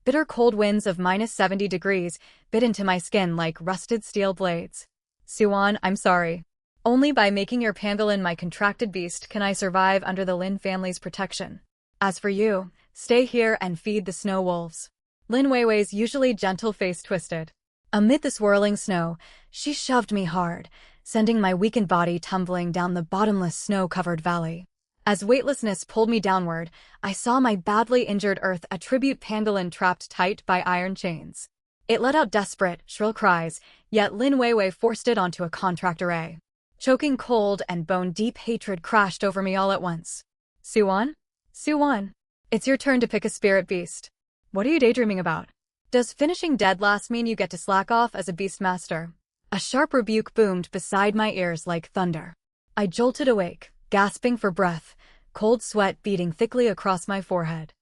Bitter cold winds of -70 degrees bit into my skin like rusted steel blades. Suan, I'm sorry. Only by making your pangolin my contracted beast can I survive under the Lin family's protection. As for you, stay here and feed the snow wolves. Lin Weiwei's usually gentle face twisted. Amid the swirling snow, she shoved me hard, sending my weakened body tumbling down the bottomless snow-covered valley. As weightlessness pulled me downward, I saw my badly injured Earth attribute pangolin trapped tight by iron chains. It let out desperate, shrill cries, yet Lin Weiwei forced it onto a contract array. Choking cold and bone-deep hatred crashed over me all at once. Suan? Suan, it's your turn to pick a spirit beast. What are you daydreaming about? Does finishing dead last mean you get to slack off as a beast master? A sharp rebuke boomed beside my ears like thunder. I jolted awake, gasping for breath, cold sweat beading thickly across my forehead.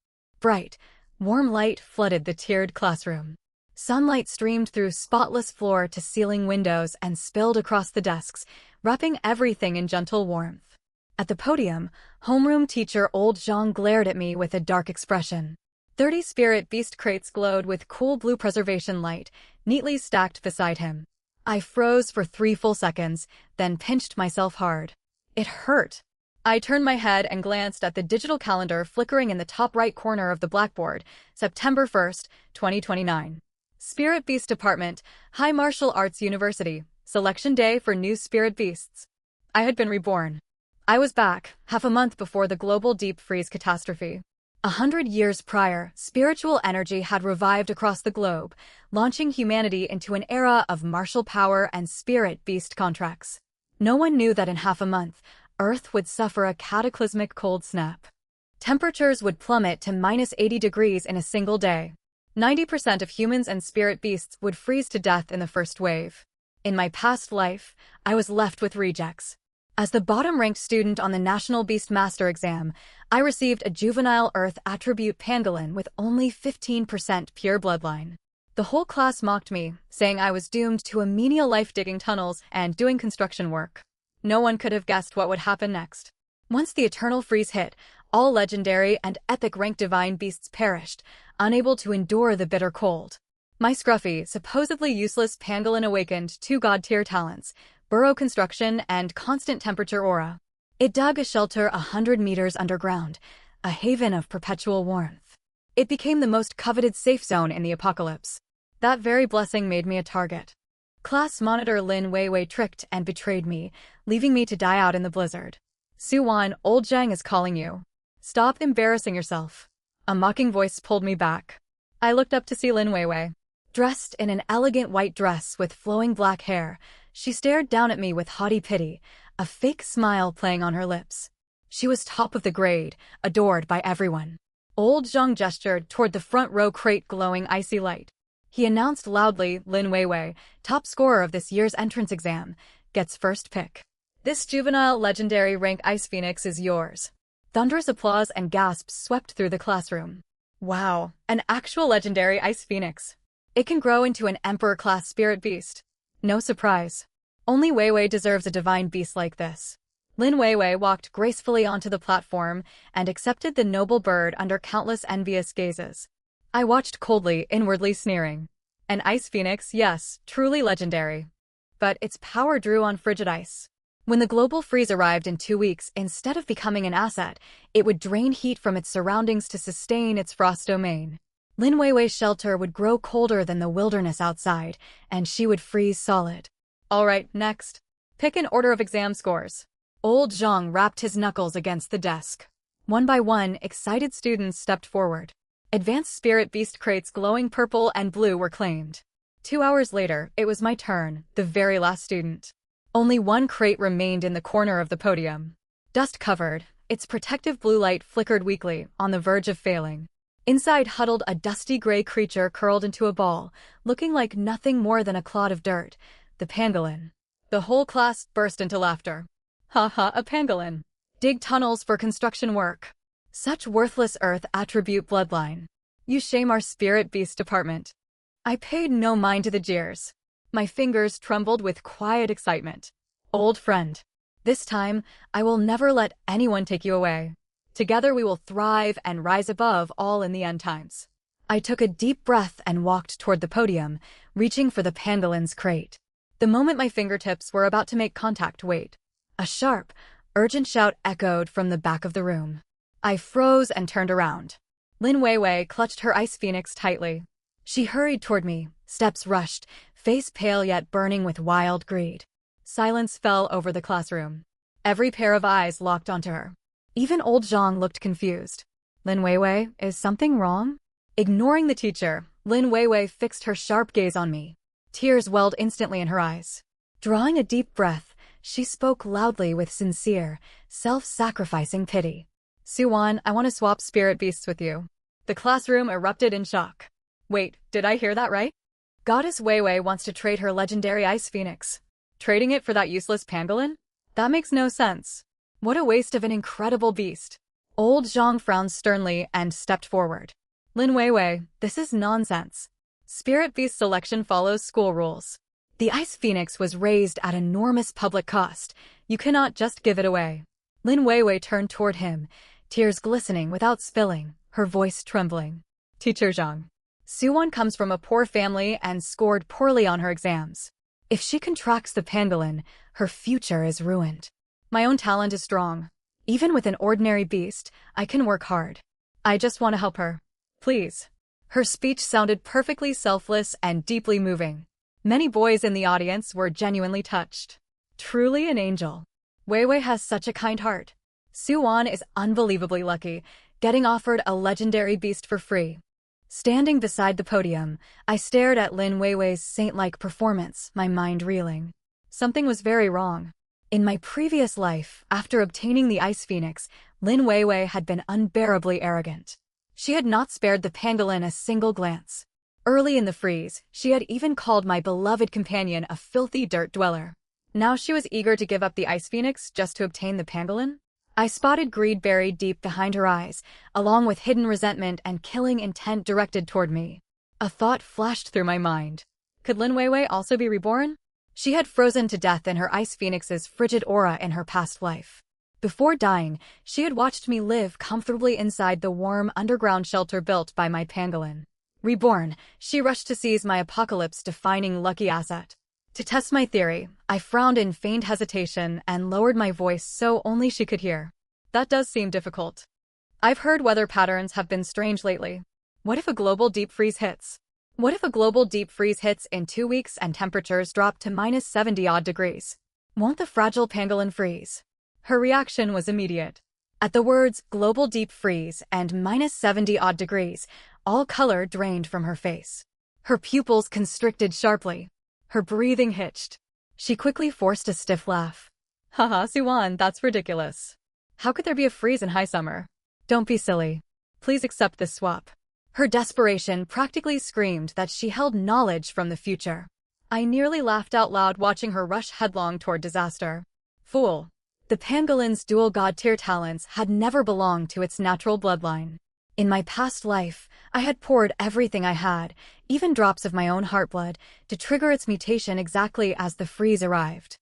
Bright, warm light flooded the tiered classroom. Sunlight streamed through spotless floor-to-ceiling windows and spilled across the desks, wrapping everything in gentle warmth. At the podium, homeroom teacher Old Zhang glared at me with a dark expression. 30 spirit beast crates glowed with cool blue preservation light, neatly stacked beside him. I froze for 3 full seconds, then pinched myself hard. It hurt. I turned my head and glanced at the digital calendar flickering in the top right corner of the blackboard, September 1st, 2029. Spirit Beast Department, High Martial Arts University, Selection Day for New Spirit Beasts. I had been reborn. I was back, half a month before the global deep freeze catastrophe. 100 years prior, spiritual energy had revived across the globe, launching humanity into an era of martial power and spirit beast contracts. No one knew that in half a month, Earth would suffer a cataclysmic cold snap. Temperatures would plummet to -80 degrees in a single day. 90% of humans and spirit beasts would freeze to death in the first wave. In my past life, I was left with rejects. As the bottom-ranked student on the National Beast Master exam, I received a juvenile Earth attribute pangolin with only 15% pure bloodline. The whole class mocked me, saying I was doomed to a menial life digging tunnels and doing construction work. No one could have guessed what would happen next. Once the eternal freeze hit, all legendary and epic rank divine beasts perished, unable to endure the bitter cold. My scruffy, supposedly useless pangolin awakened 2 god-tier talents, burrow construction and constant temperature aura. It dug a shelter 100 meters underground, a haven of perpetual warmth. It became the most coveted safe zone in the apocalypse. That very blessing made me a target. Class monitor Lin Weiwei tricked and betrayed me, leaving me to die out in the blizzard. Suan, Old Zhang is calling you. Stop embarrassing yourself. A mocking voice pulled me back. I looked up to see Lin Weiwei. Dressed in an elegant white dress with flowing black hair, she stared down at me with haughty pity, a fake smile playing on her lips. She was top of the grade, adored by everyone. Old Zhang gestured toward the front row crate glowing icy light. He announced loudly, Lin Weiwei, top scorer of this year's entrance exam, gets first pick. This juvenile legendary rank Ice Phoenix is yours. Thunderous applause and gasps swept through the classroom. Wow, an actual legendary Ice Phoenix. It can grow into an Emperor-class spirit beast. No surprise. Only Weiwei deserves a divine beast like this. Lin Weiwei walked gracefully onto the platform and accepted the noble bird under countless envious gazes. I watched coldly, inwardly sneering. An Ice Phoenix, yes, truly legendary. But its power drew on frigid ice. When the global freeze arrived in 2 weeks, instead of becoming an asset, it would drain heat from its surroundings to sustain its frost domain. Lin Weiwei's shelter would grow colder than the wilderness outside, and she would freeze solid. All right, next. Pick an order of exam scores. Old Zhang rapped his knuckles against the desk. One by one, excited students stepped forward. Advanced spirit beast crates glowing purple and blue were claimed. 2 hours later, it was my turn, the very last student. Only one crate remained in the corner of the podium. Dust-covered, its protective blue light flickered weakly, on the verge of failing. Inside huddled a dusty gray creature curled into a ball, looking like nothing more than a clod of dirt, the pangolin. The whole class burst into laughter. Ha ha, a pangolin. Dig tunnels for construction work. Such worthless Earth attribute bloodline. You shame our spirit beast department. I paid no mind to the jeers. My fingers trembled with quiet excitement. Old friend. This time, I will never let anyone take you away. Together we will thrive and rise above all in the end times. I took a deep breath and walked toward the podium, reaching for the pangolin's crate. The moment my fingertips were about to make contact, wait. A sharp, urgent shout echoed from the back of the room. I froze and turned around. Lin Weiwei clutched her ice phoenix tightly. She hurried toward me, steps rushed, face pale yet burning with wild greed. Silence fell over the classroom. Every pair of eyes locked onto her. Even old Zhang looked confused. Lin Weiwei, is something wrong? Ignoring the teacher, Lin Weiwei fixed her sharp gaze on me. Tears welled instantly in her eyes. Drawing a deep breath, she spoke loudly with sincere, self-sacrificing pity. Suwan, I want to swap spirit beasts with you. The classroom erupted in shock. Wait, did I hear that right? Goddess Weiwei wants to trade her legendary ice phoenix. Trading it for that useless pangolin? That makes no sense. What a waste of an incredible beast. Old Zhang frowned sternly and stepped forward. Lin Weiwei, this is nonsense. Spirit beast selection follows school rules. The ice phoenix was raised at enormous public cost. You cannot just give it away. Lin Weiwei turned toward him, tears glistening without spilling, her voice trembling. Teacher Zhang. Suwon comes from a poor family and scored poorly on her exams. If she contracts the pangolin, her future is ruined. My own talent is strong. Even with an ordinary beast, I can work hard. I just want to help her. Please. Her speech sounded perfectly selfless and deeply moving. Many boys in the audience were genuinely touched. Truly an angel. Weiwei has such a kind heart. Suwan is unbelievably lucky, getting offered a legendary beast for free. Standing beside the podium, I stared at Lin Weiwei's saint-like performance, my mind reeling. Something was very wrong. In my previous life, after obtaining the ice phoenix, Lin Weiwei had been unbearably arrogant. She had not spared the pangolin a single glance. Early in the freeze, she had even called my beloved companion a filthy dirt dweller. Now she was eager to give up the ice phoenix just to obtain the pangolin? I spotted greed buried deep behind her eyes, along with hidden resentment and killing intent directed toward me. A thought flashed through my mind. Could Lin Weiwei also be reborn? She had frozen to death in her ice phoenix's frigid aura in her past life. Before dying, she had watched me live comfortably inside the warm underground shelter built by my pangolin. Reborn, she rushed to seize my apocalypse-defining lucky asset. To test my theory, I frowned in feigned hesitation and lowered my voice so only she could hear. That does seem difficult. I've heard weather patterns have been strange lately. What if a global deep freeze hits? What if a global deep freeze hits in 2 weeks and temperatures drop to minus 70-odd degrees? Won't the fragile pangolin freeze? Her reaction was immediate. At the words global deep freeze and minus 70-odd degrees, all color drained from her face. Her pupils constricted sharply. Her breathing hitched. She quickly forced a stiff laugh. Haha, Suwan, that's ridiculous. How could there be a freeze in high summer? Don't be silly. Please accept this swap. Her desperation practically screamed that she held knowledge from the future. I nearly laughed out loud watching her rush headlong toward disaster. Fool. The pangolin's dual god-tier talents had never belonged to its natural bloodline. In my past life, I had poured everything I had, even drops of my own heartblood, to trigger its mutation exactly as the freeze arrived.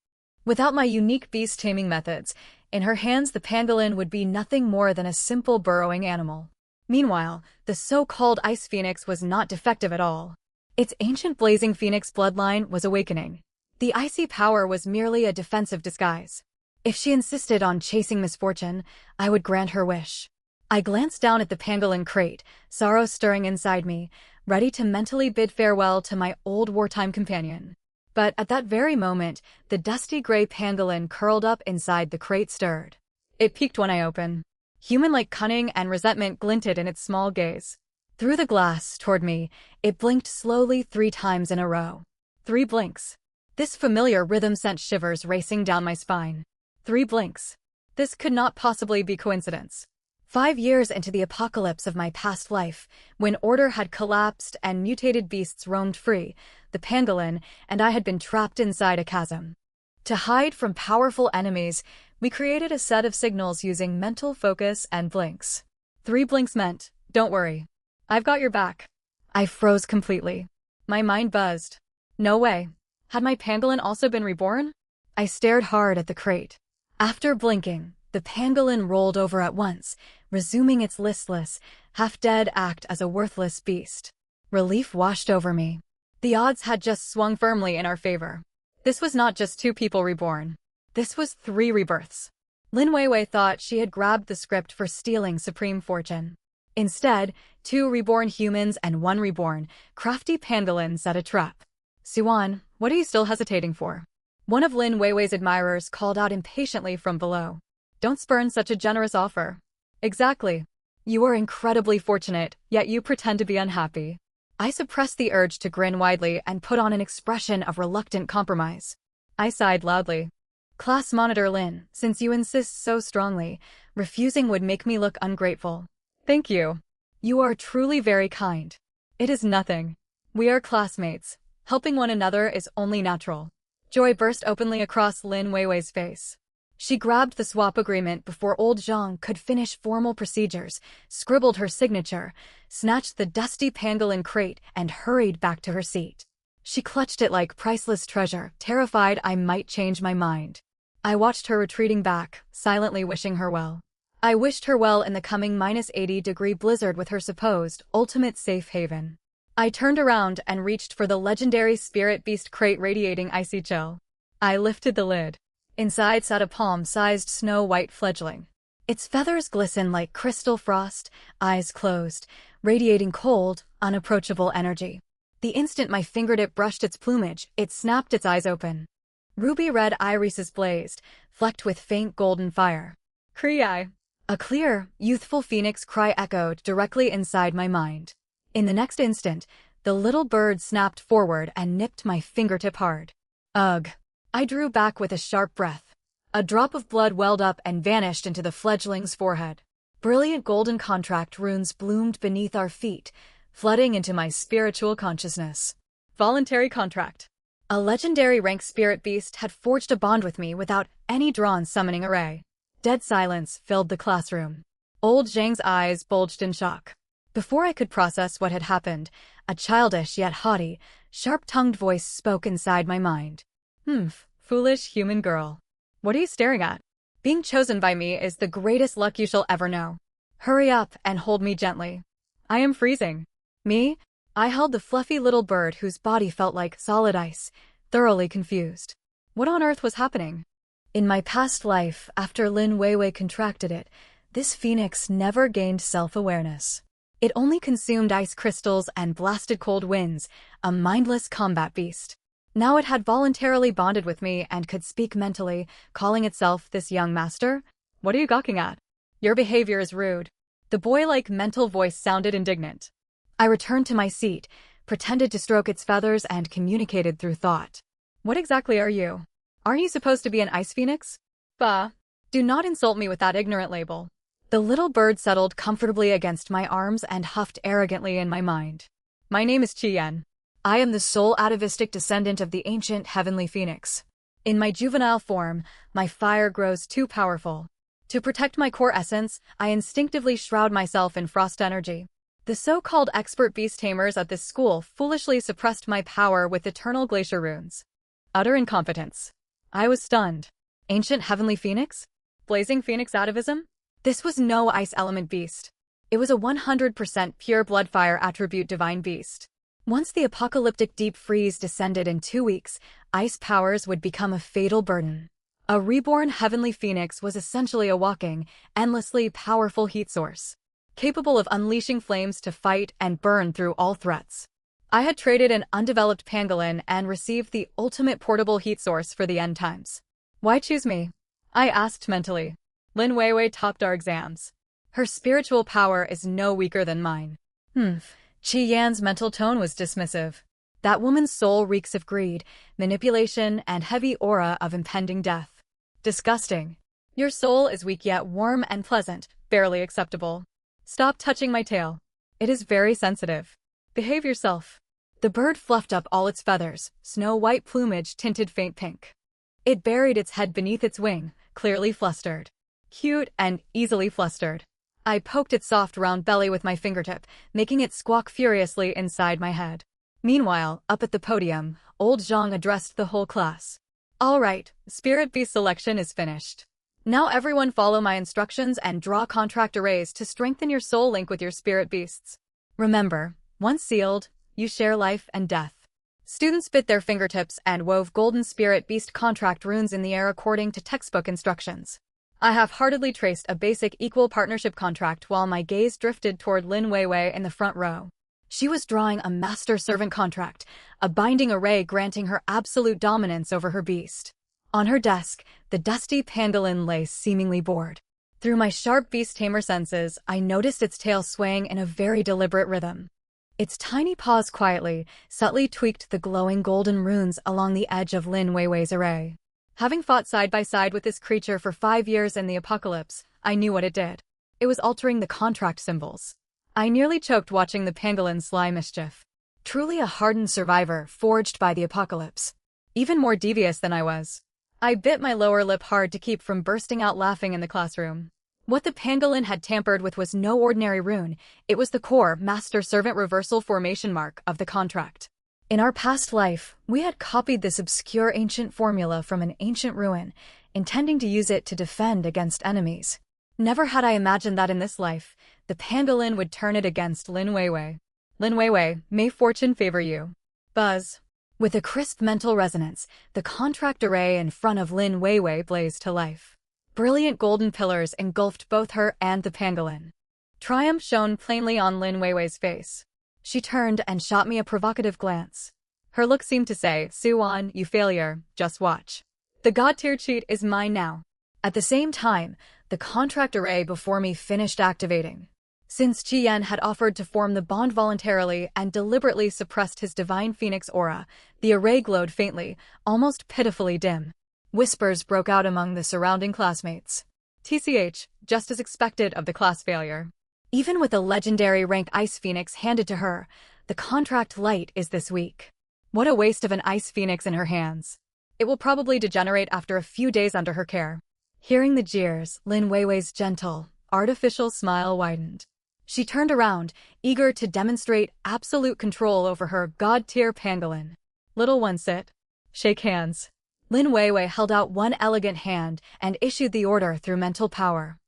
Without my unique beast-taming methods, in her hands the pangolin would be nothing more than a simple burrowing animal. Meanwhile, the so-called ice phoenix was not defective at all. Its ancient blazing phoenix bloodline was awakening. The icy power was merely a defensive disguise. If she insisted on chasing misfortune, I would grant her wish. I glanced down at the pangolin crate, sorrow stirring inside me, ready to mentally bid farewell to my old wartime companion. But at that very moment, the dusty gray pangolin curled up inside the crate stirred. It peeked when I opened. Human-like cunning and resentment glinted in its small gaze. Through the glass, toward me, it blinked slowly 3 times in a row. 3 blinks. This familiar rhythm sent shivers racing down my spine. 3 blinks. This could not possibly be coincidence. 5 years into the apocalypse of my past life, when order had collapsed and mutated beasts roamed free, the pangolin and I had been trapped inside a chasm. To hide from powerful enemies, we created a set of signals using mental focus and blinks. 3 blinks meant, don't worry. I've got your back. I froze completely. My mind buzzed. No way. Had my pangolin also been reborn? I stared hard at the crate. After blinking, The pangolin rolled over at once, resuming its listless, half-dead act as a worthless beast. Relief washed over me. The odds had just swung firmly in our favor. This was not just 2 people reborn. This was 3 rebirths. Lin Weiwei thought she had grabbed the script for stealing supreme fortune. Instead, 2 reborn humans and 1 reborn, crafty pangolin set a trap. Suan, what are you still hesitating for? One of Lin Weiwei's admirers called out impatiently from below. Don't spurn such a generous offer. Exactly. You are incredibly fortunate, yet you pretend to be unhappy. I suppressed the urge to grin widely and put on an expression of reluctant compromise. I sighed loudly. Class Monitor Lin, since you insist so strongly, refusing would make me look ungrateful. Thank you. You are truly very kind. It is nothing. We are classmates. Helping one another is only natural. Joy burst openly across Lin Weiwei's face. She grabbed the swap agreement before old Zhang could finish formal procedures, scribbled her signature, snatched the dusty pangolin crate, and hurried back to her seat. She clutched it like priceless treasure, terrified I might change my mind. I watched her retreating back, silently wishing her well. I wished her well in the coming -80-degree blizzard with her supposed ultimate safe haven. I turned around and reached for the legendary spirit beast crate radiating icy chill. I lifted the lid. Inside sat a palm-sized snow-white fledgling. Its feathers glistened like crystal frost, eyes closed, radiating cold, unapproachable energy. The instant my fingertip brushed its plumage, it snapped its eyes open. Ruby-red irises blazed, flecked with faint golden fire. Cree-eye. A clear, youthful phoenix cry echoed directly inside my mind. In the next instant, the little bird snapped forward and nipped my fingertip hard. Ugh. I drew back with a sharp breath. A drop of blood welled up and vanished into the fledgling's forehead. Brilliant golden contract runes bloomed beneath our feet, flooding into my spiritual consciousness. Voluntary contract. A legendary rank spirit beast had forged a bond with me without any drawn summoning array. Dead silence filled the classroom. Old Zhang's eyes bulged in shock. Before I could process what had happened, a childish yet haughty, sharp-tongued voice spoke inside my mind. Foolish human girl. What are you staring at? Being chosen by me is the greatest luck you shall ever know. Hurry up and hold me gently. I am freezing. Me? I held the fluffy little bird whose body felt like solid ice, thoroughly confused. What on earth was happening? In my past life, after Lin Weiwei contracted it, this phoenix never gained self-awareness. It only consumed ice crystals and blasted cold winds, a mindless combat beast. Now it had voluntarily bonded with me and could speak mentally, calling itself this young master. What are you gawking at? Your behavior is rude. The boy-like mental voice sounded indignant. I returned to my seat, pretended to stroke its feathers and communicated through thought. What exactly are you? Aren't you supposed to be an ice phoenix? Bah. Do not insult me with that ignorant label. The little bird settled comfortably against my arms and huffed arrogantly in my mind. My name is Qian. I am the sole atavistic descendant of the ancient heavenly phoenix. In my juvenile form, my fire grows too powerful. To protect my core essence, I instinctively shroud myself in frost energy. The so-called expert beast tamers at this school foolishly suppressed my power with eternal glacier runes. Utter incompetence. I was stunned. Ancient heavenly phoenix? Blazing phoenix atavism? This was no ice element beast. It was a 100% pure blood fire attribute divine beast. Once the apocalyptic deep freeze descended in 2 weeks, ice powers would become a fatal burden. A reborn heavenly phoenix was essentially a walking, endlessly powerful heat source, capable of unleashing flames to fight and burn through all threats. I had traded an undeveloped pangolin and received the ultimate portable heat source for the end times. Why choose me? I asked mentally. Lin Weiwei topped our exams. Her spiritual power is no weaker than mine. Qi Yan's mental tone was dismissive. That woman's soul reeks of greed, manipulation, and heavy aura of impending death. Disgusting. Your soul is weak yet warm and pleasant, barely acceptable. Stop touching my tail. It is very sensitive. Behave yourself. The bird fluffed up all its feathers, snow-white plumage tinted faint pink. It buried its head beneath its wing, clearly flustered. Cute and easily flustered. I poked its soft round belly with my fingertip, making it squawk furiously inside my head. Meanwhile, up at the podium, old Zhang addressed the whole class. All right, spirit beast selection is finished. Now everyone follow my instructions and draw contract arrays to strengthen your soul link with your spirit beasts. Remember, once sealed, you share life and death. Students bit their fingertips and wove golden spirit beast contract runes in the air according to textbook instructions. I half-heartedly traced a basic equal partnership contract while my gaze drifted toward Lin Weiwei in the front row. She was drawing a master-servant contract, a binding array granting her absolute dominance over her beast. On her desk, the dusty pangolin lay seemingly bored. Through my sharp beast-tamer senses, I noticed its tail swaying in a very deliberate rhythm. Its tiny paws quietly, subtly tweaked the glowing golden runes along the edge of Lin Weiwei's array. Having fought side by side with this creature for 5 years in the apocalypse, I knew what it did. It was altering the contract symbols. I nearly choked watching the pangolin's sly mischief. Truly a hardened survivor forged by the apocalypse. Even more devious than I was. I bit my lower lip hard to keep from bursting out laughing in the classroom. What the pangolin had tampered with was no ordinary rune, it was the core master-servant reversal formation mark of the contract. In our past life, we had copied this obscure ancient formula from an ancient ruin, intending to use it to defend against enemies. Never had I imagined that in this life, the pangolin would turn it against Lin Weiwei. Lin Weiwei, may fortune favor you. Buzz. With a crisp mental resonance, the contract array in front of Lin Weiwei blazed to life. Brilliant golden pillars engulfed both her and the pangolin. Triumph shone plainly on Lin Weiwei's face. She turned and shot me a provocative glance. Her look seemed to say, Suan, you failure, just watch. The god-tier cheat is mine now. At the same time, the contract array before me finished activating. Since Qian had offered to form the bond voluntarily and deliberately suppressed his divine phoenix aura, the array glowed faintly, almost pitifully dim. Whispers broke out among the surrounding classmates. TCH, just as expected of the class failure. Even with a legendary rank Ice Phoenix handed to her, the contract light is this weak. What a waste of an Ice Phoenix in her hands. It will probably degenerate after a few days under her care. Hearing the jeers, Lin Weiwei's gentle, artificial smile widened. She turned around, eager to demonstrate absolute control over her god-tier pangolin. Little one sit. Shake hands. Lin Weiwei held out one elegant hand and issued the order through mental power.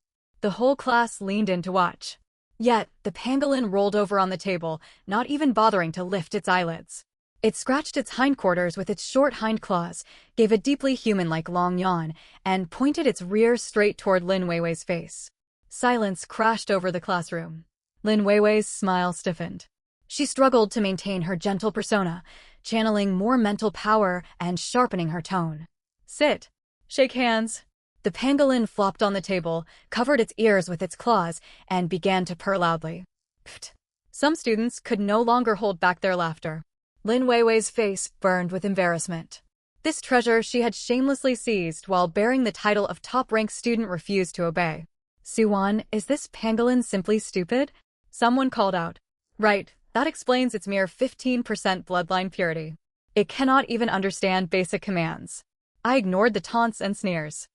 The whole class leaned in to watch. Yet, the pangolin rolled over on the table, not even bothering to lift its eyelids. It scratched its hindquarters with its short hind claws, gave a deeply human-like long yawn, and pointed its rear straight toward Lin Weiwei's face. Silence crashed over the classroom. Lin Weiwei's smile stiffened. She struggled to maintain her gentle persona, channeling more mental power and sharpening her tone. Sit. Shake hands. The pangolin flopped on the table, covered its ears with its claws, and began to purr loudly. Pfft. Some students could no longer hold back their laughter. Lin Weiwei's face burned with embarrassment. This treasure she had shamelessly seized while bearing the title of top-ranked student refused to obey. Suan, is this pangolin simply stupid? Someone called out. Right, that explains its mere 15% bloodline purity. It cannot even understand basic commands. I ignored the taunts and sneers.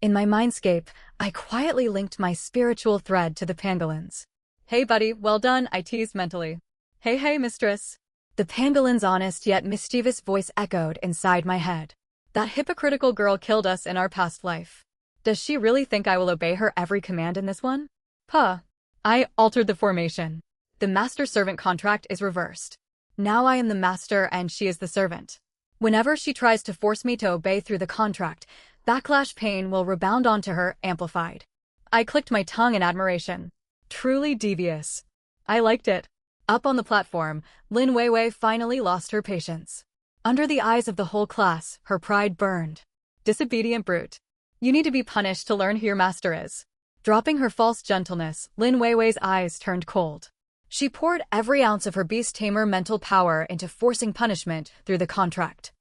In my mindscape, I quietly linked my spiritual thread to the pangolin's. Hey buddy, well done, I teased mentally. Hey mistress. The pangolin's honest yet mischievous voice echoed inside my head. That hypocritical girl killed us in our past life. Does she really think I will obey her every command in this one? Puh. I altered the formation. The master-servant contract is reversed. Now I am the master and she is the servant. Whenever she tries to force me to obey through the contract, backlash pain will rebound onto her, amplified. I clicked my tongue in admiration. Truly devious. I liked it. Up on the platform, Lin Weiwei finally lost her patience. Under the eyes of the whole class, her pride burned. Disobedient brute. You need to be punished to learn who your master is. Dropping her false gentleness, Lin Weiwei's eyes turned cold. She poured every ounce of her beast-tamer mental power into forcing punishment through the contract.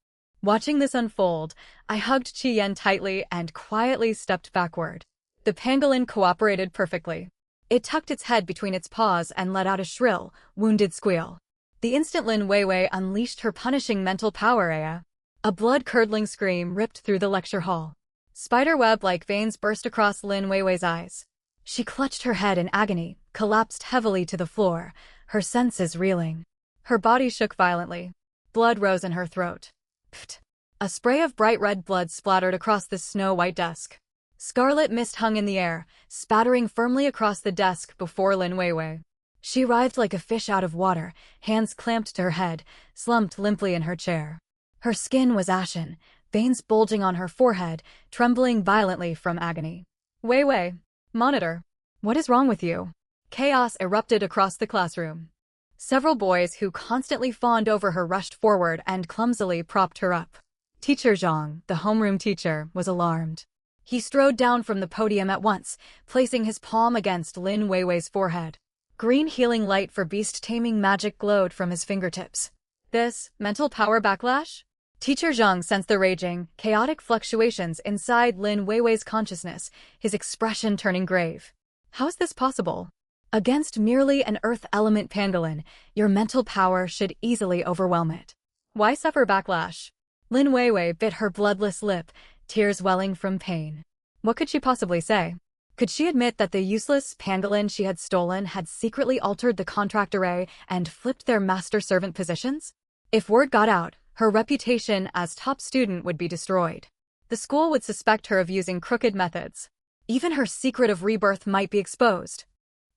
Watching this unfold, I hugged Qian tightly and quietly stepped backward. The pangolin cooperated perfectly. It tucked its head between its paws and let out a shrill, wounded squeal. The instant Lin Weiwei unleashed her punishing mental power, a blood-curdling scream ripped through the lecture hall. Spiderweb-like veins burst across Lin Weiwei's eyes. She clutched her head in agony, collapsed heavily to the floor, her senses reeling. Her body shook violently. Blood rose in her throat. Pfft. A spray of bright red blood splattered across the snow-white desk. Scarlet mist hung in the air, spattering firmly across the desk before Lin Weiwei. She writhed like a fish out of water, hands clamped to her head, slumped limply in her chair. Her skin was ashen, veins bulging on her forehead, trembling violently from agony. Weiwei, monitor. What is wrong with you? Chaos erupted across the classroom. Several boys who constantly fawned over her rushed forward and clumsily propped her up. Teacher Zhang, the homeroom teacher, was alarmed. He strode down from the podium at once, placing his palm against Lin Weiwei's forehead. Green healing light for beast-taming magic glowed from his fingertips. This, mental power backlash? Teacher Zhang sensed the raging, chaotic fluctuations inside Lin Weiwei's consciousness, his expression turning grave. How is this possible? Against merely an earth element pangolin, your mental power should easily overwhelm it. Why suffer backlash? Lin Weiwei bit her bloodless lip, tears welling from pain. What could she possibly say? Could she admit that the useless pangolin she had stolen had secretly altered the contract array and flipped their master-servant positions? If word got out, her reputation as top student would be destroyed. The school would suspect her of using crooked methods. Even her secret of rebirth might be exposed.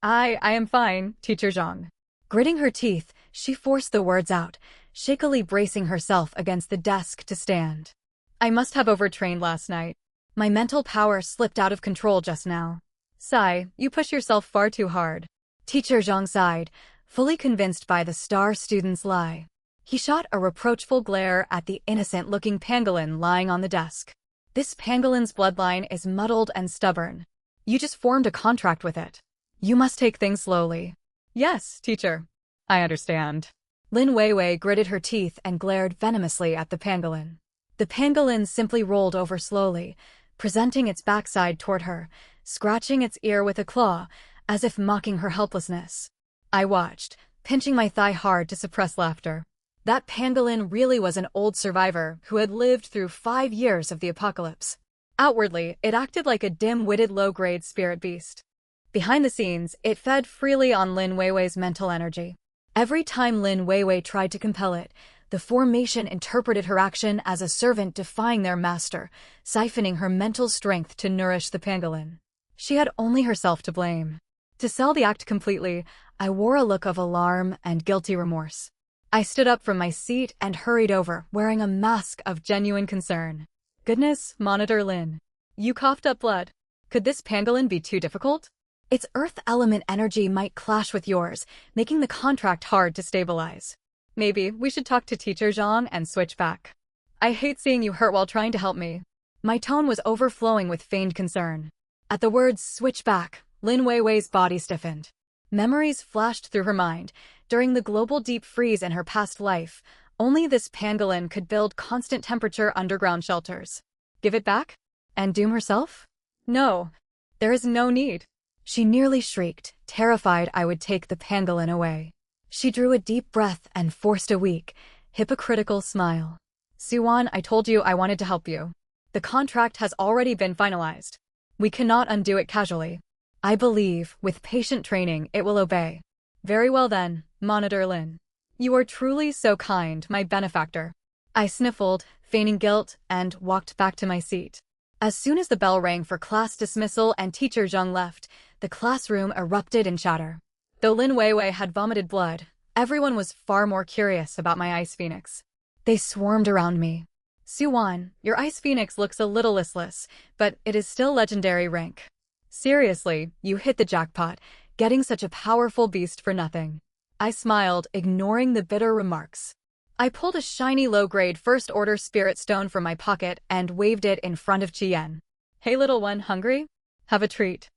I am fine, Teacher Zhang. Gritting her teeth, she forced the words out, shakily bracing herself against the desk to stand. I must have overtrained last night. My mental power slipped out of control just now. Sigh, you push yourself far too hard. Teacher Zhang sighed, fully convinced by the star student's lie. He shot a reproachful glare at the innocent-looking pangolin lying on the desk. This pangolin's bloodline is muddled and stubborn. You just formed a contract with it. You must take things slowly. Yes, teacher. I understand. Lin Weiwei gritted her teeth and glared venomously at the pangolin. The pangolin simply rolled over slowly, presenting its backside toward her, scratching its ear with a claw, as if mocking her helplessness. I watched, pinching my thigh hard to suppress laughter. That pangolin really was an old survivor who had lived through 5 years of the apocalypse. Outwardly, it acted like a dim-witted low-grade spirit beast. Behind the scenes, it fed freely on Lin Weiwei's mental energy. Every time Lin Weiwei tried to compel it, the formation interpreted her action as a servant defying their master, siphoning her mental strength to nourish the pangolin. She had only herself to blame. To sell the act completely, I wore a look of alarm and guilty remorse. I stood up from my seat and hurried over, wearing a mask of genuine concern. Goodness, Monitor Lin. You coughed up blood. Could this pangolin be too difficult? Its earth element energy might clash with yours, making the contract hard to stabilize. Maybe we should talk to Teacher Zhang and switch back. I hate seeing you hurt while trying to help me. My tone was overflowing with feigned concern. At the words switch back, Lin Weiwei's body stiffened. Memories flashed through her mind. During the global deep freeze in her past life, only this pangolin could build constant temperature underground shelters. Give it back? And doom herself? No. There is no need. She nearly shrieked, terrified I would take the pangolin away. She drew a deep breath and forced a weak, hypocritical smile. Suwan, I told you I wanted to help you. The contract has already been finalized. We cannot undo it casually. I believe, with patient training, it will obey. Very well then, Monitor Lin. You are truly so kind, my benefactor. I sniffled, feigning guilt, and walked back to my seat. As soon as the bell rang for class dismissal and Teacher Zhang left, the classroom erupted in chatter. Though Lin Weiwei had vomited blood, everyone was far more curious about my ice phoenix. They swarmed around me. Suwan, your ice phoenix looks a little listless, but it is still legendary rank. Seriously, you hit the jackpot, getting such a powerful beast for nothing. I smiled, ignoring the bitter remarks. I pulled a shiny low-grade first-order spirit stone from my pocket and waved it in front of Qian. Hey little one, hungry? Have a treat.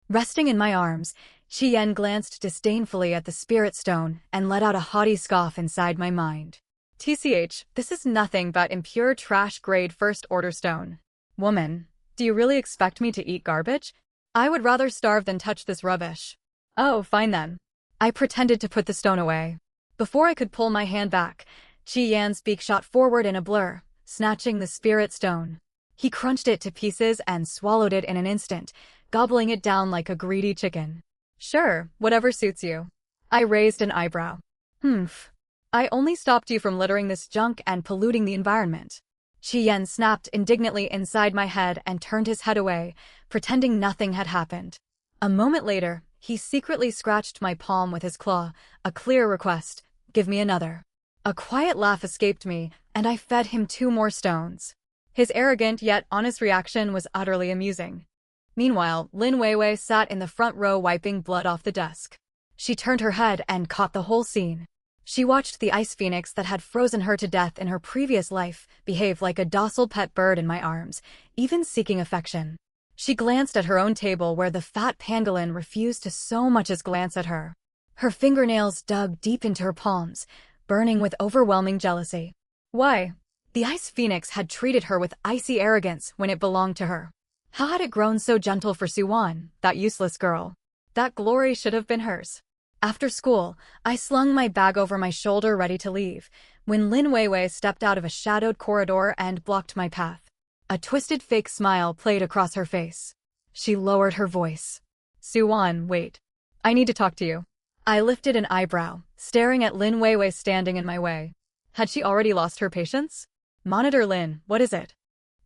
Resting in my arms, Qian glanced disdainfully at the spirit stone and let out a haughty scoff inside my mind. TCH, this is nothing but impure trash-grade first-order stone. Woman, do you really expect me to eat garbage? I would rather starve than touch this rubbish. Oh, fine then. I pretended to put the stone away. Before I could pull my hand back, Qian's beak shot forward in a blur, snatching the spirit stone. He crunched it to pieces and swallowed it in an instant, gobbling it down like a greedy chicken. Sure, whatever suits you. I raised an eyebrow. I only stopped you from littering this junk and polluting the environment. Qian snapped indignantly inside my head and turned his head away, pretending nothing had happened. A moment later, he secretly scratched my palm with his claw, a clear request, "Give me another." A quiet laugh escaped me, and I fed him 2 more stones. His arrogant yet honest reaction was utterly amusing. Meanwhile, Lin Weiwei sat in the front row wiping blood off the desk. She turned her head and caught the whole scene. She watched the ice phoenix that had frozen her to death in her previous life behave like a docile pet bird in my arms, even seeking affection. She glanced at her own table where the fat pangolin refused to so much as glance at her. Her fingernails dug deep into her palms, burning with overwhelming jealousy. Why? The ice phoenix had treated her with icy arrogance when it belonged to her. How had it grown so gentle for Suwan, that useless girl? That glory should have been hers. After school, I slung my bag over my shoulder ready to leave, when Lin Weiwei stepped out of a shadowed corridor and blocked my path. A twisted fake smile played across her face. She lowered her voice. "Suwan, wait. I need to talk to you." I lifted an eyebrow, staring at Lin Weiwei standing in my way. Had she already lost her patience? "Monitor Lin, what is it?"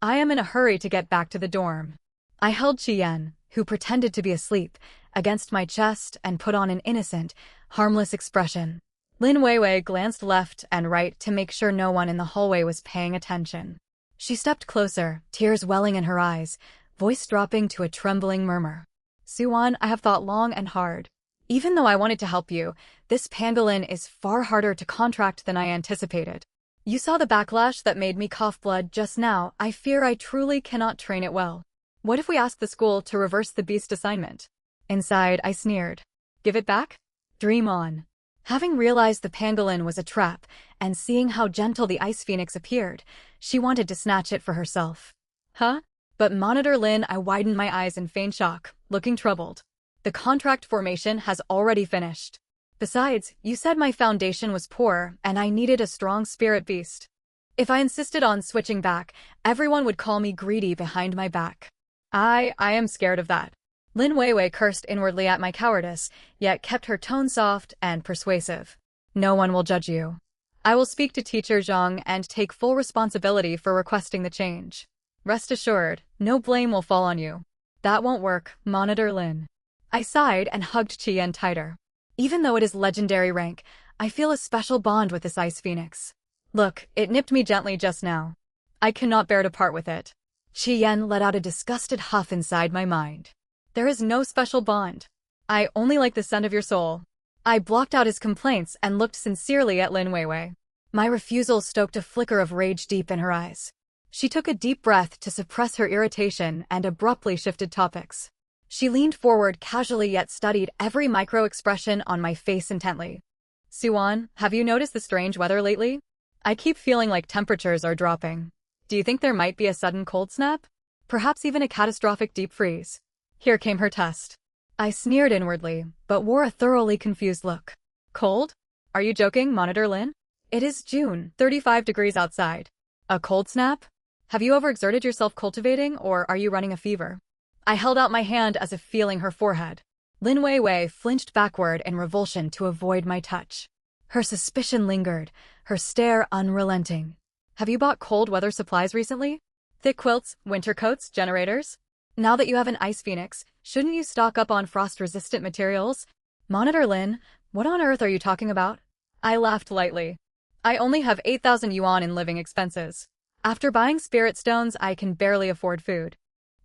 "I am in a hurry to get back to the dorm." I held Qian, who pretended to be asleep, against my chest and put on an innocent, harmless expression. Lin Weiwei glanced left and right to make sure no one in the hallway was paying attention. She stepped closer, tears welling in her eyes, voice dropping to a trembling murmur. "Suwan, I have thought long and hard. Even though I wanted to help you, this pangolin is far harder to contract than I anticipated. You saw the backlash that made me cough blood just now. I fear I truly cannot train it well. What if we ask the school to reverse the beast assignment?" Inside, I sneered. "Give it back? Dream on." Having realized the pangolin was a trap, and seeing how gentle the ice phoenix appeared, she wanted to snatch it for herself. "Huh?" But Monitor Lin, I widened my eyes in faint shock, looking troubled. "The contract formation has already finished. Besides, you said my foundation was poor, and I needed a strong spirit beast. If I insisted on switching back, everyone would call me greedy behind my back. I am scared of that." Lin Weiwei cursed inwardly at my cowardice, yet kept her tone soft and persuasive. "No one will judge you. I will speak to Teacher Zhang and take full responsibility for requesting the change. Rest assured, no blame will fall on you." "That won't work, Monitor Lin." I sighed and hugged Qian tighter. Even though it is legendary rank, I feel a special bond with this ice phoenix. Look, it nipped me gently just now. I cannot bear to part with it. Qian let out a disgusted huff inside my mind. "There is no special bond. I only like the scent of your soul." I blocked out his complaints and looked sincerely at Lin Weiwei. My refusal stoked a flicker of rage deep in her eyes. She took a deep breath to suppress her irritation and abruptly shifted topics. She leaned forward casually yet studied every micro-expression on my face intently. "Suwan, have you noticed the strange weather lately? I keep feeling like temperatures are dropping. Do you think there might be a sudden cold snap? Perhaps even a catastrophic deep freeze?" Here came her test. I sneered inwardly, but wore a thoroughly confused look. "Cold? Are you joking, Monitor Lin? It is June, 35 degrees outside. A cold snap? Have you overexerted yourself cultivating, or are you running a fever?" I held out my hand as if feeling her forehead. Lin Weiwei flinched backward in revulsion to avoid my touch. Her suspicion lingered, her stare unrelenting. "Have you bought cold weather supplies recently? Thick quilts, winter coats, generators? Now that you have an ice phoenix, shouldn't you stock up on frost-resistant materials?" "Monitor Lin, what on earth are you talking about?" I laughed lightly. "I only have 8,000 yuan in living expenses. After buying spirit stones, I can barely afford food.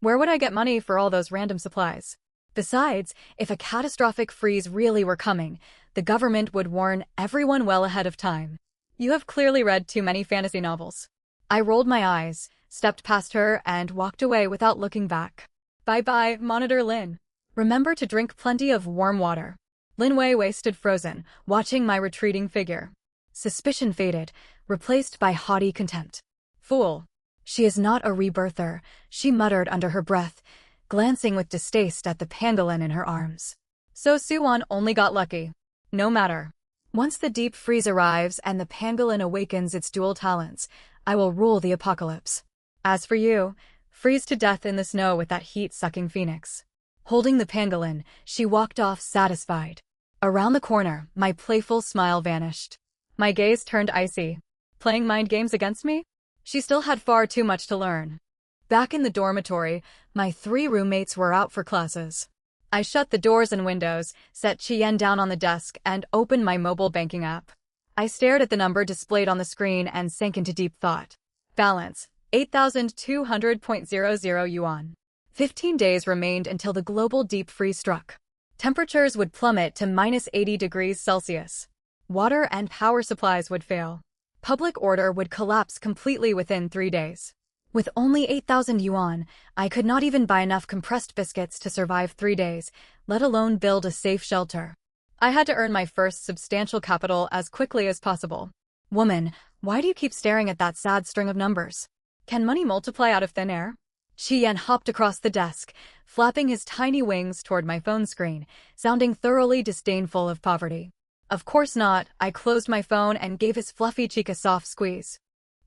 Where would I get money for all those random supplies? Besides, if a catastrophic freeze really were coming, the government would warn everyone well ahead of time. You have clearly read too many fantasy novels." I rolled my eyes, stepped past her, and walked away without looking back. "Bye-bye, Monitor Lin. Remember to drink plenty of warm water." Lin Weiwei stood frozen, watching my retreating figure. Suspicion faded, replaced by haughty contempt. "Fool. She is not a rebirther," she muttered under her breath, glancing with distaste at the pangolin in her arms. "So Suwan only got lucky. No matter. Once the deep freeze arrives and the pangolin awakens its dual talents, I will rule the apocalypse. As for you, freeze to death in the snow with that heat-sucking phoenix." Holding the pangolin, she walked off satisfied. Around the corner, my playful smile vanished. My gaze turned icy. "Playing mind games against me? She still had far too much to learn. Back in the dormitory, my 3 roommates were out for classes. I shut the doors and windows, set Chien down on the desk, and opened my mobile banking app. I stared at the number displayed on the screen and sank into deep thought. Balance, 8,200.00 yuan. 15 days remained until the global deep freeze struck. Temperatures would plummet to -80 degrees Celsius. Water and power supplies would fail. Public order would collapse completely within 3 days. With only 8,000 yuan, I could not even buy enough compressed biscuits to survive 3 days, let alone build a safe shelter. I had to earn my first substantial capital as quickly as possible. Woman, why do you keep staring at that sad string of numbers? Can money multiply out of thin air? Chien hopped across the desk, flapping his tiny wings toward my phone screen, sounding thoroughly disdainful of poverty. Of course not, I closed my phone and gave his fluffy cheek a soft squeeze.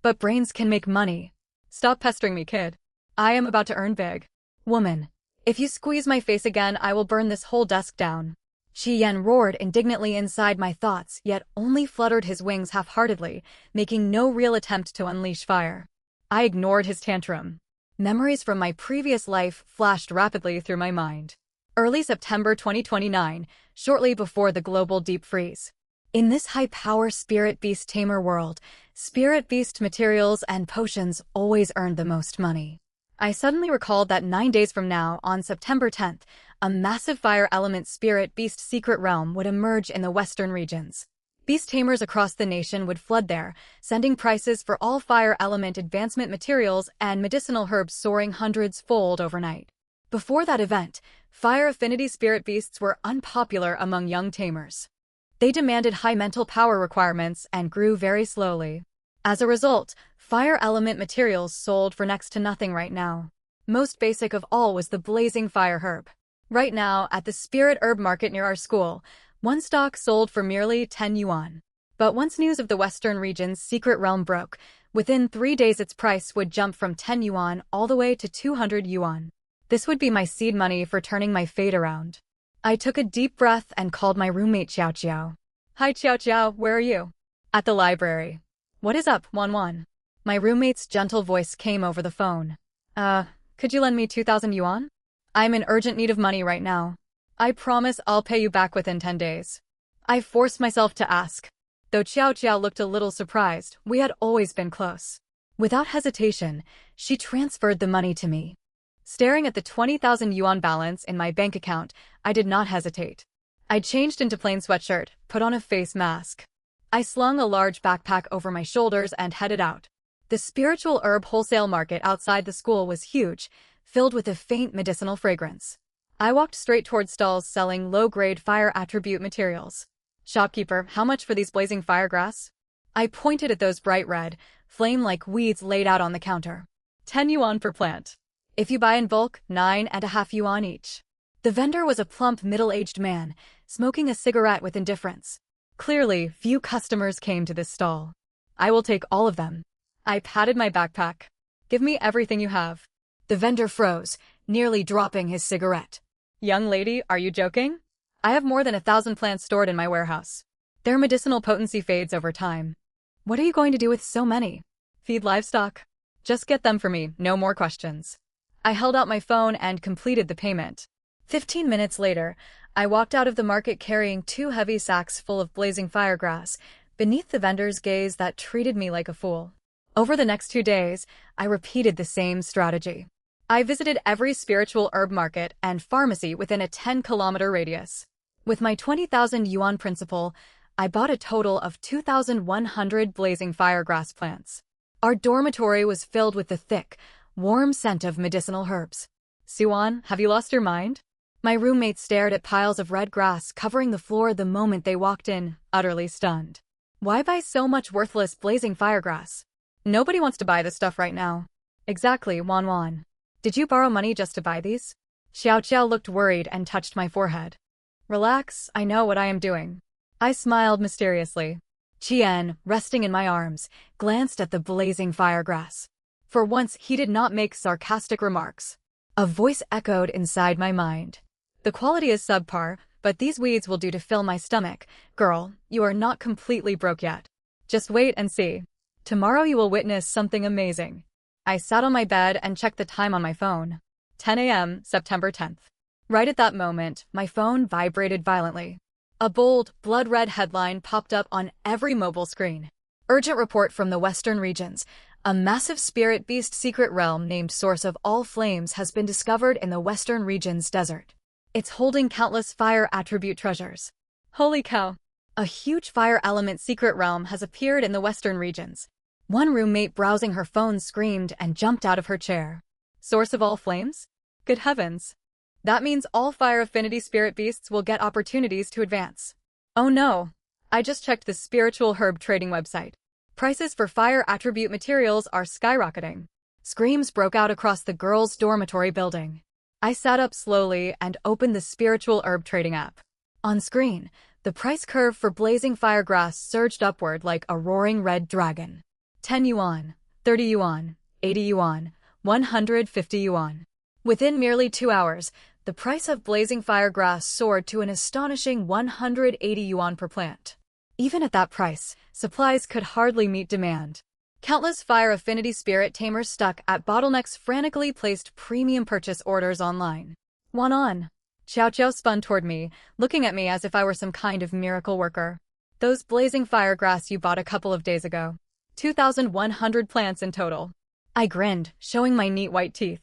But brains can make money. Stop pestering me, kid. I am about to earn big. Woman, if you squeeze my face again, I will burn this whole desk down. Chien roared indignantly inside my thoughts, yet only fluttered his wings half-heartedly, making no real attempt to unleash fire. I ignored his tantrum. Memories from my previous life flashed rapidly through my mind. Early September 2029, shortly before the global deep freeze. In this high-power spirit beast tamer world, spirit beast materials and potions always earned the most money. I suddenly recalled that 9 days from now, on September 10th, a massive fire element spirit beast secret realm would emerge in the western regions. Beast tamers across the nation would flood there, sending prices for all fire element advancement materials and medicinal herbs soaring hundreds-fold overnight. Before that event, fire affinity spirit beasts were unpopular among young tamers. They demanded high mental power requirements and grew very slowly. As a result, fire element materials sold for next to nothing right now. Most basic of all was the blazing fire herb. Right now, at the spirit herb market near our school, one stock sold for merely 10 yuan. But once news of the western region's secret realm broke, within 3 days its price would jump from 10 yuan all the way to 200 yuan. This would be my seed money for turning my fate around. I took a deep breath and called my roommate Xiao Xiao. Hi Xiao Xiao, where are you? At the library. What is up, Wan Wan? My roommate's gentle voice came over the phone. Could you lend me 2,000 yuan? I'm in urgent need of money right now. I promise I'll pay you back within 10 days. I forced myself to ask. Though Xiao Xiao looked a little surprised, we had always been close. Without hesitation, she transferred the money to me. Staring at the 20,000 yuan balance in my bank account, I did not hesitate. I changed into plain sweatshirt, put on a face mask. I slung a large backpack over my shoulders and headed out. The spiritual herb wholesale market outside the school was huge, filled with a faint medicinal fragrance. I walked straight toward stalls selling low-grade fire attribute materials. Shopkeeper, how much for these blazing firegrass? I pointed at those bright red, flame-like weeds laid out on the counter. 10 yuan per plant. If you buy in bulk, 9.5 yuan each. The vendor was a plump, middle-aged man, smoking a cigarette with indifference. Clearly, few customers came to this stall. I will take all of them. I patted my backpack. Give me everything you have. The vendor froze, nearly dropping his cigarette. Young lady, are you joking? I have more than 1,000 plants stored in my warehouse. Their medicinal potency fades over time. What are you going to do with so many? Feed livestock. Just get them for me, no more questions. I held out my phone and completed the payment. 15 minutes later, I walked out of the market carrying 2 heavy sacks full of blazing firegrass, beneath the vendor's gaze that treated me like a fool. Over the next 2 days, I repeated the same strategy. I visited every spiritual herb market and pharmacy within a 10-kilometer radius. With my 20,000 yuan principal, I bought a total of 2,100 blazing firegrass plants. Our dormitory was filled with the thick, warm scent of medicinal herbs. Suan, have you lost your mind? My roommates stared at piles of red grass covering the floor the moment they walked in, utterly stunned. Why buy so much worthless blazing firegrass? Nobody wants to buy this stuff right now. Exactly, Wan Wan. Did you borrow money just to buy these? Xiao Xiao looked worried and touched my forehead. Relax, I know what I am doing. I smiled mysteriously. Chien, resting in my arms, glanced at the blazing firegrass. For once, he did not make sarcastic remarks. A voice echoed inside my mind. The quality is subpar, but these weeds will do to fill my stomach. Girl, you are not completely broke yet. Just wait and see. Tomorrow you will witness something amazing. I sat on my bed and checked the time on my phone. 10 a.m., September 10th. Right at that moment, my phone vibrated violently. A bold, blood-red headline popped up on every mobile screen. Urgent report from the Western regions. A massive spirit beast secret realm named Source of All Flames has been discovered in the Western region's desert. It's holding countless fire attribute treasures. Holy cow! A huge fire element secret realm has appeared in the Western regions. One roommate browsing her phone screamed and jumped out of her chair. Source of all flames? Good heavens! That means all fire affinity spirit beasts will get opportunities to advance. Oh no! I just checked the spiritual herb trading website. Prices for fire attribute materials are skyrocketing. Screams broke out across the girls' dormitory building. I sat up slowly and opened the spiritual herb trading app. On screen, the price curve for blazing firegrass surged upward like a roaring red dragon. 10 yuan, 30 yuan, 80 yuan, 150 yuan. Within merely 2 hours, the price of blazing firegrass soared to an astonishing 180 yuan per plant. Even at that price, supplies could hardly meet demand. Countless fire affinity spirit tamers stuck at bottlenecks frantically placed premium purchase orders online. One on. Xiao Xiao spun toward me, looking at me as if I were some kind of miracle worker. Those blazing firegrass you bought a couple of days ago. 2,100 plants in total. I grinned, showing my neat white teeth.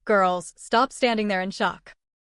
Girls, stop standing there in shock.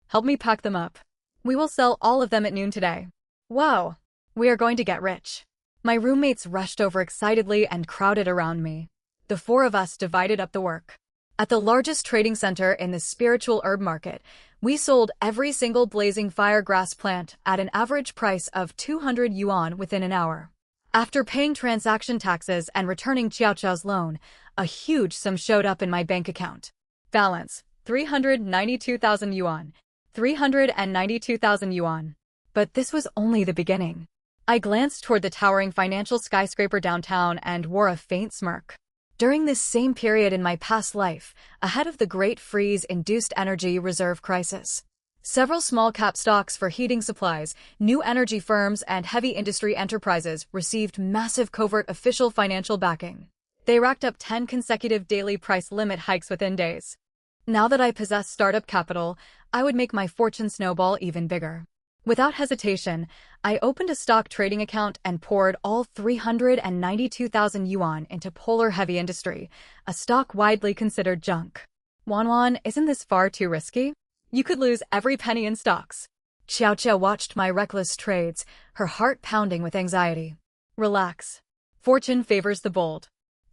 Help me pack them up. We will sell all of them at noon today. Wow! We are going to get rich. My roommates rushed over excitedly and crowded around me. The 4 of us divided up the work. At the largest trading center in the spiritual herb market, we sold every single blazing firegrass plant at an average price of 200 yuan within an hour. After paying transaction taxes and returning Xiao Xiao's loan, a huge sum showed up in my bank account. Balance, 392,000 yuan. 392,000 yuan. But this was only the beginning. I glanced toward the towering financial skyscraper downtown and wore a faint smirk. During this same period in my past life, ahead of the Great Freeze-induced energy reserve crisis, several small-cap stocks for heating supplies, new energy firms, and heavy industry enterprises received massive covert official financial backing. They racked up 10 consecutive daily price limit hikes within days. Now that I possess startup capital, I would make my fortune snowball even bigger. Without hesitation, I opened a stock trading account and poured all 392,000 yuan into Polar Heavy Industry, a stock widely considered junk. Wanwan, isn't this far too risky? You could lose every penny in stocks. Xiao Xiao watched my reckless trades, her heart pounding with anxiety. Relax. Fortune favors the bold.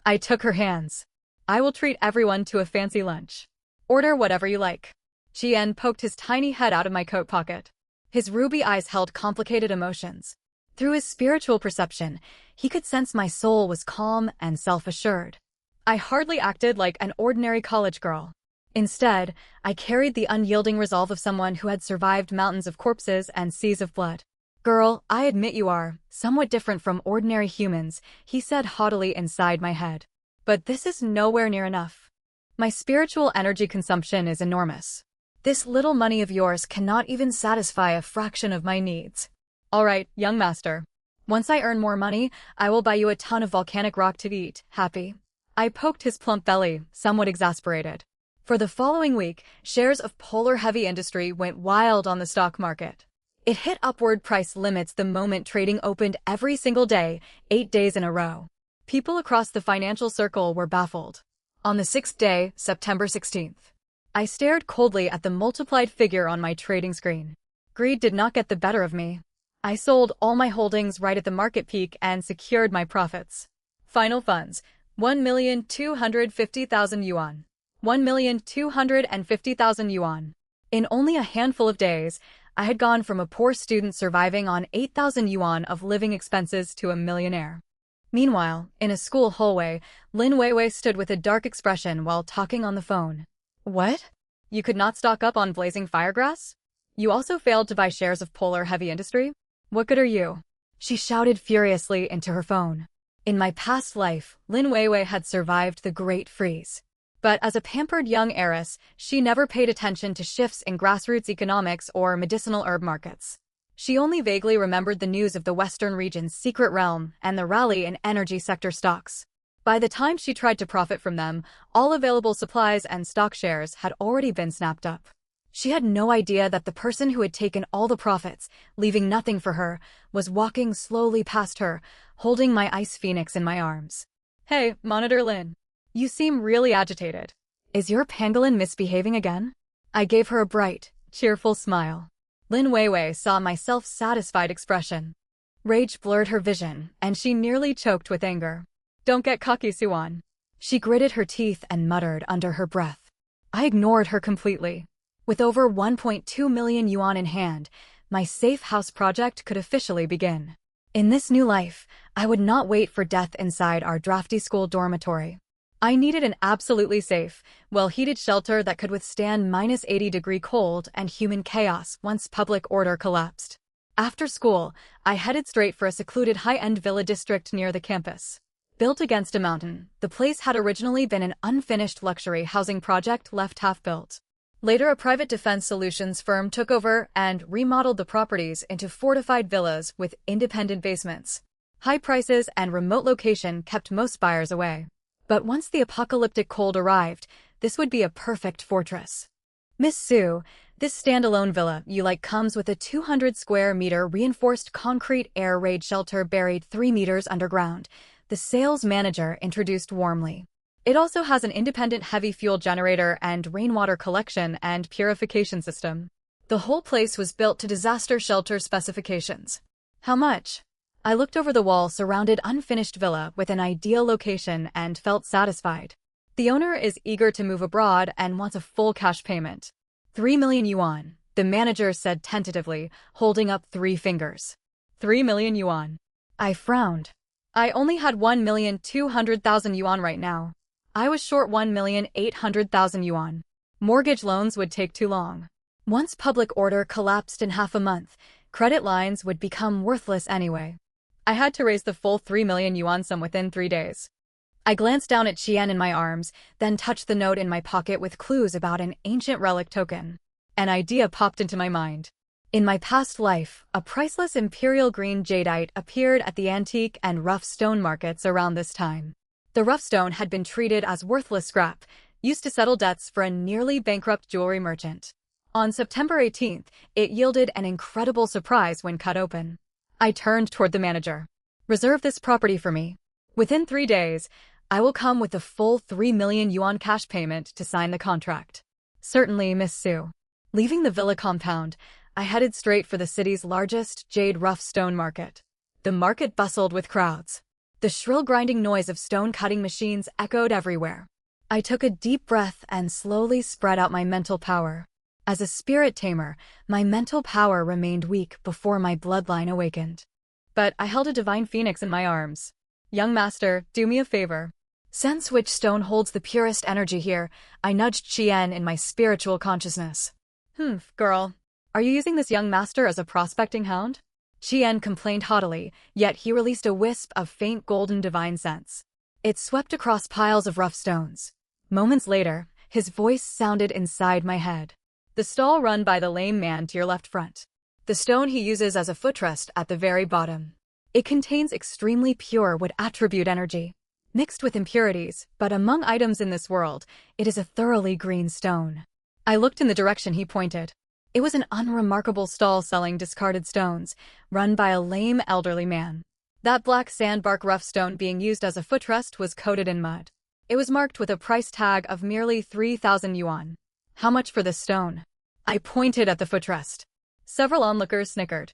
I took her hands. I will treat everyone to a fancy lunch. Order whatever you like. Qian poked his tiny head out of my coat pocket. His ruby eyes held complicated emotions. Through his spiritual perception, he could sense my soul was calm and self-assured. I hardly acted like an ordinary college girl. Instead, I carried the unyielding resolve of someone who had survived mountains of corpses and seas of blood. Girl, I admit you are somewhat different from ordinary humans, he said haughtily inside my head. But this is nowhere near enough. My spiritual energy consumption is enormous. This little money of yours cannot even satisfy a fraction of my needs. All right, young master. Once I earn more money, I will buy you a ton of volcanic rock to eat. Happy? I poked his plump belly, somewhat exasperated. For the following week, shares of Polar Heavy Industry went wild on the stock market. It hit upward price limits the moment trading opened every single day, 8 days in a row. People across the financial circle were baffled. On the 6th day, September 16th. I stared coldly at the multiplied figure on my trading screen. Greed did not get the better of me. I sold all my holdings right at the market peak and secured my profits. Final funds, 1,250,000 yuan. 1,250,000 yuan. In only a handful of days, I had gone from a poor student surviving on 8,000 yuan of living expenses to a millionaire. Meanwhile, in a school hallway, Lin Weiwei stood with a dark expression while talking on the phone. What? You could not stock up on blazing firegrass? You also failed to buy shares of Polar Heavy Industry? What good are you? She shouted furiously into her phone. In my past life, Lin Weiwei had survived the Great Freeze. But as a pampered young heiress, she never paid attention to shifts in grassroots economics or medicinal herb markets. She only vaguely remembered the news of the Western region's secret realm and the rally in energy sector stocks. By the time she tried to profit from them, all available supplies and stock shares had already been snapped up. She had no idea that the person who had taken all the profits, leaving nothing for her, was walking slowly past her, holding my ice phoenix in my arms. Hey, Monitor Lin. You seem really agitated. Is your pangolin misbehaving again? I gave her a bright, cheerful smile. Lin Weiwei saw my self-satisfied expression. Rage blurred her vision, and she nearly choked with anger. Don't get cocky, Suan. She gritted her teeth and muttered under her breath. I ignored her completely. With over 1.2 million yuan in hand, my safe house project could officially begin. In this new life, I would not wait for death inside our drafty school dormitory. I needed an absolutely safe, well-heated shelter that could withstand -80-degree cold and human chaos once public order collapsed. After school, I headed straight for a secluded high-end villa district near the campus. Built against a mountain, the place had originally been an unfinished luxury housing project left half-built. Later, a private defense solutions firm took over and remodeled the properties into fortified villas with independent basements. High prices and remote location kept most buyers away. But once the apocalyptic cold arrived, this would be a perfect fortress. Miss Su, this standalone villa you like comes with a 200-square-meter reinforced concrete air raid shelter buried 3 meters underground, the sales manager introduced warmly. It also has an independent heavy fuel generator and rainwater collection and purification system. The whole place was built to disaster shelter specifications. How much? I looked over the wall-surrounded unfinished villa with an ideal location and felt satisfied. The owner is eager to move abroad and wants a full cash payment. 3 million yuan, the manager said tentatively, holding up 3 fingers. 3 million yuan. I frowned. I only had 1,200,000 yuan right now. I was short 1,800,000 yuan. Mortgage loans would take too long. Once public order collapsed in half a month, credit lines would become worthless anyway. I had to raise the full 3 million yuan sum within 3 days. I glanced down at Qian in my arms, then touched the note in my pocket with clues about an ancient relic token. An idea popped into my mind. In my past life, a priceless imperial green jadeite appeared at the antique and rough stone markets around this time. The rough stone had been treated as worthless scrap, used to settle debts for a nearly bankrupt jewelry merchant. On September 18th, it yielded an incredible surprise when cut open. I turned toward the manager. Reserve this property for me. Within 3 days, I will come with the full 3 million yuan cash payment to sign the contract. Certainly, Miss Su. Leaving the villa compound, I headed straight for the city's largest jade rough stone market. The market bustled with crowds. The shrill grinding noise of stone-cutting machines echoed everywhere. I took a deep breath and slowly spread out my mental power. As a spirit tamer, my mental power remained weak before my bloodline awakened. But I held a divine phoenix in my arms. Young master, do me a favor. Sense which stone holds the purest energy here, I nudged Qian in my spiritual consciousness. Girl. Are you using this young master as a prospecting hound? Qian complained haughtily, yet he released a wisp of faint golden divine sense. It swept across piles of rough stones. Moments later, his voice sounded inside my head. The stall run by the lame man to your left front. The stone he uses as a footrest at the very bottom. It contains extremely pure wood attribute energy, mixed with impurities, but among items in this world, it is a thoroughly green stone. I looked in the direction he pointed. It was an unremarkable stall selling discarded stones, run by a lame elderly man. That black sandbark rough stone being used as a footrest was coated in mud. It was marked with a price tag of merely 3,000 yuan. How much for this stone? I pointed at the footrest. Several onlookers snickered.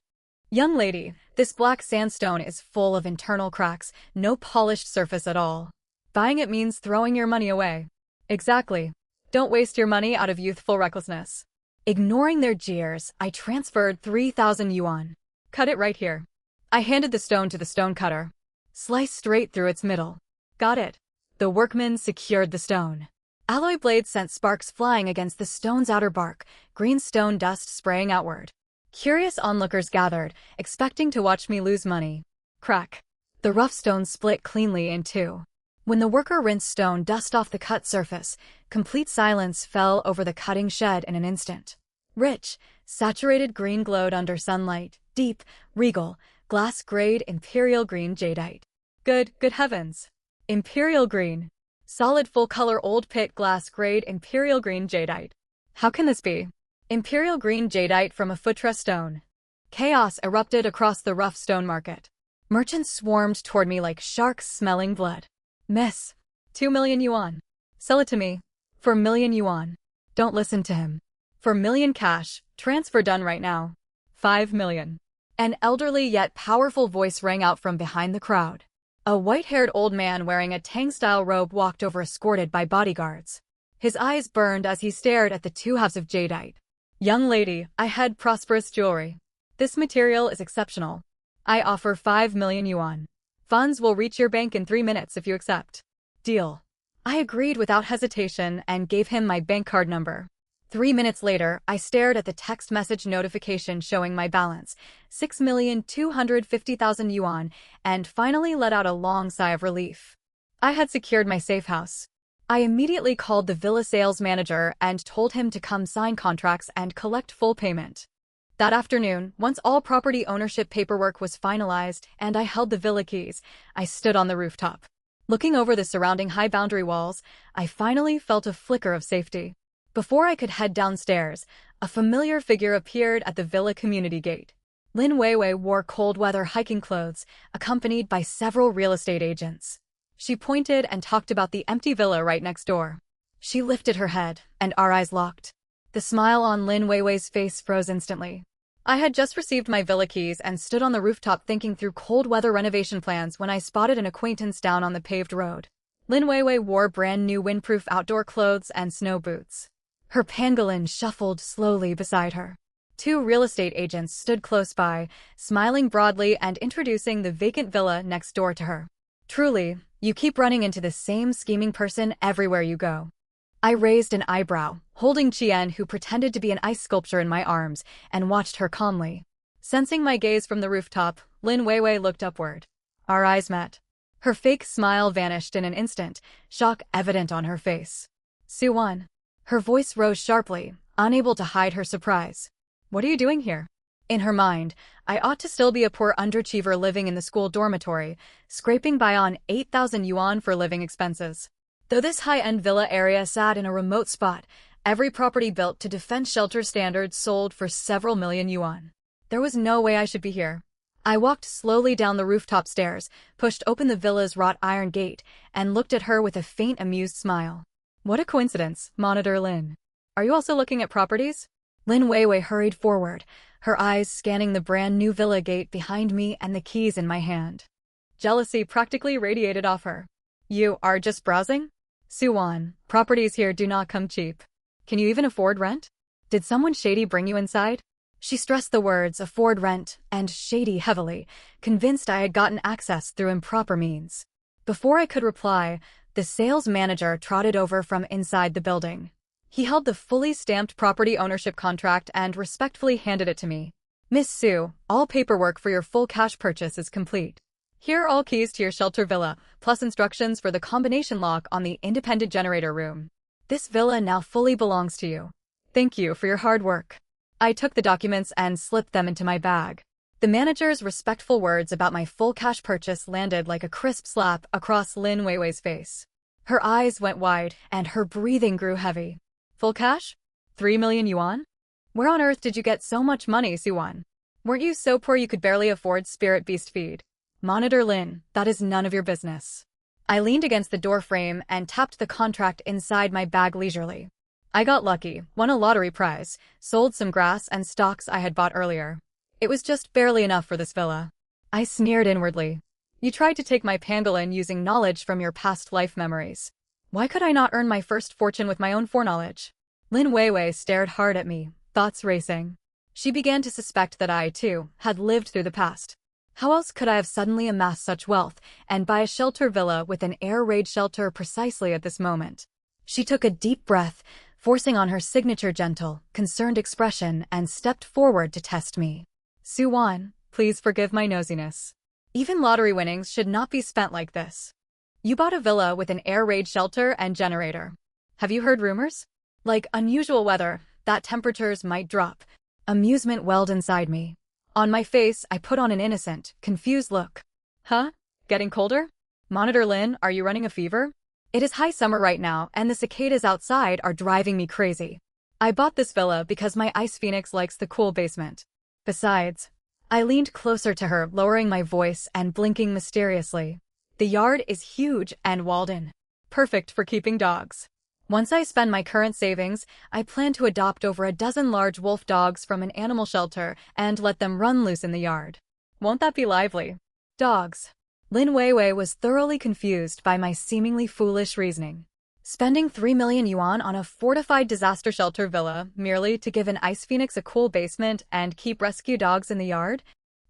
Young lady, this black sandstone is full of internal cracks, no polished surface at all. Buying it means throwing your money away. Exactly. Don't waste your money out of youthful recklessness. Ignoring their jeers, I transferred 3,000 yuan. Cut it right here. I handed the stone to the stone cutter. Slice straight through its middle. Got it. The workman secured the stone. Alloy blades sent sparks flying against the stone's outer bark, green stone dust spraying outward. Curious onlookers gathered, expecting to watch me lose money. Crack. The rough stone split cleanly in two. When the worker rinsed stone dust off the cut surface, complete silence fell over the cutting shed in an instant. Rich, saturated green glowed under sunlight, deep, regal, glass-grade imperial green jadeite. Good heavens. Imperial green. Solid full-color old pit glass grade imperial green jadeite. How can this be? Imperial green jadeite from a Futra stone. Chaos erupted across the rough stone market. Merchants swarmed toward me like sharks smelling blood. Miss. 2 million yuan. Sell it to me. For million yuan. Don't listen to him. For million cash, transfer done right now. 5 million. An elderly yet powerful voice rang out from behind the crowd. A white-haired old man wearing a Tang-style robe walked over escorted by bodyguards. His eyes burned as he stared at the two halves of jadeite. Young lady, I had prosperous jewelry. This material is exceptional. I offer 5 million yuan. Funds will reach your bank in 3 minutes if you accept. Deal. I agreed without hesitation and gave him my bank card number. 3 minutes later, I stared at the text message notification showing my balance, 6,250,000 yuan, and finally let out a long sigh of relief. I had secured my safe house. I immediately called the villa sales manager and told him to come sign contracts and collect full payment. That afternoon, once all property ownership paperwork was finalized and I held the villa keys, I stood on the rooftop. Looking over the surrounding high boundary walls, I finally felt a flicker of safety. Before I could head downstairs, a familiar figure appeared at the villa community gate. Lin Weiwei wore cold-weather hiking clothes, accompanied by several real estate agents. She pointed and talked about the empty villa right next door. She lifted her head, and our eyes locked. The smile on Lin Weiwei's face froze instantly. I had just received my villa keys and stood on the rooftop thinking through cold-weather renovation plans when I spotted an acquaintance down on the paved road. Lin Weiwei wore brand-new windproof outdoor clothes and snow boots. Her pangolin shuffled slowly beside her. Two real estate agents stood close by, smiling broadly and introducing the vacant villa next door to her. Truly, you keep running into the same scheming person everywhere you go. I raised an eyebrow, holding Qian, who pretended to be an ice sculpture, in my arms, and watched her calmly. Sensing my gaze from the rooftop, Lin Weiwei looked upward. Our eyes met. Her fake smile vanished in an instant, shock evident on her face. Suwan. Her voice rose sharply, unable to hide her surprise. What are you doing here? In her mind, I ought to still be a poor underachiever living in the school dormitory, scraping by on 8,000 yuan for living expenses. Though this high-end villa area sat in a remote spot, every property built to defense shelter standards sold for several million yuan. There was no way I should be here. I walked slowly down the rooftop stairs, pushed open the villa's wrought iron gate, and looked at her with a faint amused smile. What a coincidence, Monitor Lin. Are you also looking at properties? Lin Weiwei hurried forward, her eyes scanning the brand-new villa gate behind me and the keys in my hand. Jealousy practically radiated off her. You are just browsing? Suwan, properties here do not come cheap. Can you even afford rent? Did someone shady bring you inside? She stressed the words afford rent and shady heavily, convinced I had gotten access through improper means. Before I could reply, the sales manager trotted over from inside the building. He held the fully stamped property ownership contract and respectfully handed it to me. Miss Su, all paperwork for your full cash purchase is complete. Here are all keys to your shelter villa, plus instructions for the combination lock on the independent generator room. This villa now fully belongs to you. Thank you for your hard work. I took the documents and slipped them into my bag. The manager's respectful words about my full cash purchase landed like a crisp slap across Lin Weiwei's face. Her eyes went wide, and her breathing grew heavy. Full cash? 3 million yuan? Where on earth did you get so much money, Suwan? Weren't you so poor you could barely afford spirit beast feed? Monitor Lin, that is none of your business. I leaned against the door frame and tapped the contract inside my bag leisurely. I got lucky, won a lottery prize, sold some grass and stocks I had bought earlier. It was just barely enough for this villa. I sneered inwardly. You tried to take my pangolin using knowledge from your past life memories. Why could I not earn my first fortune with my own foreknowledge? Lin Weiwei stared hard at me, thoughts racing. She began to suspect that I, too, had lived through the past. How else could I have suddenly amassed such wealth and buy a shelter villa with an air raid shelter precisely at this moment? She took a deep breath, forcing on her signature gentle, concerned expression, and stepped forward to test me. Suwan, please forgive my nosiness. Even lottery winnings should not be spent like this. You bought a villa with an air raid shelter and generator. Have you heard rumors? Like unusual weather, that temperatures might drop. Amusement welled inside me. On my face, I put on an innocent, confused look. Huh? Getting colder? Monitor Lin, are you running a fever? It is high summer right now, and the cicadas outside are driving me crazy. I bought this villa because my ice phoenix likes the cool basement. Besides, I leaned closer to her, lowering my voice and blinking mysteriously. The yard is huge and walled in. Perfect for keeping dogs. Once I spend my current savings, I plan to adopt over a dozen large wolf dogs from an animal shelter and let them run loose in the yard. Won't that be lively? Dogs. Lin Weiwei was thoroughly confused by my seemingly foolish reasoning. Spending 3 million yuan on a fortified disaster shelter villa merely to give an ice phoenix a cool basement and keep rescue dogs in the yard?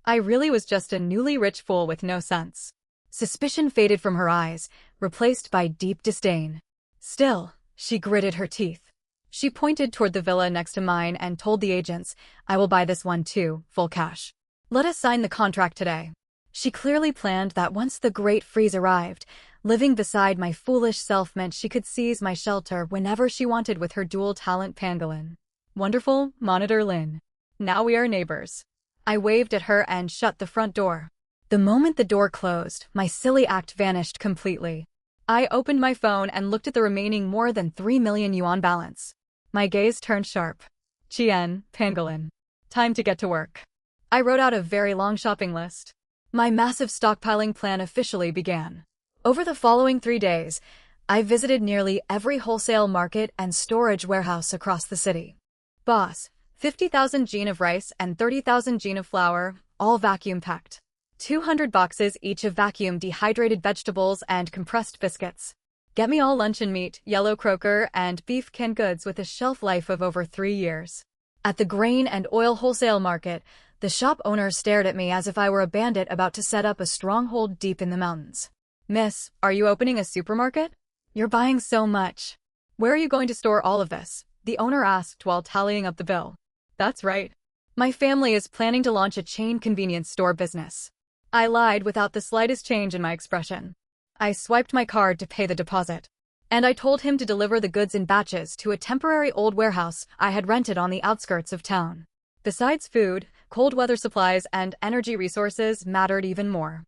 I really was just a newly rich fool with no sense. Suspicion faded from her eyes, replaced by deep disdain. Still, she gritted her teeth. She pointed toward the villa next to mine and told the agents, "I will buy this one too, full cash. Let us sign the contract today." She clearly planned that once the Great Freeze arrived, living beside my foolish self meant she could seize my shelter whenever she wanted with her dual-talent pangolin. Wonderful, Monitor Lin. Now we are neighbors. I waved at her and shut the front door. The moment the door closed, my silly act vanished completely. I opened my phone and looked at the remaining more than 3 million yuan balance. My gaze turned sharp. Qian, Pangolin. Time to get to work. I wrote out a very long shopping list. My massive stockpiling plan officially began. Over the following 3 days, I visited nearly every wholesale market and storage warehouse across the city. Boss, 50,000 jin of rice and 30,000 jin of flour, all vacuum-packed. 200 boxes each of vacuum dehydrated vegetables and compressed biscuits. Get me all luncheon meat, yellow croaker, and beef canned goods with a shelf life of over 3 years. At the grain and oil wholesale market, the shop owner stared at me as if I were a bandit about to set up a stronghold deep in the mountains. "Miss, are you opening a supermarket? You're buying so much. Where are you going to store all of this?" the owner asked while tallying up the bill. "That's right. My family is planning to launch a chain convenience store business." I lied without the slightest change in my expression. I swiped my card to pay the deposit. And I told him to deliver the goods in batches to a temporary old warehouse I had rented on the outskirts of town. Besides food, cold weather supplies and energy resources mattered even more.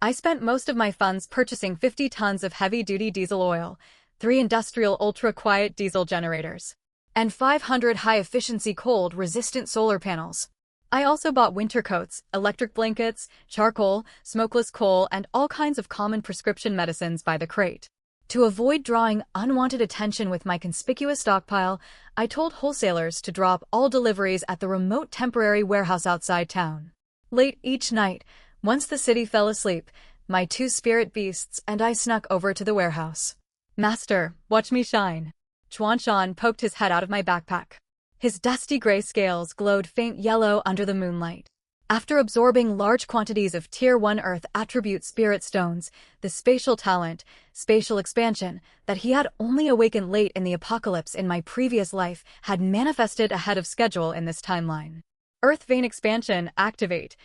I spent most of my funds purchasing 50 tons of heavy-duty diesel oil, 3 industrial ultra-quiet diesel generators, and 500 high-efficiency cold-resistant solar panels. I also bought winter coats, electric blankets, charcoal, smokeless coal, and all kinds of common prescription medicines by the crate. To avoid drawing unwanted attention with my conspicuous stockpile, I told wholesalers to drop all deliveries at the remote temporary warehouse outside town. Late each night, once the city fell asleep, my 2 spirit beasts and I snuck over to the warehouse. "Master, watch me shine." Chuanshan poked his head out of my backpack. His dusty gray scales glowed faint yellow under the moonlight. After absorbing large quantities of Tier 1 Earth attribute spirit stones, the spatial talent, spatial expansion, that he had only awakened late in the apocalypse in my previous life had manifested ahead of schedule in this timeline. Earth vein expansion, activate.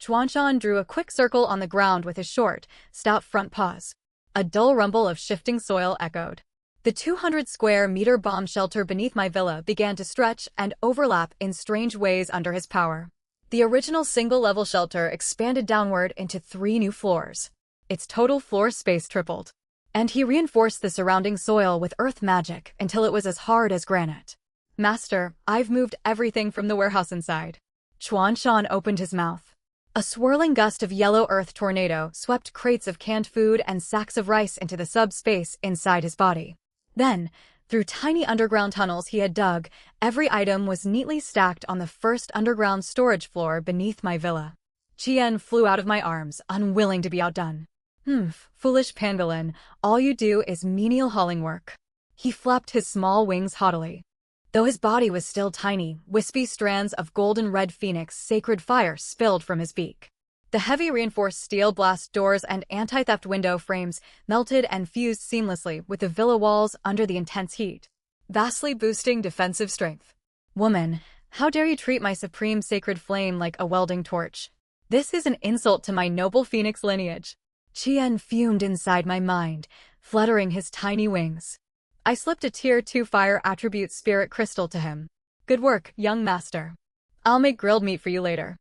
Chuanshan drew a quick circle on the ground with his short, stout front paws. A dull rumble of shifting soil echoed. The 200-square-meter bomb shelter beneath my villa began to stretch and overlap in strange ways under his power. The original single-level shelter expanded downward into 3 new floors. Its total floor space tripled. And he reinforced the surrounding soil with earth magic until it was as hard as granite. "Master, I've moved everything from the warehouse inside." Chuanshan opened his mouth. A swirling gust of yellow earth tornado swept crates of canned food and sacks of rice into the subspace inside his body. Then, through tiny underground tunnels he had dug, every item was neatly stacked on the first underground storage floor beneath my villa. Qian flew out of my arms, unwilling to be outdone. Foolish pangolin, all you do is menial hauling work." He flapped his small wings haughtily. Though his body was still tiny, wispy strands of golden red phoenix sacred fire spilled from his beak. The heavy reinforced steel blast doors and anti-theft window frames melted and fused seamlessly with the villa walls under the intense heat, vastly boosting defensive strength. "Woman, how dare you treat my supreme sacred flame like a welding torch? This is an insult to my noble phoenix lineage." Qian fumed inside my mind, fluttering his tiny wings. I slipped a Tier 2 fire attribute spirit crystal to him. "Good work, young master. I'll make grilled meat for you later."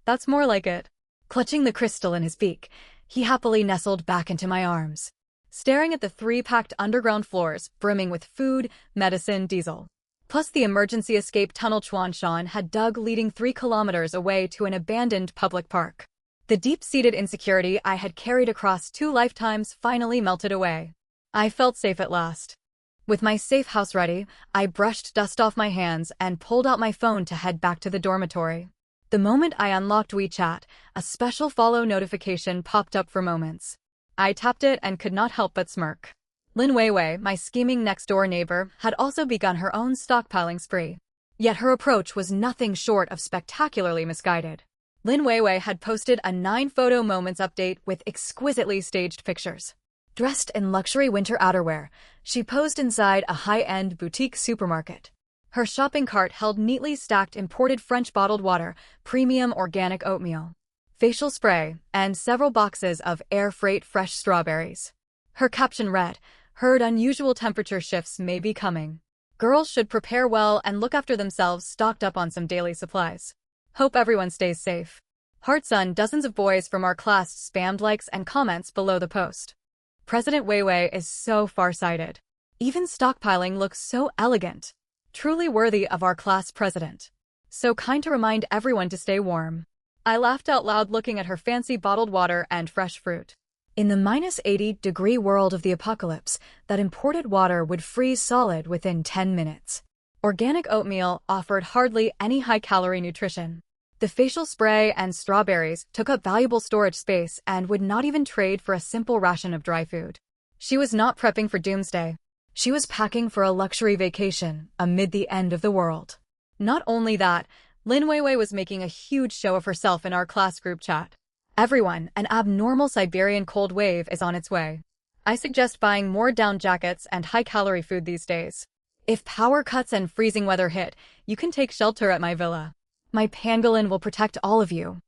That's more like it." Clutching the crystal in his beak, He happily nestled back into my arms, staring at the three-packed underground floors brimming with food, medicine, diesel. Plus the emergency escape tunnel Chuanshan had dug leading 3 kilometers away to an abandoned public park. The deep-seated insecurity I had carried across 2 lifetimes finally melted away. I felt safe at last. With my safe house ready, I brushed dust off my hands and pulled out my phone to head back to the dormitory. The moment I unlocked WeChat, a special follow notification popped up for moments. I tapped it and could not help but smirk. Lin Weiwei, my scheming next-door neighbor, had also begun her own stockpiling spree. Yet her approach was nothing short of spectacularly misguided. Lin Weiwei had posted a 9-photo moments update with exquisitely staged pictures. Dressed in luxury winter outerwear, she posed inside a high-end boutique supermarket. Her shopping cart held neatly stacked imported French bottled water, premium organic oatmeal, facial spray, and several boxes of air freight fresh strawberries. Her caption read, "Heard unusual temperature shifts may be coming. Girls should prepare well and look after themselves, stocked up on some daily supplies. Hope everyone stays safe." Heartsun, dozens of boys from our class spammed likes and comments below the post. President Weiwei is so far-sighted. Even stockpiling looks so elegant. Truly worthy of our class president. So kind to remind everyone to stay warm. I laughed out loud looking at her fancy bottled water and fresh fruit. In the -80-degree world of the apocalypse, that imported water would freeze solid within 10 minutes. Organic oatmeal offered hardly any high-calorie nutrition. The facial spray and strawberries took up valuable storage space and would not even trade for a simple ration of dry food. She was not prepping for doomsday. She was packing for a luxury vacation amid the end of the world. Not only that, Lin Weiwei was making a huge show of herself in our class group chat. Everyone, an abnormal Siberian cold wave is on its way. I suggest buying more down jackets and high-calorie food these days. If power cuts and freezing weather hit, you can take shelter at my villa. My pangolin will protect all of you.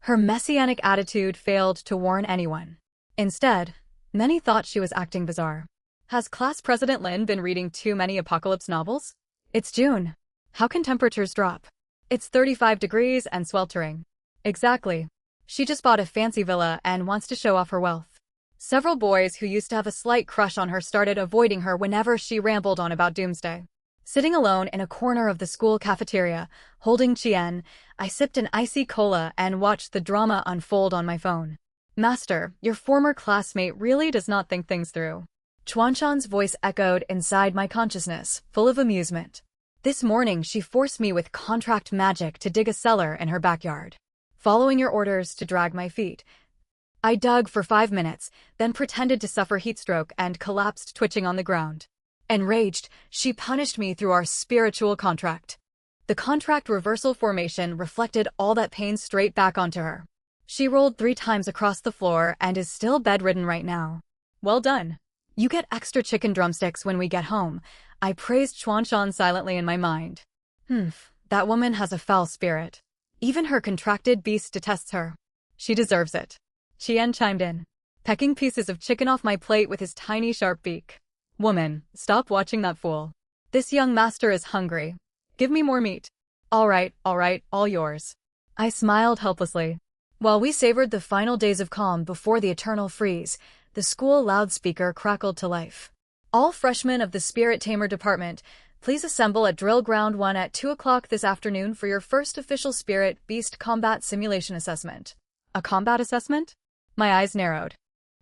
Her messianic attitude failed to warn anyone. Instead, many thought she was acting bizarre. Has Class President Lin been reading too many apocalypse novels? It's June. How can temperatures drop? It's 35 degrees and sweltering. Exactly. She just bought a fancy villa and wants to show off her wealth. Several boys who used to have a slight crush on her started avoiding her whenever she rambled on about doomsday. Sitting alone in a corner of the school cafeteria, holding Chien, I sipped an icy cola and watched the drama unfold on my phone. Master, your former classmate really does not think things through. Chuanshan's voice echoed inside my consciousness, full of amusement. This morning she forced me with contract magic to dig a cellar in her backyard. Following your orders to drag my feet, I dug for 5 minutes, then pretended to suffer heatstroke and collapsed twitching on the ground. Enraged, she punished me through our spiritual contract. The contract reversal formation reflected all that pain straight back onto her. She rolled 3 times across the floor and is still bedridden right now. Well done. You get extra chicken drumsticks when we get home. I praised Chuanshan silently in my mind. That woman has a foul spirit. Even her contracted beast detests her. She deserves it. Chien chimed in, pecking pieces of chicken off my plate with his tiny sharp beak. Woman, stop watching that fool. This young master is hungry. Give me more meat. All right, all yours. I smiled helplessly. While we savored the final days of calm before the eternal freeze, the school loudspeaker crackled to life. All freshmen of the Spirit Tamer Department, please assemble at Drill Ground 1 at 2 o'clock this afternoon for your first official Spirit Beast Combat Simulation Assessment. A combat assessment? My eyes narrowed.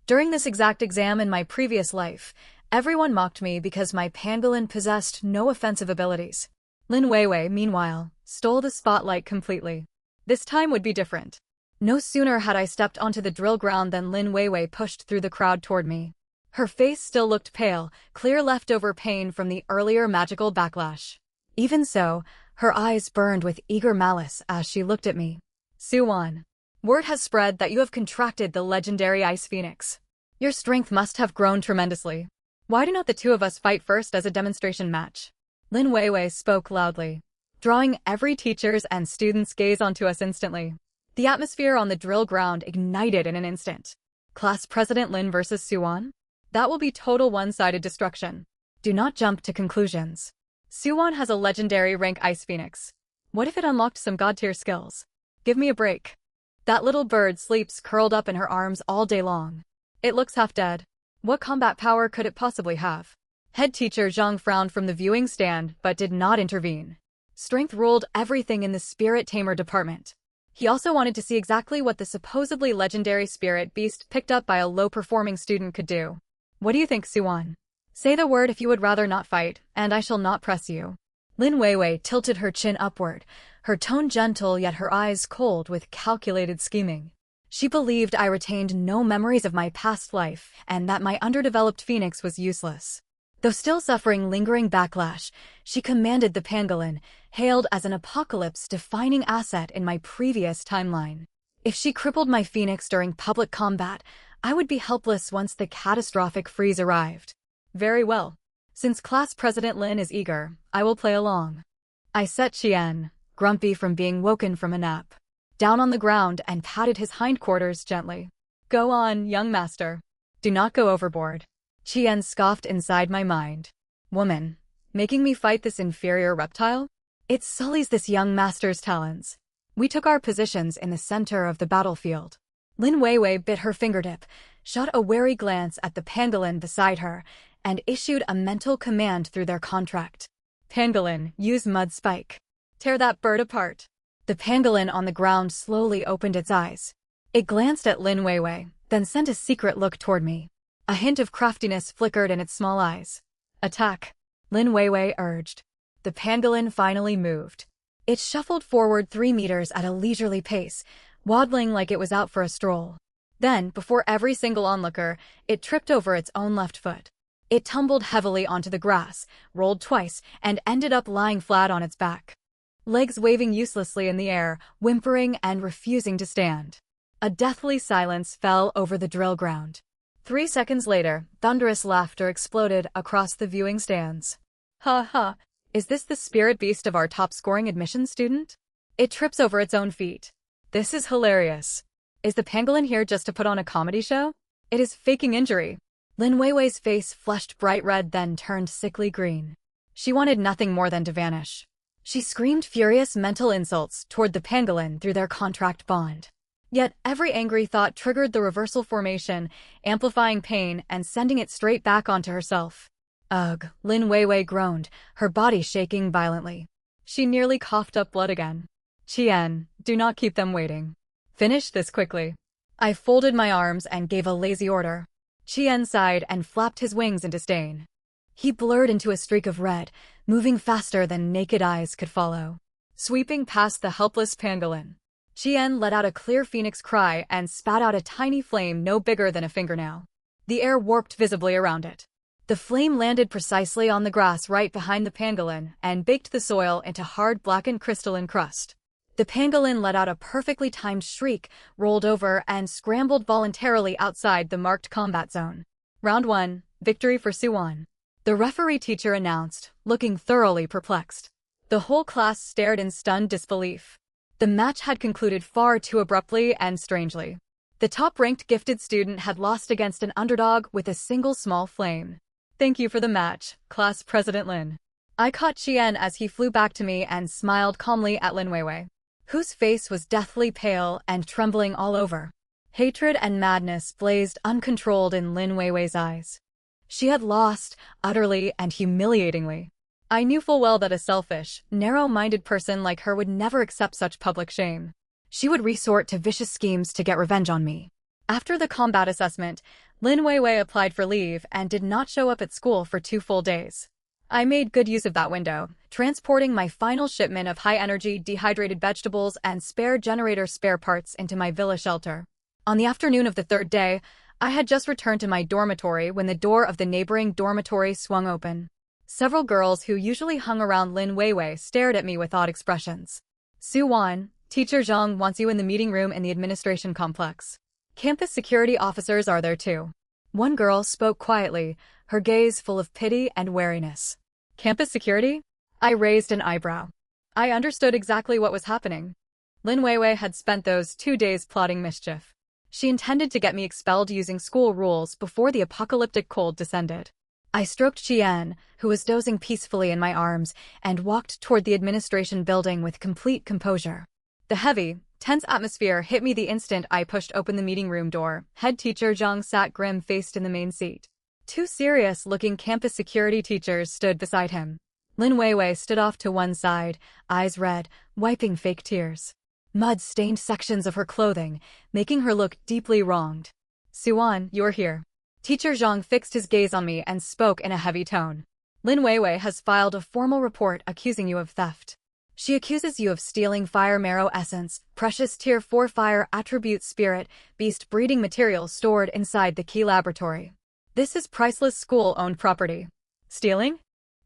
During this exact exam in my previous life, everyone mocked me because my pangolin possessed no offensive abilities. Lin Weiwei, meanwhile, stole the spotlight completely. This time would be different. No sooner had I stepped onto the drill ground than Lin Weiwei pushed through the crowd toward me. Her face still looked pale, clear leftover pain from the earlier magical backlash. Even so, her eyes burned with eager malice as she looked at me. Suwan, word has spread that you have contracted the legendary Ice Phoenix. Your strength must have grown tremendously. Why do not the two of us fight first as a demonstration match? Lin Weiwei spoke loudly, drawing every teacher's and student's gaze onto us instantly. The atmosphere on the drill ground ignited in an instant. Class President Lin versus Suwan? That will be total one-sided destruction. Do not jump to conclusions. Suwan has a legendary rank Ice Phoenix. What if it unlocked some god-tier skills? Give me a break. That little bird sleeps curled up in her arms all day long. It looks half dead. What combat power could it possibly have? Head teacher Zhang frowned from the viewing stand but did not intervene. Strength ruled everything in the spirit tamer department. He also wanted to see exactly what the supposedly legendary spirit beast picked up by a low-performing student could do. What do you think, Suan? Say the word if you would rather not fight, and I shall not press you. Lin Weiwei tilted her chin upward, her tone gentle yet her eyes cold with calculated scheming. She believed I retained no memories of my past life and that my underdeveloped phoenix was useless. Though still suffering lingering backlash, she commanded the pangolin, hailed as an apocalypse-defining asset in my previous timeline. If she crippled my phoenix during public combat, I would be helpless once the catastrophic freeze arrived. Very well. Since class president Lin is eager, I will play along. I set Qian, grumpy from being woken from a nap, down on the ground and patted his hindquarters gently. Go on, young master. Do not go overboard. Qian scoffed inside my mind. Woman, making me fight this inferior reptile? It sullies this young master's talents. We took our positions in the center of the battlefield. Lin Weiwei bit her fingertip, shot a wary glance at the pangolin beside her, and issued a mental command through their contract. Pangolin, use mud spike. Tear that bird apart. The pangolin on the ground slowly opened its eyes. It glanced at Lin Weiwei, then sent a secret look toward me. A hint of craftiness flickered in its small eyes. Attack, Lin Weiwei urged. The pangolin finally moved. It shuffled forward 3 meters at a leisurely pace, waddling like it was out for a stroll. Then, before every single onlooker, it tripped over its own left foot. It tumbled heavily onto the grass, rolled twice, and ended up lying flat on its back. Legs waving uselessly in the air, whimpering and refusing to stand. A deathly silence fell over the drill ground. 3 seconds later, thunderous laughter exploded across the viewing stands. Ha ha, is this the spirit beast of our top-scoring admissions student? It trips over its own feet. This is hilarious. Is the pangolin here just to put on a comedy show? It is faking injury. Lin Weiwei's face flushed bright red then turned sickly green. She wanted nothing more than to vanish. She screamed furious mental insults toward the pangolin through their contract bond. Yet every angry thought triggered the reversal formation, amplifying pain and sending it straight back onto herself. Ugh, Lin Weiwei groaned, her body shaking violently. She nearly coughed up blood again. Qian, do not keep them waiting. Finish this quickly. I folded my arms and gave a lazy order. Qian sighed and flapped his wings in disdain. He blurred into a streak of red, moving faster than naked eyes could follow. Sweeping past the helpless pangolin, Qian let out a clear phoenix cry and spat out a tiny flame no bigger than a fingernail. The air warped visibly around it. The flame landed precisely on the grass right behind the pangolin and baked the soil into hard blackened crystalline crust. The pangolin let out a perfectly timed shriek, rolled over, and scrambled voluntarily outside the marked combat zone. Round 1, victory for Suan. The referee teacher announced, looking thoroughly perplexed. The whole class stared in stunned disbelief. The match had concluded far too abruptly and strangely. The top-ranked gifted student had lost against an underdog with a single small flame. Thank you for the match, Class President Lin. I caught Qian as he flew back to me and smiled calmly at Lin Weiwei, whose face was deathly pale and trembling all over. Hatred and madness blazed uncontrolled in Lin Weiwei's eyes. She had lost, utterly and humiliatingly. I knew full well that a selfish, narrow-minded person like her would never accept such public shame. She would resort to vicious schemes to get revenge on me. After the combat assessment, Lin Weiwei applied for leave and did not show up at school for 2 full days. I made good use of that window, transporting my final shipment of high-energy dehydrated vegetables and spare generator spare parts into my villa shelter. On the afternoon of the 3rd day, I had just returned to my dormitory when the door of the neighboring dormitory swung open. Several girls who usually hung around Lin Weiwei stared at me with odd expressions. Suan, Teacher Zhang wants you in the meeting room in the administration complex. Campus security officers are there too. One girl spoke quietly, her gaze full of pity and wariness. Campus security? I raised an eyebrow. I understood exactly what was happening. Lin Weiwei had spent those 2 days plotting mischief. She intended to get me expelled using school rules before the apocalyptic cold descended. I stroked Qian, who was dozing peacefully in my arms, and walked toward the administration building with complete composure. The heavy, Tense atmosphere hit me the instant I pushed open the meeting room door. Head teacher Zhang sat grim-faced in the main seat. Two serious-looking campus security teachers stood beside him. Lin Weiwei stood off to one side, eyes red, wiping fake tears. Mud stained sections of her clothing, making her look deeply wronged. Suan, you're here. Teacher Zhang fixed his gaze on me and spoke in a heavy tone. Lin Weiwei has filed a formal report accusing you of theft. She accuses you of stealing fire marrow essence, precious Tier 4 fire attribute spirit, beast breeding material stored inside the key laboratory. This is priceless school-owned property. Stealing?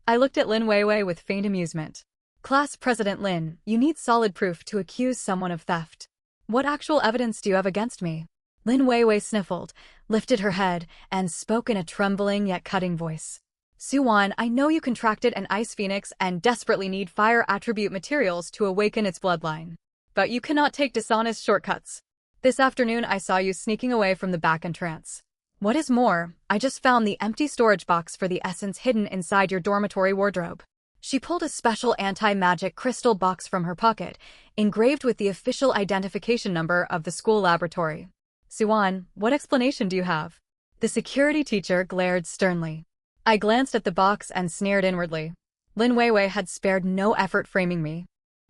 I looked at Lin Weiwei with faint amusement. Class President Lin, you need solid proof to accuse someone of theft. What actual evidence do you have against me? Lin Weiwei sniffled, lifted her head, and spoke in a trembling yet cutting voice. Suan, I know you contracted an ice phoenix and desperately need fire attribute materials to awaken its bloodline. But you cannot take dishonest shortcuts. This afternoon I saw you sneaking away from the back entrance. What is more, I just found the empty storage box for the essence hidden inside your dormitory wardrobe. She pulled a special anti-magic crystal box from her pocket, engraved with the official identification number of the school laboratory. Suan, what explanation do you have? The security teacher glared sternly. I glanced at the box and sneered inwardly. Lin Weiwei had spared no effort framing me.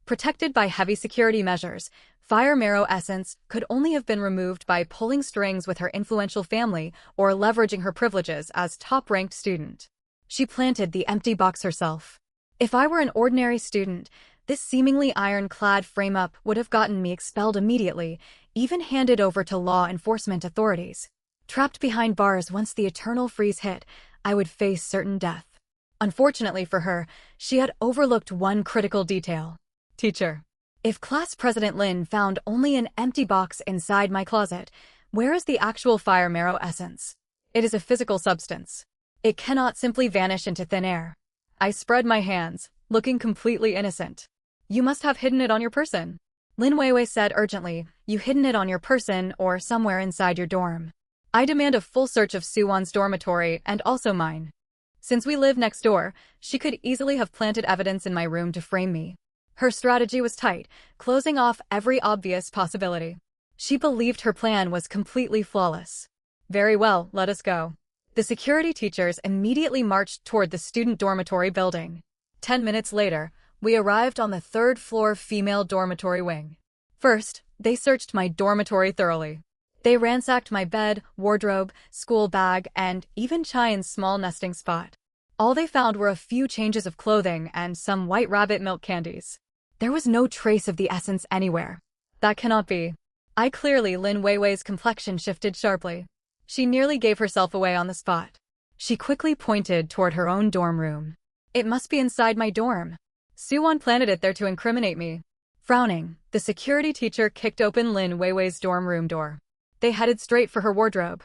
Protected by heavy security measures, fire marrow essence could only have been removed by pulling strings with her influential family or leveraging her privileges as top-ranked student. She planted the empty box herself. If I were an ordinary student, this seemingly ironclad frame-up would have gotten me expelled immediately, even handed over to law enforcement authorities. Trapped behind bars once the eternal freeze hit, I would face certain death. Unfortunately for her, she had overlooked one critical detail. Teacher. If Class President Lin found only an empty box inside my closet, where is the actual fire marrow essence? It is a physical substance. It cannot simply vanish into thin air. I spread my hands, looking completely innocent. You must have hidden it on your person. Lin Weiwei said urgently, you hidden it on your person or somewhere inside your dorm. I demand a full search of Suwon's dormitory and also mine. Since we live next door, she could easily have planted evidence in my room to frame me. Her strategy was tight, closing off every obvious possibility. She believed her plan was completely flawless. Very well, let us go. The security teachers immediately marched toward the student dormitory building. 10 minutes later, we arrived on the third-floor female dormitory wing. First, they searched my dormitory thoroughly. They ransacked my bed, wardrobe, school bag, and even Cheyenne small nesting spot. All they found were a few changes of clothing and some white rabbit milk candies. There was no trace of the essence anywhere. That cannot be. Lin Weiwei's complexion shifted sharply. She nearly gave herself away on the spot. She quickly pointed toward her own dorm room. It must be inside my dorm. Suwon planted it there to incriminate me. Frowning, the security teacher kicked open Lin Weiwei's dorm room door. They headed straight for her wardrobe.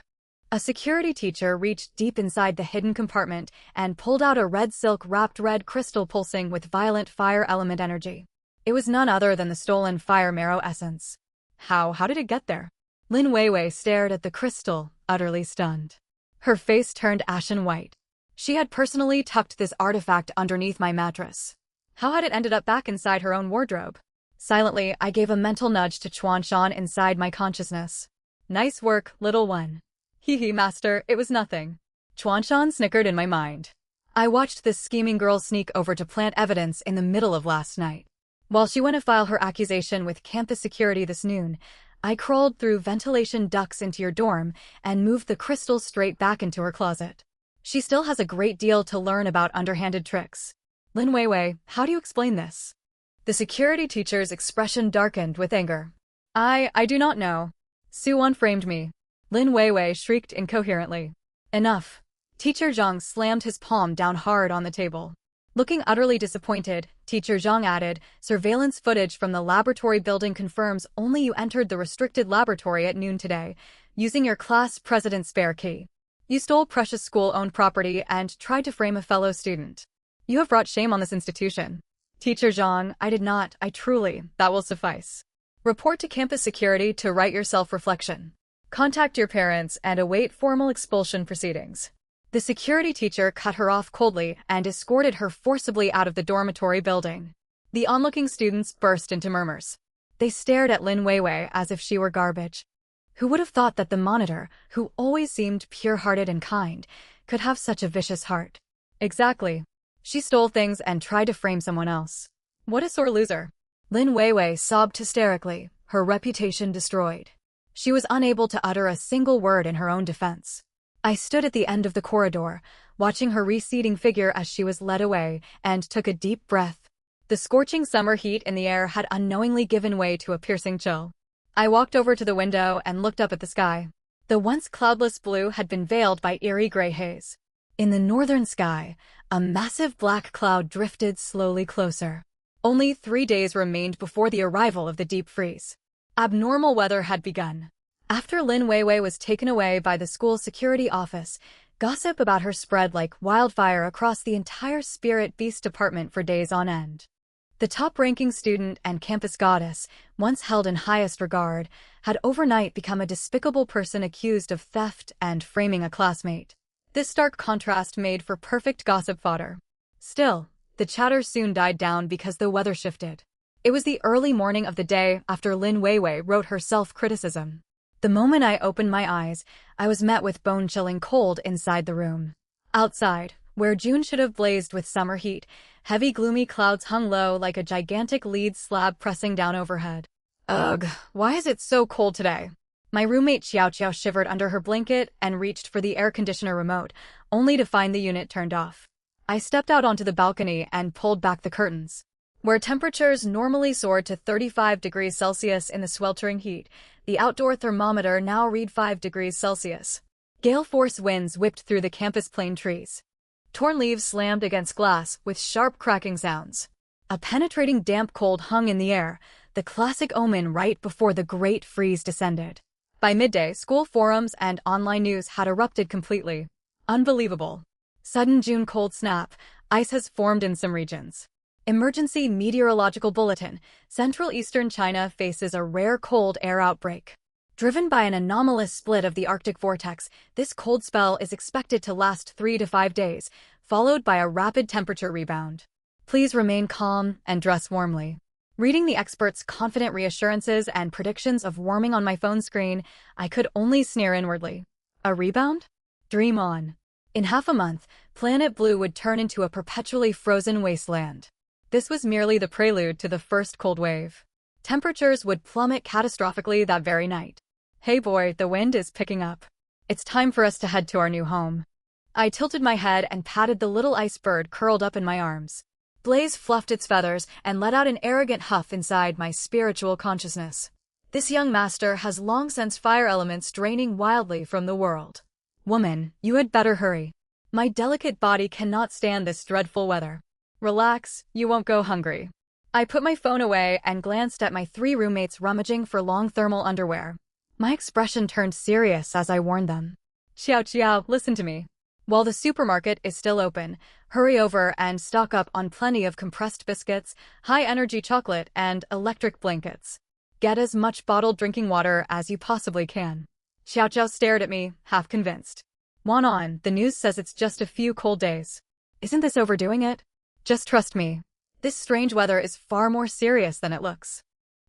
A security teacher reached deep inside the hidden compartment and pulled out a red silk-wrapped red crystal pulsing with violent fire element energy. It was none other than the stolen fire marrow essence. How did it get there? Lin Weiwei stared at the crystal, utterly stunned. Her face turned ashen white. She had personally tucked this artifact underneath my mattress. How had it ended up back inside her own wardrobe? Silently, I gave a mental nudge to Chuanshan inside my consciousness. Nice work, little one. Hee master, it was nothing. Chuanshan snickered in my mind. I watched this scheming girl sneak over to plant evidence in the middle of last night. While she went to file her accusation with campus security this noon, I crawled through ventilation ducts into your dorm and moved the crystal straight back into her closet. She still has a great deal to learn about underhanded tricks. Lin Weiwei, how do you explain this? The security teacher's expression darkened with anger. I do not know. Suwon framed me. Lin Weiwei shrieked incoherently. Enough. Teacher Zhang slammed his palm down hard on the table. Looking utterly disappointed, Teacher Zhang added, surveillance footage from the laboratory building confirms only you entered the restricted laboratory at noon today, using your class president's spare key. You stole precious school-owned property and tried to frame a fellow student. You have brought shame on this institution. Teacher Zhang, I did not, that will suffice. Report to campus security to write your self-reflection. Contact your parents and await formal expulsion proceedings. The security teacher cut her off coldly and escorted her forcibly out of the dormitory building. The onlooking students burst into murmurs. They stared at Lin Weiwei as if she were garbage. Who would have thought that the monitor, who always seemed pure-hearted and kind, could have such a vicious heart? Exactly. She stole things and tried to frame someone else. What a sore loser. Lin Weiwei sobbed hysterically, her reputation destroyed. She was unable to utter a single word in her own defense. I stood at the end of the corridor, watching her receding figure as she was led away, and took a deep breath. The scorching summer heat in the air had unknowingly given way to a piercing chill. I walked over to the window and looked up at the sky. The once cloudless blue had been veiled by eerie gray haze. In the northern sky, a massive black cloud drifted slowly closer. Only 3 days remained before the arrival of the deep freeze. Abnormal weather had begun. After Lin Weiwei was taken away by the school's security office, gossip about her spread like wildfire across the entire Spirit Beast department for days on end. The top-ranking student and campus goddess, once held in highest regard, had overnight become a despicable person accused of theft and framing a classmate. This stark contrast made for perfect gossip fodder. Still, the chatter soon died down because the weather shifted. It was the early morning of the day after Lin Weiwei wrote her self-criticism. The moment I opened my eyes, I was met with bone-chilling cold inside the room. Outside, where June should have blazed with summer heat, heavy gloomy clouds hung low like a gigantic lead slab pressing down overhead. Ugh, why is it so cold today? My roommate Xiao Xiao shivered under her blanket and reached for the air conditioner remote, only to find the unit turned off. I stepped out onto the balcony and pulled back the curtains. Where temperatures normally soared to 35 degrees Celsius in the sweltering heat, the outdoor thermometer now read 5 degrees Celsius. Gale-force winds whipped through the campus plane trees. Torn leaves slammed against glass with sharp cracking sounds. A penetrating damp cold hung in the air, the classic omen right before the great freeze descended. By midday, school forums and online news had erupted completely. Unbelievable. Sudden June cold snap, ice has formed in some regions. Emergency meteorological bulletin, Central Eastern China faces a rare cold air outbreak. Driven by an anomalous split of the Arctic vortex, this cold spell is expected to last 3 to 5 days, followed by a rapid temperature rebound. Please remain calm and dress warmly. Reading the experts' confident reassurances and predictions of warming on my phone screen, I could only sneer inwardly. A rebound? Dream on. In half a month, Planet Blue would turn into a perpetually frozen wasteland. This was merely the prelude to the first cold wave. Temperatures would plummet catastrophically that very night. Hey boy, the wind is picking up. It's time for us to head to our new home. I tilted my head and patted the little ice bird curled up in my arms. Blaze fluffed its feathers and let out an arrogant huff inside my spiritual consciousness. This young master has long sensed fire elements draining wildly from the world. Woman, you had better hurry. My delicate body cannot stand this dreadful weather. Relax, you won't go hungry. I put my phone away and glanced at my 3 roommates rummaging for long thermal underwear. My expression turned serious as I warned them. Xiao Xiao, listen to me. While the supermarket is still open, hurry over and stock up on plenty of compressed biscuits, high-energy chocolate, and electric blankets. Get as much bottled drinking water as you possibly can. Xiao Xiao stared at me, half convinced. Want on, the news says it's just a few cold days. Isn't this overdoing it? Just trust me. This strange weather is far more serious than it looks.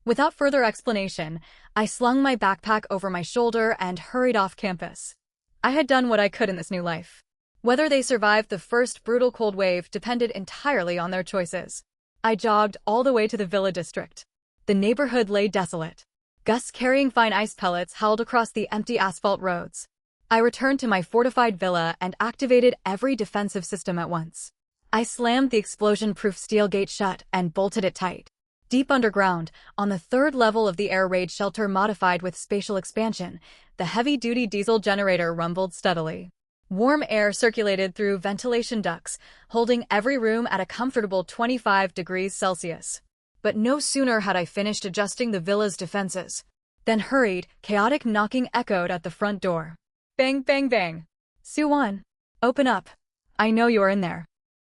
Without further explanation, I slung my backpack over my shoulder and hurried off campus. I had done what I could in this new life. Whether they survived the first brutal cold wave depended entirely on their choices. I jogged all the way to the Villa district. The neighborhood lay desolate. Gusts carrying fine ice pellets howled across the empty asphalt roads. I returned to my fortified villa and activated every defensive system at once. I slammed the explosion-proof steel gate shut and bolted it tight. Deep underground, on the 3rd level of the air raid shelter modified with spatial expansion, the heavy-duty diesel generator rumbled steadily. Warm air circulated through ventilation ducts, holding every room at a comfortable 25 degrees Celsius. But no sooner had I finished adjusting the villa's defenses than hurried, chaotic knocking echoed at the front door. Bang, bang, bang. Suwan, open up. I know you're in there.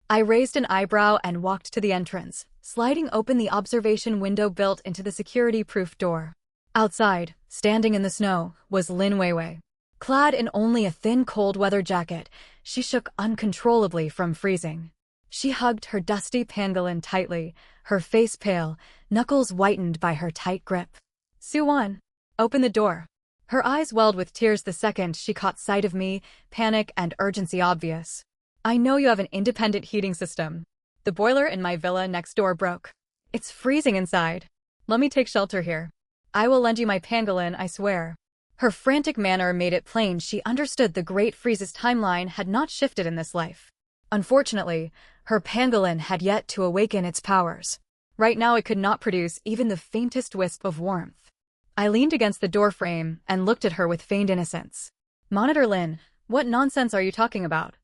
I raised an eyebrow and walked to the entrance, sliding open the observation window built into the security-proof door. Outside, standing in the snow, was Lin Weiwei. Clad in only a thin cold weather jacket, she shook uncontrollably from freezing. She hugged her dusty pangolin tightly, her face pale, knuckles whitened by her tight grip. Suwon, open the door. Her eyes welled with tears the second she caught sight of me, panic and urgency obvious. I know you have an independent heating system. The boiler in my villa next door broke. It's freezing inside. Let me take shelter here. I will lend you my pangolin, I swear. Her frantic manner made it plain she understood the Great Freeze's timeline had not shifted in this life. Unfortunately, her pangolin had yet to awaken its powers. Right now it could not produce even the faintest wisp of warmth. I leaned against the doorframe and looked at her with feigned innocence. Monitor Lin, what nonsense are you talking about?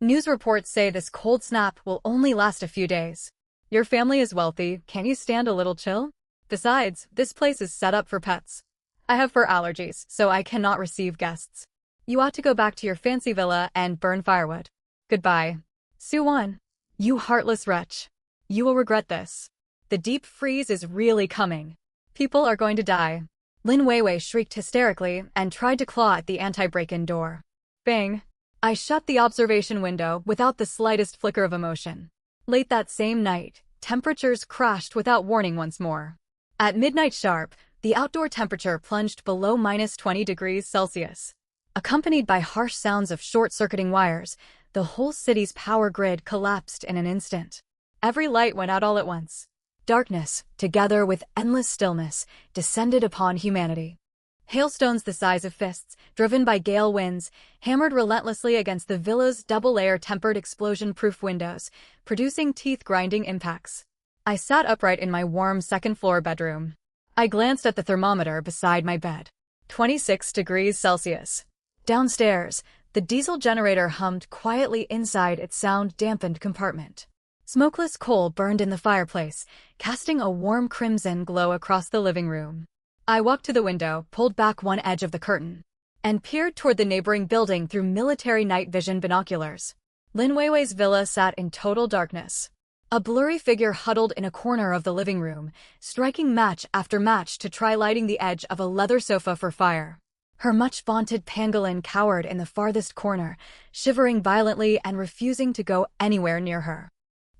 News reports say this cold snap will only last a few days. Your family is wealthy, can't you stand a little chill? Besides, this place is set up for pets. I have fur allergies, so I cannot receive guests. You ought to go back to your fancy villa and burn firewood. Goodbye. Suwon. You heartless wretch. You will regret this. The deep freeze is really coming. People are going to die. Lin Weiwei shrieked hysterically and tried to claw at the anti-break-in door. Bang! I shut the observation window without the slightest flicker of emotion. Late that same night, temperatures crashed without warning once more. At midnight sharp, the outdoor temperature plunged below -20 degrees Celsius. Accompanied by harsh sounds of short-circuiting wires, the whole city's power grid collapsed in an instant. Every light went out all at once. Darkness, together with endless stillness, descended upon humanity. Hailstones the size of fists, driven by gale winds, hammered relentlessly against the villa's double-layer tempered explosion-proof windows, producing teeth-grinding impacts. I sat upright in my warm second-floor bedroom. I glanced at the thermometer beside my bed. 26 degrees Celsius. Downstairs, the diesel generator hummed quietly inside its sound-dampened compartment. Smokeless coal burned in the fireplace, casting a warm crimson glow across the living room. I walked to the window, pulled back one edge of the curtain, and peered toward the neighboring building through military night vision binoculars. Lin Weiwei's villa sat in total darkness. A blurry figure huddled in a corner of the living room, striking match after match to try lighting the edge of a leather sofa for fire. Her much-vaunted pangolin cowered in the farthest corner, shivering violently and refusing to go anywhere near her.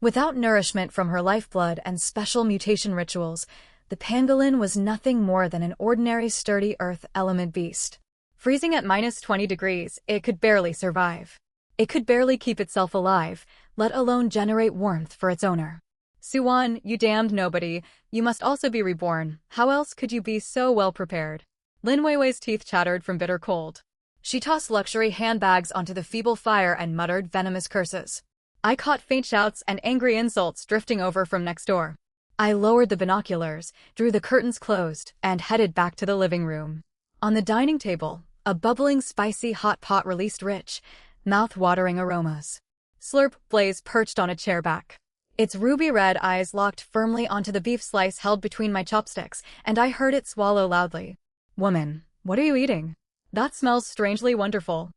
Without nourishment from her lifeblood and special mutation rituals, the pangolin was nothing more than an ordinary sturdy earth element beast. Freezing at -20 degrees, it could barely survive. It could barely keep itself alive, let alone generate warmth for its owner. Suwon, you damned nobody, you must also be reborn. How else could you be so well prepared? Lin Weiwei's teeth chattered from bitter cold. She tossed luxury handbags onto the feeble fire and muttered venomous curses. I caught faint shouts and angry insults drifting over from next door. I lowered the binoculars, drew the curtains closed, and headed back to the living room. On the dining table, a bubbling spicy hot pot released rich, mouth-watering aromas. Slurp Blaze perched on a chair back. Its ruby-red eyes locked firmly onto the beef slice held between my chopsticks, and I heard it swallow loudly. Woman, what are you eating? That smells strangely wonderful.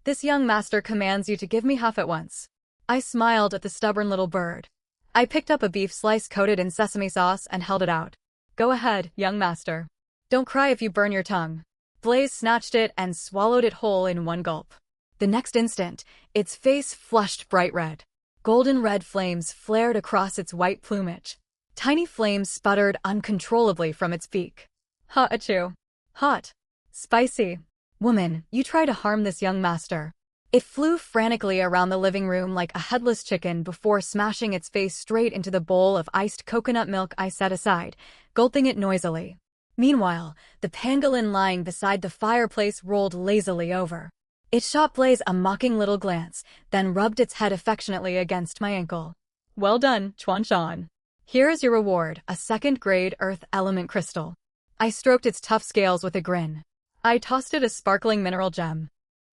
This young master commands you to give me half at once. I smiled at the stubborn little bird. I picked up a beef slice coated in sesame sauce and held it out. Go ahead, young master. Don't cry if you burn your tongue. Blaze snatched it and swallowed it whole in one gulp. The next instant, its face flushed bright red. Golden red flames flared across its white plumage. Tiny flames sputtered uncontrollably from its beak. Ha-achoo. Hot. Spicy. Woman, you try to harm this young master. It flew frantically around the living room like a headless chicken before smashing its face straight into the bowl of iced coconut milk I set aside, gulping it noisily. Meanwhile, the pangolin lying beside the fireplace rolled lazily over. It shot Blaze a mocking little glance, then rubbed its head affectionately against my ankle. Well done, Chuanshan. Here is your reward, a second-grade earth element crystal. I stroked its tough scales with a grin. I tossed it a sparkling mineral gem.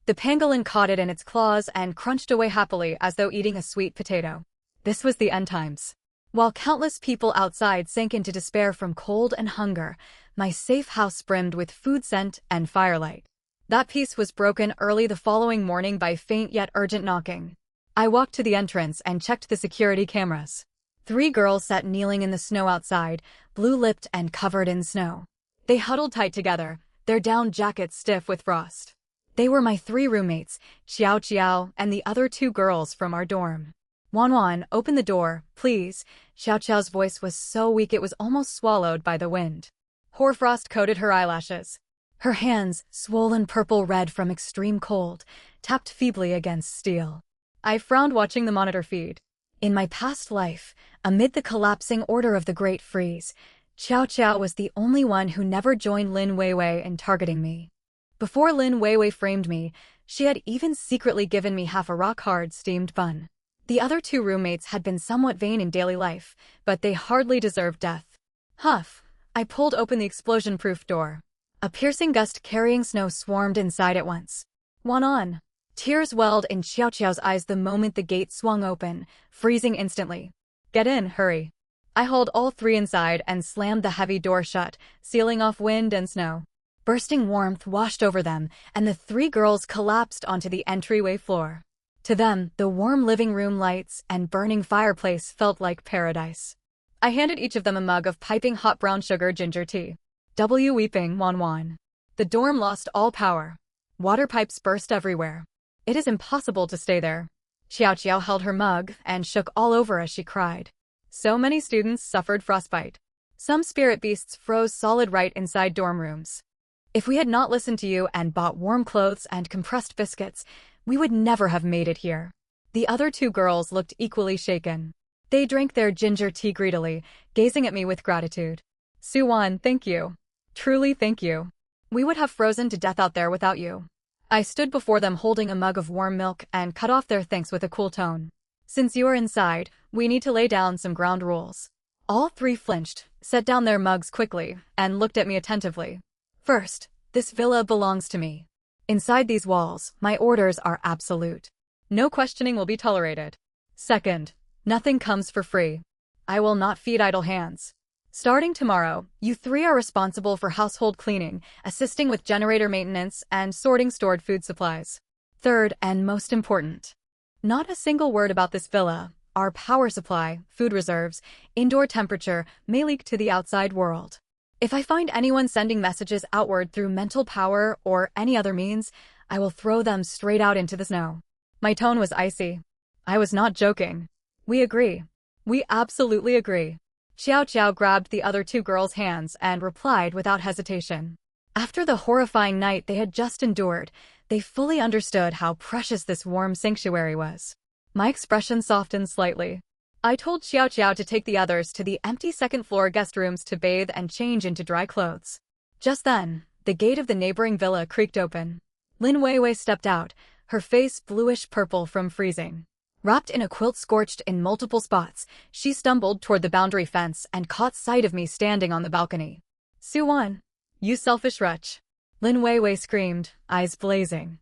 The pangolin caught it in its claws and crunched away happily as though eating a sweet potato. This was the end times. While countless people outside sank into despair from cold and hunger, my safe house brimmed with food scent and firelight. That peace was broken early the following morning by faint yet urgent knocking. I walked to the entrance and checked the security cameras. 3 girls sat kneeling in the snow outside, blue-lipped and covered in snow. They huddled tight together, their down jackets stiff with frost. They were my 3 roommates, Xiao Xiao and the other 2 girls from our dorm. Wan, open the door, please. Xiao Xiao's voice was so weak it was almost swallowed by the wind. Hoarfrost coated her eyelashes. Her hands, swollen purple-red from extreme cold, tapped feebly against steel. I frowned watching the monitor feed. In my past life, amid the collapsing order of the Great Freeze, Xiao Xiao was the only one who never joined Lin Weiwei in targeting me. Before Lin Weiwei framed me, she had even secretly given me half a rock-hard steamed bun. The other two roommates had been somewhat vain in daily life, but they hardly deserved death. Huff! I pulled open the explosion-proof door. A piercing gust carrying snow swarmed inside at once. Wan. Tears welled in Xiao Xiao's eyes the moment the gate swung open, freezing instantly. Get in, hurry. I hauled all three inside and slammed the heavy door shut, sealing off wind and snow. Bursting warmth washed over them, and the three girls collapsed onto the entryway floor. To them, the warm living room lights and burning fireplace felt like paradise. I handed each of them a mug of piping hot brown sugar ginger tea. Weeping, Wan. The dorm lost all power. Water pipes burst everywhere. It is impossible to stay there. Xiao Xiao held her mug and shook all over as she cried. So many students suffered frostbite. Some spirit beasts froze solid right inside dorm rooms. If we had not listened to you and bought warm clothes and compressed biscuits, we would never have made it here. The other two girls looked equally shaken. They drank their ginger tea greedily, gazing at me with gratitude. Suwan, thank you. Truly thank you. We would have frozen to death out there without you. I stood before them holding a mug of warm milk and cut off their thanks with a cool tone. Since you are inside, we need to lay down some ground rules. All three flinched, set down their mugs quickly, and looked at me attentively. First, this villa belongs to me. Inside these walls, my orders are absolute. No questioning will be tolerated. Second, nothing comes for free. I will not feed idle hands. Starting tomorrow, you three are responsible for household cleaning, assisting with generator maintenance, and sorting stored food supplies. Third, and most important, not a single word about this villa. Our power supply, food reserves, indoor temperature may leak to the outside world. If I find anyone sending messages outward through mental power or any other means, I will throw them straight out into the snow. My tone was icy. I was not joking. We agree. We absolutely agree. Xiao Xiao grabbed the other two girls' hands and replied without hesitation. After the horrifying night they had just endured, they fully understood how precious this warm sanctuary was. My expression softened slightly. I told Xiao Xiao to take the others to the empty second-floor guest rooms to bathe and change into dry clothes. Just then, the gate of the neighboring villa creaked open. Lin Weiwei stepped out, her face bluish-purple from freezing. Wrapped in a quilt scorched in multiple spots, she stumbled toward the boundary fence and caught sight of me standing on the balcony. Suwan, you selfish wretch. Lin Weiwei screamed, eyes blazing.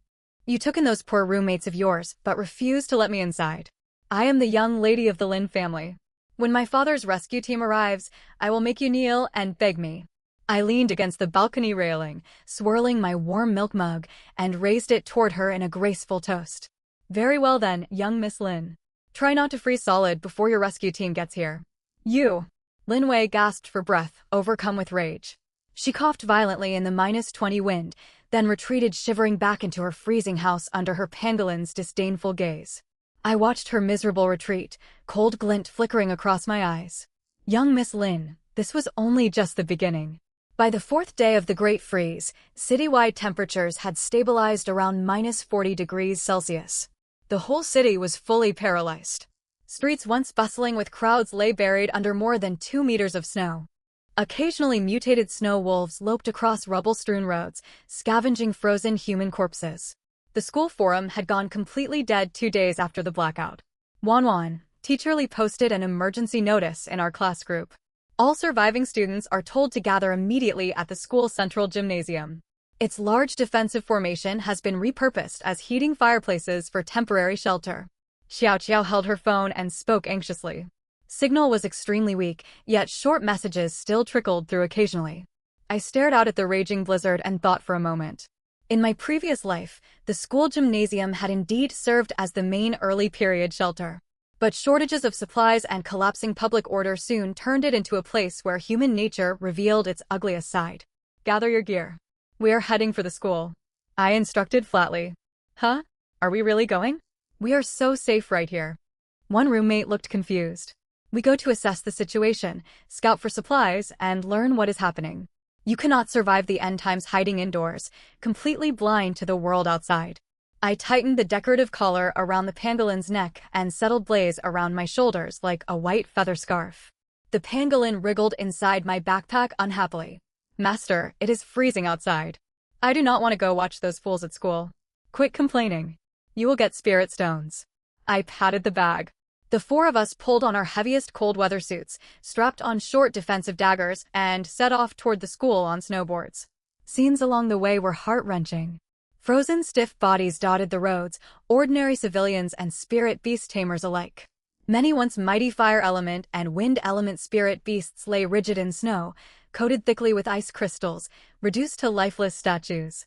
You took in those poor roommates of yours, but refused to let me inside. I am the young lady of the Lin family. When my father's rescue team arrives, I will make you kneel and beg me. I leaned against the balcony railing, swirling my warm milk mug, and raised it toward her in a graceful toast. Very well then, young Miss Lin. Try not to freeze solid before your rescue team gets here. You. Lin Wei gasped for breath, overcome with rage. She coughed violently in the -20 wind, then retreated shivering back into her freezing house under her pangolin's disdainful gaze. I watched her miserable retreat, cold glint flickering across my eyes. Young Miss Lin, this was only just the beginning. By the fourth day of the Great Freeze, citywide temperatures had stabilized around -40 degrees Celsius. The whole city was fully paralyzed. Streets once bustling with crowds lay buried under more than 2 meters of snow. Occasionally mutated snow wolves loped across rubble-strewn roads, scavenging frozen human corpses. The school forum had gone completely dead 2 days after the blackout. Wan, teacher Lee posted an emergency notice in our class group. All surviving students are told to gather immediately at the school central gymnasium. Its large defensive formation has been repurposed as heating fireplaces for temporary shelter. Xiao Xiao held her phone and spoke anxiously. Signal was extremely weak, yet short messages still trickled through occasionally. I stared out at the raging blizzard and thought for a moment. In my previous life, the school gymnasium had indeed served as the main early period shelter. But shortages of supplies and collapsing public order soon turned it into a place where human nature revealed its ugliest side. Gather your gear. We are heading for the school. I instructed flatly. Huh? Are we really going? We are so safe right here. One roommate looked confused. We go to assess the situation, scout for supplies, and learn what is happening. You cannot survive the end times hiding indoors, completely blind to the world outside. I tightened the decorative collar around the pangolin's neck and settled Blaze around my shoulders like a white feather scarf. The pangolin wriggled inside my backpack unhappily. Master, it is freezing outside. I do not want to go watch those fools at school. Quit complaining. You will get spirit stones. I patted the bag. The four of us pulled on our heaviest cold weather suits, strapped on short defensive daggers, and set off toward the school on snowboards. Scenes along the way were heart-wrenching. Frozen stiff bodies dotted the roads, ordinary civilians and spirit beast tamers alike. Many once mighty fire element and wind element spirit beasts lay rigid in snow, coated thickly with ice crystals, reduced to lifeless statues.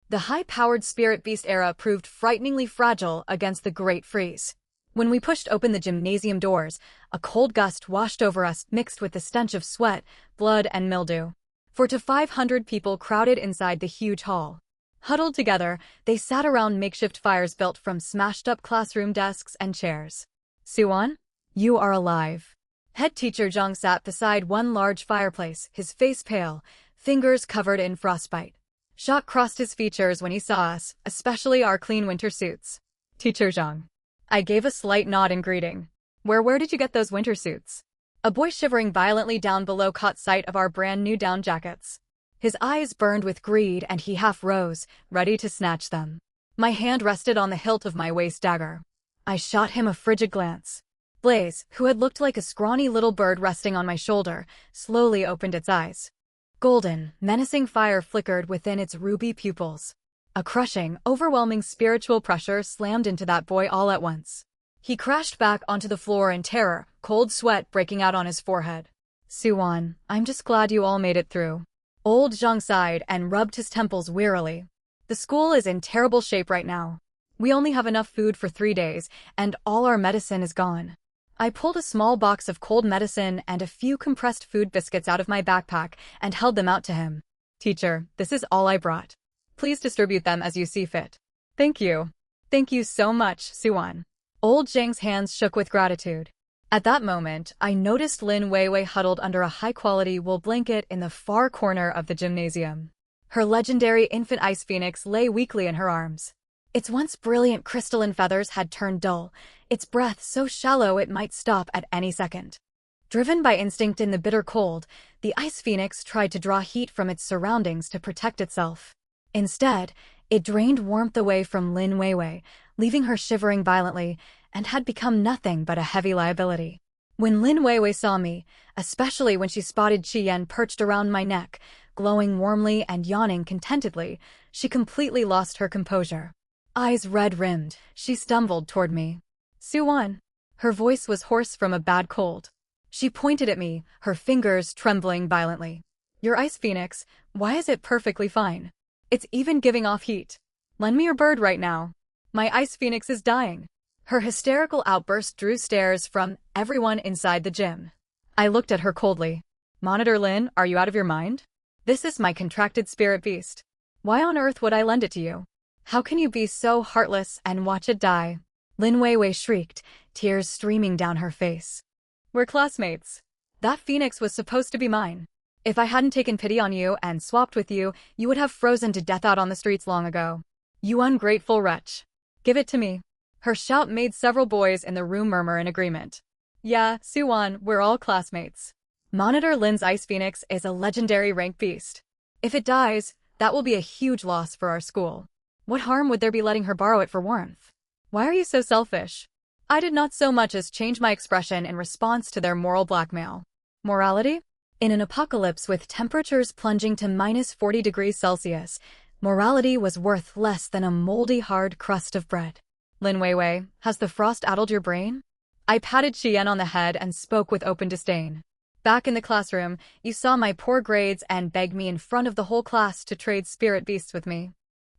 The high-powered spirit beast era proved frighteningly fragile against the Great Freeze. When we pushed open the gymnasium doors, a cold gust washed over us mixed with the stench of sweat, blood, and mildew. 400 to 500 people crowded inside the huge hall. Huddled together, they sat around makeshift fires built from smashed-up classroom desks and chairs. Suwon, you are alive. Head teacher Jung sat beside one large fireplace, his face pale, fingers covered in frostbite. Shock crossed his features when he saw us, especially our clean winter suits. Teacher Jung. I gave a slight nod in greeting. Where did you get those winter suits? A boy shivering violently down below caught sight of our brand new down jackets. His eyes burned with greed and he half rose, ready to snatch them. My hand rested on the hilt of my waist dagger. I shot him a frigid glance. Blaze, who had looked like a scrawny little bird resting on my shoulder, slowly opened its eyes. Golden, menacing fire flickered within its ruby pupils. A crushing, overwhelming spiritual pressure slammed into that boy all at once. He crashed back onto the floor in terror, cold sweat breaking out on his forehead. Suwon, I'm just glad you all made it through. Old Zhang sighed and rubbed his temples wearily. The school is in terrible shape right now. We only have enough food for 3 days, and all our medicine is gone. I pulled a small box of cold medicine and a few compressed food biscuits out of my backpack and held them out to him. Teacher, this is all I brought. Please distribute them as you see fit. Thank you. Thank you so much, Suwon. Old Zhang's hands shook with gratitude. At that moment, I noticed Lin Weiwei huddled under a high-quality wool blanket in the far corner of the gymnasium. Her legendary infant ice phoenix lay weakly in her arms. Its once brilliant crystalline feathers had turned dull, its breath so shallow it might stop at any second. Driven by instinct in the bitter cold, the ice phoenix tried to draw heat from its surroundings to protect itself. Instead, it drained warmth away from Lin Weiwei, leaving her shivering violently, and had become nothing but a heavy liability. When Lin Weiwei saw me, especially when she spotted Qi Yan perched around my neck, glowing warmly and yawning contentedly, she completely lost her composure. Eyes red-rimmed, she stumbled toward me. Suwon. Her voice was hoarse from a bad cold. She pointed at me, her fingers trembling violently. Your ice phoenix, why is it perfectly fine? It's even giving off heat. Lend me your bird right now. My ice phoenix is dying. Her hysterical outburst drew stares from everyone inside the gym. I looked at her coldly. Monitor Lin, are you out of your mind? This is my contracted spirit beast. Why on earth would I lend it to you? How can you be so heartless and watch it die? Lin Weiwei shrieked, tears streaming down her face. We're classmates. That phoenix was supposed to be mine. If I hadn't taken pity on you and swapped with you, you would have frozen to death out on the streets long ago. You ungrateful wretch. Give it to me. Her shout made several boys in the room murmur in agreement. Yeah, Suwon, we're all classmates. Monitor Lin's ice phoenix is a legendary rank beast. If it dies, that will be a huge loss for our school. What harm would there be letting her borrow it for warmth? Why are you so selfish? I did not so much as change my expression in response to their moral blackmail. Morality? In an apocalypse with temperatures plunging to -40 degrees Celsius, morality was worth less than a moldy hard crust of bread. Lin Weiwei, has the frost addled your brain? I patted Qian on the head and spoke with open disdain. Back in the classroom, you saw my poor grades and begged me in front of the whole class to trade spirit beasts with me.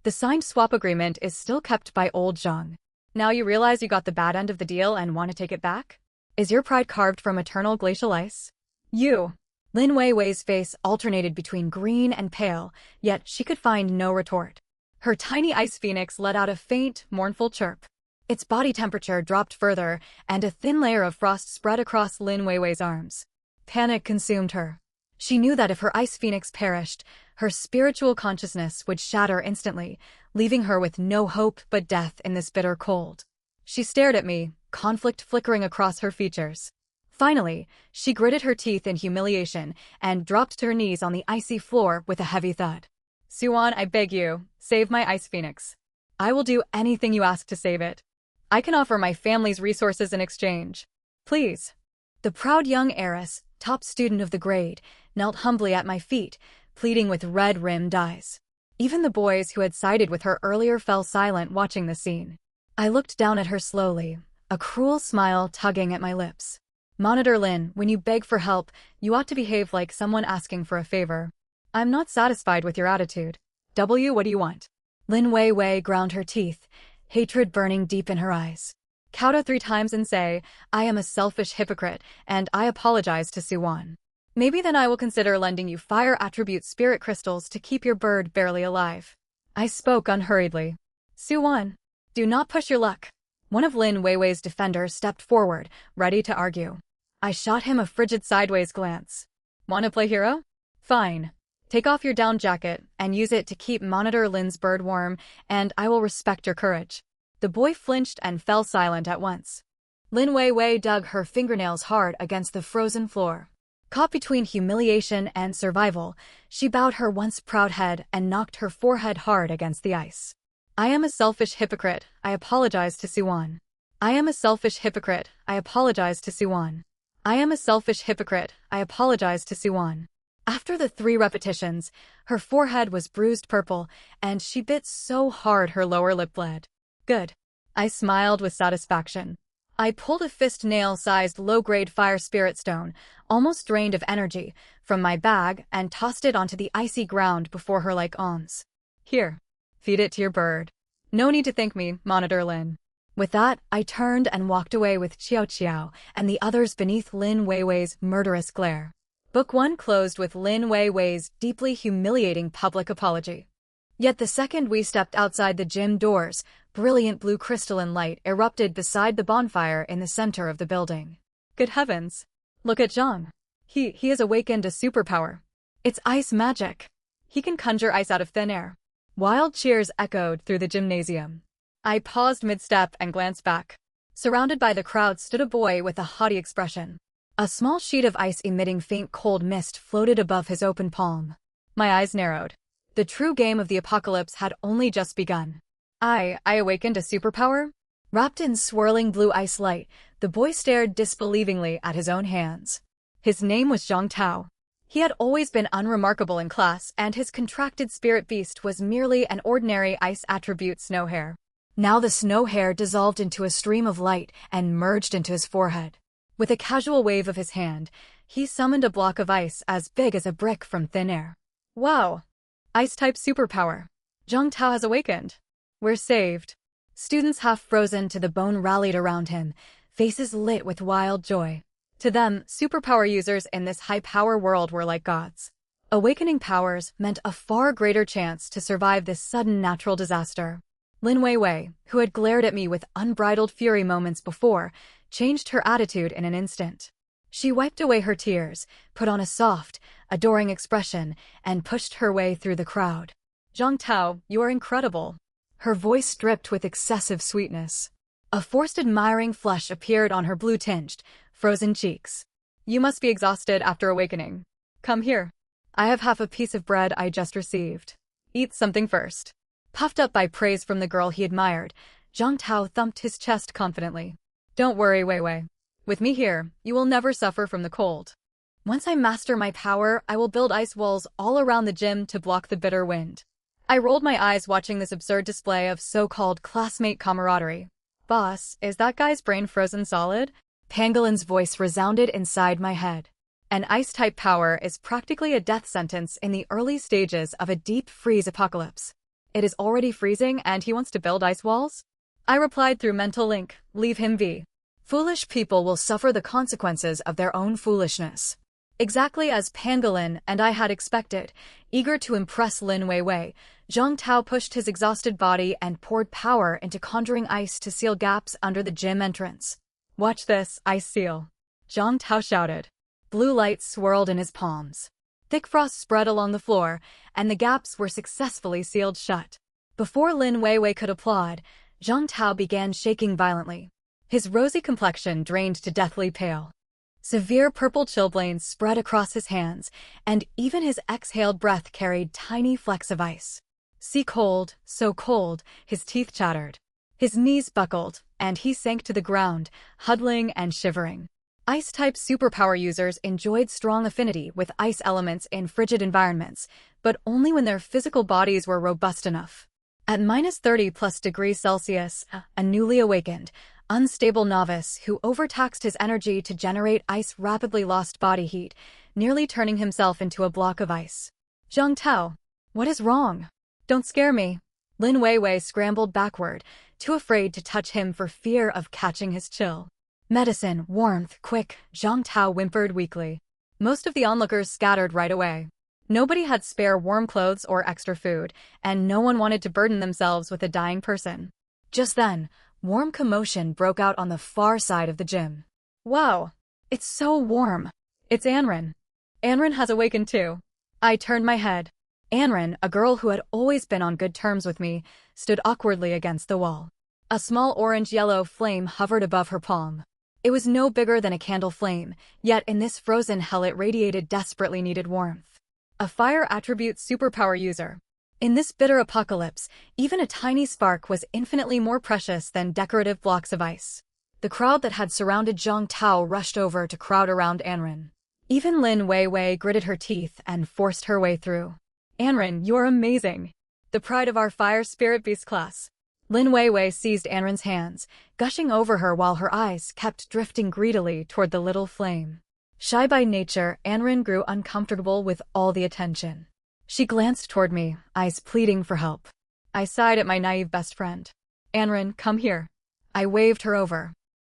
The signed swap agreement is still kept by old Zhang. Now you realize you got the bad end of the deal and want to take it back? Is your pride carved from eternal glacial ice? You. Lin Weiwei's face alternated between green and pale, yet she could find no retort. Her tiny ice phoenix let out a faint, mournful chirp. Its body temperature dropped further, and a thin layer of frost spread across Lin Weiwei's arms. Panic consumed her. She knew that if her ice phoenix perished, her spiritual consciousness would shatter instantly, leaving her with no hope but death in this bitter cold. She stared at me, conflict flickering across her features. Finally, she gritted her teeth in humiliation and dropped to her knees on the icy floor with a heavy thud. Suan, I beg you, save my ice phoenix. I will do anything you ask to save it. I can offer my family's resources in exchange. Please. The proud young heiress, top student of the grade, knelt humbly at my feet, pleading with red-rimmed eyes. Even the boys who had sided with her earlier fell silent watching the scene. I looked down at her slowly, a cruel smile tugging at my lips. Monitor Lin, when you beg for help, you ought to behave like someone asking for a favor. I'm not satisfied with your attitude. What do you want? Lin Weiwei ground her teeth, hatred burning deep in her eyes. Count to 3 times and say, I am a selfish hypocrite, and I apologize to Suan. Maybe then I will consider lending you fire attribute spirit crystals to keep your bird barely alive. I spoke unhurriedly. Suan, do not push your luck. One of Lin Weiwei's defenders stepped forward, ready to argue. I shot him a frigid sideways glance. Want to play hero? Fine. Take off your down jacket and use it to keep Monitor Lin's bird warm, and I will respect your courage. The boy flinched and fell silent at once. Lin Weiwei dug her fingernails hard against the frozen floor. Caught between humiliation and survival, she bowed her once proud head and knocked her forehead hard against the ice. I am a selfish hypocrite, I apologize to Suan. I am a selfish hypocrite, I apologize to Suan. I am a selfish hypocrite, I apologize to Suan. After the 3 repetitions, her forehead was bruised purple, and she bit so hard her lower lip bled. Good. I smiled with satisfaction. I pulled a fist nail-sized low-grade fire spirit stone, almost drained of energy, from my bag and tossed it onto the icy ground before her like alms. Here. Feed it to your bird. No need to thank me, Monitor Lin. With that, I turned and walked away with Qiao Qiao and the others beneath Lin Weiwei's murderous glare. Book 1 closed with Lin Weiwei's deeply humiliating public apology. Yet the second we stepped outside the gym doors, brilliant blue crystalline light erupted beside the bonfire in the center of the building. Good heavens! Look at Zhang. He has awakened a superpower. It's ice magic. He can conjure ice out of thin air. Wild cheers echoed through the gymnasium. I paused mid-step and glanced back. Surrounded by the crowd stood a boy with a haughty expression. A small sheet of ice emitting faint cold mist floated above his open palm. My eyes narrowed. The true game of the apocalypse had only just begun. I awakened a superpower? Wrapped in swirling blue ice light, the boy stared disbelievingly at his own hands. His name was Zhang Tao. He had always been unremarkable in class, and his contracted spirit beast was merely an ordinary ice attribute snow hair. Now the snow hair dissolved into a stream of light and merged into his forehead. With a casual wave of his hand, he summoned a block of ice as big as a brick from thin air. Wow! Ice-type superpower. Zhang Tao has awakened. We're saved. Students half frozen to the bone rallied around him, faces lit with wild joy. To them, superpower users in this high-power world were like gods. Awakening powers meant a far greater chance to survive this sudden natural disaster. Lin Weiwei, who had glared at me with unbridled fury moments before, changed her attitude in an instant. She wiped away her tears, put on a soft, adoring expression, and pushed her way through the crowd. Zhang Tao, you are incredible. Her voice dripped with excessive sweetness. A forced admiring flush appeared on her blue-tinged, frozen cheeks. You must be exhausted after awakening. Come here. I have half a piece of bread I just received. Eat something first. Puffed up by praise from the girl he admired, Zhang Tao thumped his chest confidently. Don't worry, Weiwei. With me here, you will never suffer from the cold. Once I master my power, I will build ice walls all around the gym to block the bitter wind. I rolled my eyes watching this absurd display of so-called classmate camaraderie. Boss, is that guy's brain frozen solid? Pangolin's voice resounded inside my head. An ice-type power is practically a death sentence in the early stages of a deep freeze apocalypse. It is already freezing and he wants to build ice walls? I replied through mental link, leave him be. Foolish people will suffer the consequences of their own foolishness. Exactly as Pangolin and I had expected, eager to impress Lin Weiwei, Zhang Tao pushed his exhausted body and poured power into conjuring ice to seal gaps under the gym entrance. "Watch this, ice seal," Zhang Tao shouted. Blue light swirled in his palms. Thick frost spread along the floor, and the gaps were successfully sealed shut. Before Lin Weiwei could applaud, Zhang Tao began shaking violently. His rosy complexion drained to deathly pale. Severe purple chilblains spread across his hands, and even his exhaled breath carried tiny flecks of ice. "See, cold, so cold," his teeth chattered. His knees buckled, and he sank to the ground, huddling and shivering. Ice-type superpower users enjoyed strong affinity with ice elements in frigid environments, but only when their physical bodies were robust enough. At -30+ degrees Celsius, a newly awakened, unstable novice who overtaxed his energy to generate ice rapidly lost body heat, nearly turning himself into a block of ice. "Zhang Tao, what is wrong? Don't scare me." Lin Weiwei scrambled backward, too afraid to touch him for fear of catching his chill. "Medicine, warmth, quick," Zhang Tao whimpered weakly. Most of the onlookers scattered right away. Nobody had spare warm clothes or extra food, and no one wanted to burden themselves with a dying person. Just then, warm commotion broke out on the far side of the gym. "Wow, it's so warm. It's Anren. Anren has awakened too." I turned my head. Anren, a girl who had always been on good terms with me, stood awkwardly against the wall. A small orange-yellow flame hovered above her palm. It was no bigger than a candle flame, yet in this frozen hell it radiated desperately needed warmth. A fire attribute superpower user. In this bitter apocalypse, even a tiny spark was infinitely more precious than decorative blocks of ice. The crowd that had surrounded Zhang Tao rushed over to crowd around Anren. Even Lin Weiwei gritted her teeth and forced her way through. "Anren, you're amazing. The pride of our fire spirit beast class." Lin Weiwei seized Anren's hands, gushing over her while her eyes kept drifting greedily toward the little flame. Shy by nature, Anren grew uncomfortable with all the attention. She glanced toward me, eyes pleading for help. I sighed at my naive best friend. "Anren, come here." I waved her over.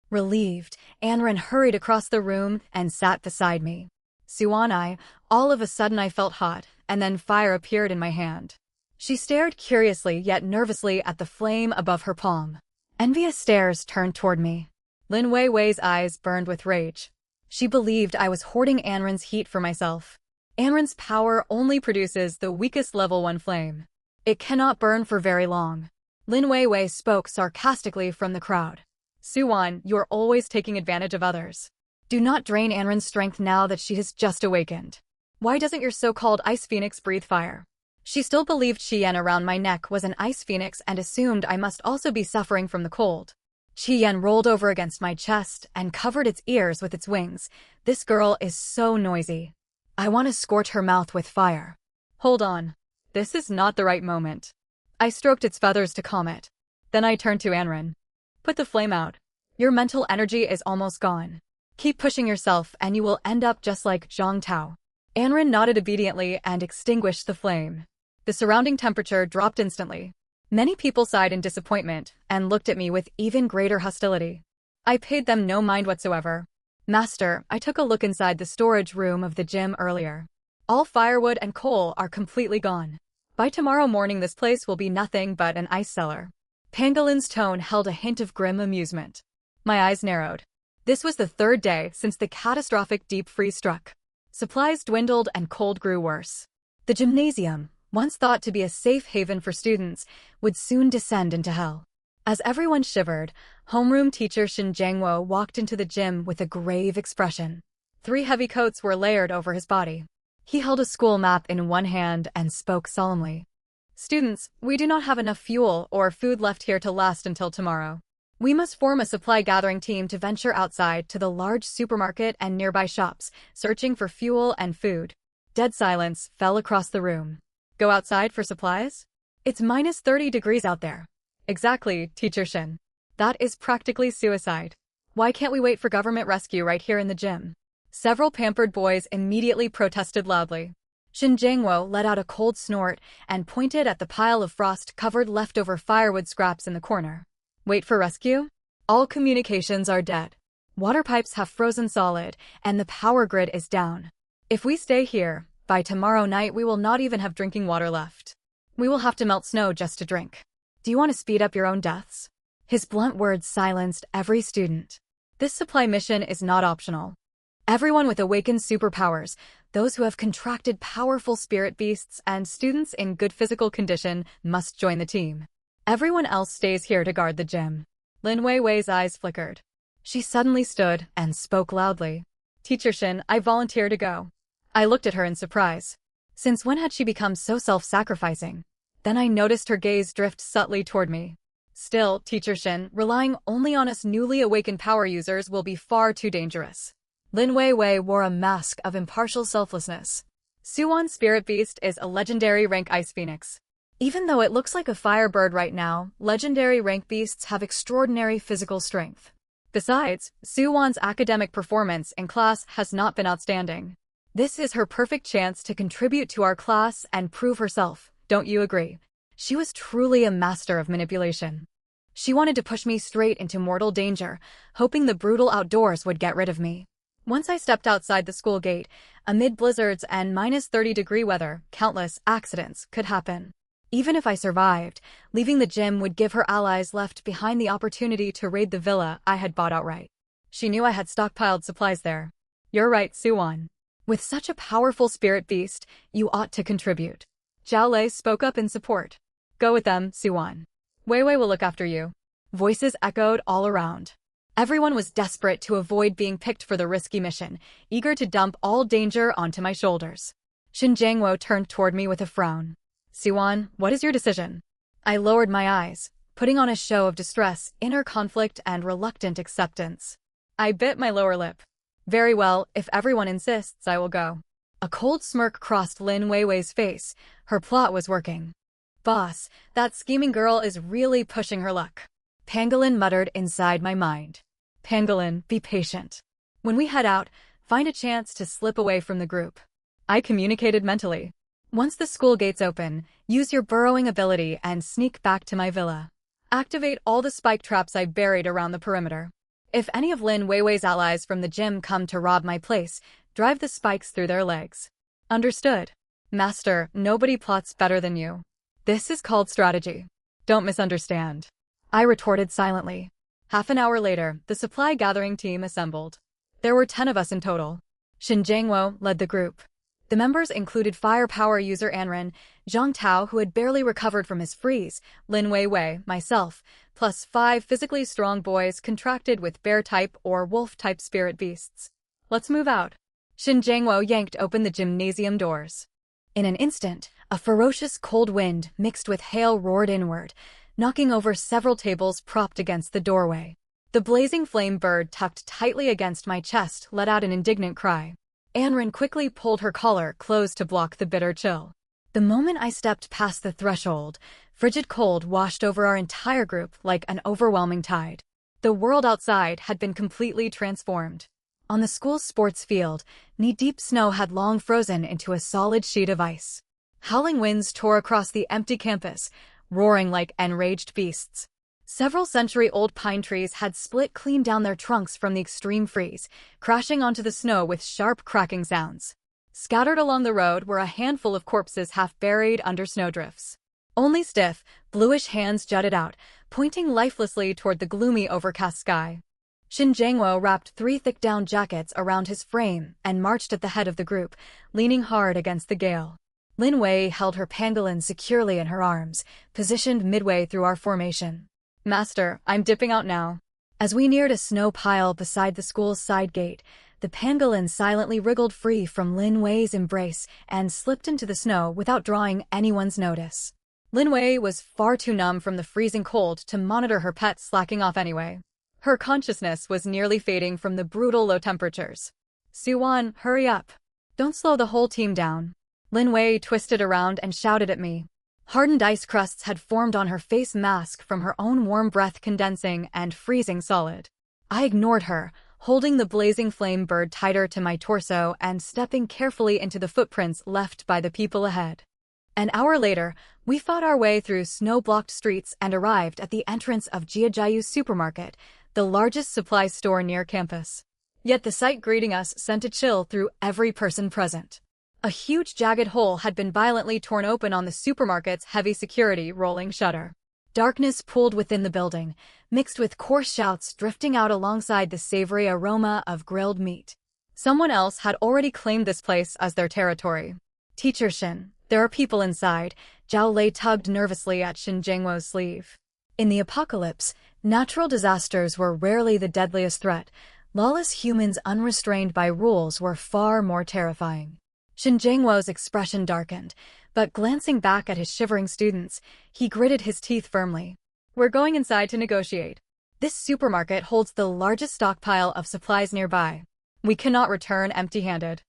Relieved, Anren hurried across the room and sat beside me. Suan, all of a sudden I felt hot, and then fire appeared in my hand. She stared curiously yet nervously at the flame above her palm. Envious stares turned toward me. Lin Weiwei's eyes burned with rage. She believed I was hoarding Anren's heat for myself. Anren's power only produces the weakest level 1 flame. It cannot burn for very long. Lin Weiwei spoke sarcastically from the crowd. "Suan, you're always taking advantage of others. Do not drain Anren's strength now that she has just awakened. Why doesn't your so-called ice phoenix breathe fire?" She still believed Qian around my neck was an ice phoenix and assumed I must also be suffering from the cold. Qian rolled over against my chest and covered its ears with its wings. "This girl is so noisy. I want to scorch her mouth with fire." "Hold on. This is not the right moment." I stroked its feathers to calm it. Then I turned to Anren. "Put the flame out. Your mental energy is almost gone. Keep pushing yourself and you will end up just like Zhang Tao." Anren nodded obediently and extinguished the flame. The surrounding temperature dropped instantly. Many people sighed in disappointment and looked at me with even greater hostility. I paid them no mind whatsoever. "Master, I took a look inside the storage room of the gym earlier. All firewood and coal are completely gone. By tomorrow morning this place will be nothing but an ice cellar." Pangolin's tone held a hint of grim amusement. My eyes narrowed. This was the 3rd day since the catastrophic deep freeze struck. Supplies dwindled and cold grew worse. The gymnasium, once thought to be a safe haven for students, would soon descend into hell. As everyone shivered, homeroom teacher Shin Jiangwo walked into the gym with a grave expression. 3 heavy coats were layered over his body. He held a school map in one hand and spoke solemnly. "Students, we do not have enough fuel or food left here to last until tomorrow. We must form a supply gathering team to venture outside to the large supermarket and nearby shops, searching for fuel and food." Dead silence fell across the room. "Go outside for supplies? It's -30 degrees out there." "Exactly, Teacher Shin. That is practically suicide. Why can't we wait for government rescue right here in the gym?" Several pampered boys immediately protested loudly. Shin Jiangwo let out a cold snort and pointed at the pile of frost-covered leftover firewood scraps in the corner. "Wait for rescue? All communications are dead. Water pipes have frozen solid, and the power grid is down. If we stay here, by tomorrow night we will not even have drinking water left." We will have to melt snow just to drink. Do you want to speed up your own deaths? His blunt words silenced every student. This supply mission is not optional. Everyone with awakened superpowers, those who have contracted powerful spirit beasts, and students in good physical condition must join the team. Everyone else stays here to guard the gym. Lin Weiwei's eyes flickered. She suddenly stood and spoke loudly. Teacher Shin, I volunteer to go. I looked at her in surprise. Since when had she become so self-sacrificing? Then I noticed her gaze drift subtly toward me. Still, Teacher Shin, relying only on us newly awakened power users will be far too dangerous. Lin Weiwei wore a mask of impartial selflessness. Suwon's spirit beast is a legendary rank ice phoenix. Even though it looks like a firebird right now, legendary rank beasts have extraordinary physical strength. Besides, Suwon's academic performance in class has not been outstanding. This is her perfect chance to contribute to our class and prove herself, don't you agree? She was truly a master of manipulation. She wanted to push me straight into mortal danger, hoping the brutal outdoors would get rid of me. Once I stepped outside the school gate, amid blizzards and -30-degree weather, countless accidents could happen. Even if I survived, leaving the gym would give her allies left behind the opportunity to raid the villa I had bought outright. She knew I had stockpiled supplies there. You're right, Suwon. With such a powerful spirit beast, you ought to contribute. Zhao Lei spoke up in support. Go with them, Suwon. Weiwei will look after you. Voices echoed all around. Everyone was desperate to avoid being picked for the risky mission, eager to dump all danger onto my shoulders. Shin Jiangwo turned toward me with a frown. Suwon, what is your decision? I lowered my eyes, putting on a show of distress, inner conflict, and reluctant acceptance. I bit my lower lip. Very well, if everyone insists, I will go. A cold smirk crossed Lin Weiwei's face. Her plot was working. Boss, that scheming girl is really pushing her luck. Pangolin muttered inside my mind. Pangolin, be patient. When we head out, find a chance to slip away from the group. I communicated mentally. Once the school gates open, use your burrowing ability and sneak back to my villa. Activate all the spike traps I buried around the perimeter. If any of Lin Weiwei's allies from the gym come to rob my place, drive the spikes through their legs. Understood. Master, nobody plots better than you. This is called strategy. Don't misunderstand. I retorted silently. Half an hour later, the supply gathering team assembled. There were 10 of us in total. Shin Jiangwo led the group. The members included firepower user Anren, Zhang Tao, who had barely recovered from his freeze, Lin Weiwei, myself, plus 5 physically strong boys contracted with bear-type or wolf-type spirit beasts. Let's move out. Shin Jiangwo yanked open the gymnasium doors. In an instant, a ferocious cold wind mixed with hail roared inward, knocking over several tables propped against the doorway. The blazing flame bird tucked tightly against my chest let out an indignant cry. Anren quickly pulled her collar closed to block the bitter chill. The moment I stepped past the threshold, frigid cold washed over our entire group like an overwhelming tide. The world outside had been completely transformed. On the school's sports field, knee-deep snow had long frozen into a solid sheet of ice. Howling winds tore across the empty campus, roaring like enraged beasts. Several century-old pine trees had split clean down their trunks from the extreme freeze, crashing onto the snow with sharp cracking sounds. Scattered along the road were a handful of corpses half buried under snowdrifts. Only stiff, bluish hands jutted out, pointing lifelessly toward the gloomy overcast sky. Shin Jiangwo wrapped 3 thick down jackets around his frame and marched at the head of the group, leaning hard against the gale. Lin Wei held her pangolin securely in her arms, positioned midway through our formation. Master, I'm dipping out now. As we neared a snow pile beside the school's side gate, the pangolin silently wriggled free from Lin Wei's embrace and slipped into the snow without drawing anyone's notice. Lin Wei was far too numb from the freezing cold to monitor her pet slacking off anyway. Her consciousness was nearly fading from the brutal low temperatures. Suwon, hurry up. Don't slow the whole team down. Lin Wei twisted around and shouted at me. Hardened ice crusts had formed on her face mask from her own warm breath condensing and freezing solid. I ignored her, holding the blazing flame bird tighter to my torso and stepping carefully into the footprints left by the people ahead. An hour later, we fought our way through snow-blocked streets and arrived at the entrance of Jiajayu's supermarket, the largest supply store near campus. Yet the sight greeting us sent a chill through every person present. A huge jagged hole had been violently torn open on the supermarket's heavy security rolling shutter. Darkness pooled within the building, mixed with coarse shouts drifting out alongside the savory aroma of grilled meat. Someone else had already claimed this place as their territory. Teacher Shin, there are people inside. Zhao Lei tugged nervously at Shin Jingwo's sleeve. In the apocalypse, natural disasters were rarely the deadliest threat. Lawless humans unrestrained by rules were far more terrifying. Shin Jingwo's expression darkened, but glancing back at his shivering students, he gritted his teeth firmly. We're going inside to negotiate. This supermarket holds the largest stockpile of supplies nearby. We cannot return empty-handed.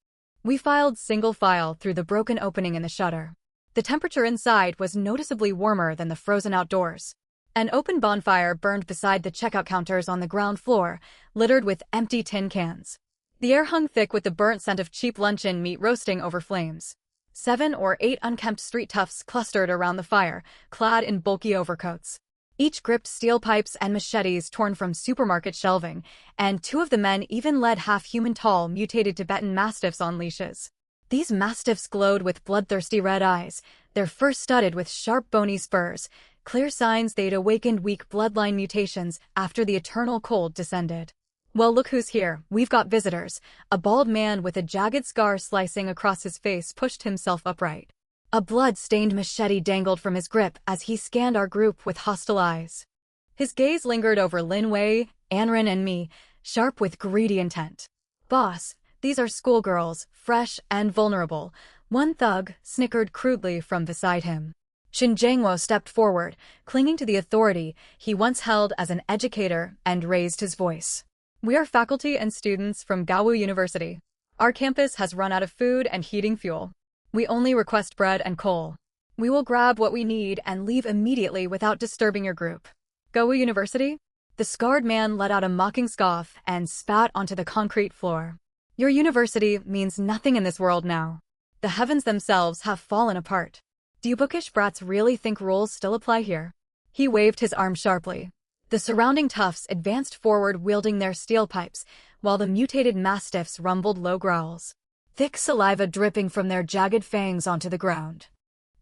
We filed single file through the broken opening in the shutter. The temperature inside was noticeably warmer than the frozen outdoors. An open bonfire burned beside the checkout counters on the ground floor, littered with empty tin cans. The air hung thick with the burnt scent of cheap luncheon meat roasting over flames. 7 or 8 unkempt street toughs clustered around the fire, clad in bulky overcoats. Each gripped steel pipes and machetes torn from supermarket shelving, and 2 of the men even led half-human tall, mutated Tibetan mastiffs on leashes. These mastiffs glowed with bloodthirsty red eyes, their fur studded with sharp bony spurs, clear signs they'd awakened weak bloodline mutations after the eternal cold descended. Well, look who's here. We've got visitors. A bald man with a jagged scar slicing across his face pushed himself upright. A blood-stained machete dangled from his grip as he scanned our group with hostile eyes. His gaze lingered over Lin Wei, Anrin and me, sharp with greedy intent. Boss, these are schoolgirls, fresh and vulnerable. One thug snickered crudely from beside him. Shin Jingwo stepped forward, clinging to the authority he once held as an educator, and raised his voice. We are faculty and students from Gaowu University. Our campus has run out of food and heating fuel. We only request bread and coal. We will grab what we need and leave immediately without disturbing your group. Gaowu University? The scarred man let out a mocking scoff and spat onto the concrete floor. Your university means nothing in this world now. The heavens themselves have fallen apart. Do you bookish brats really think rules still apply here? He waved his arm sharply. The surrounding toughs advanced forward wielding their steel pipes, while the mutated mastiffs rumbled low growls, thick saliva dripping from their jagged fangs onto the ground.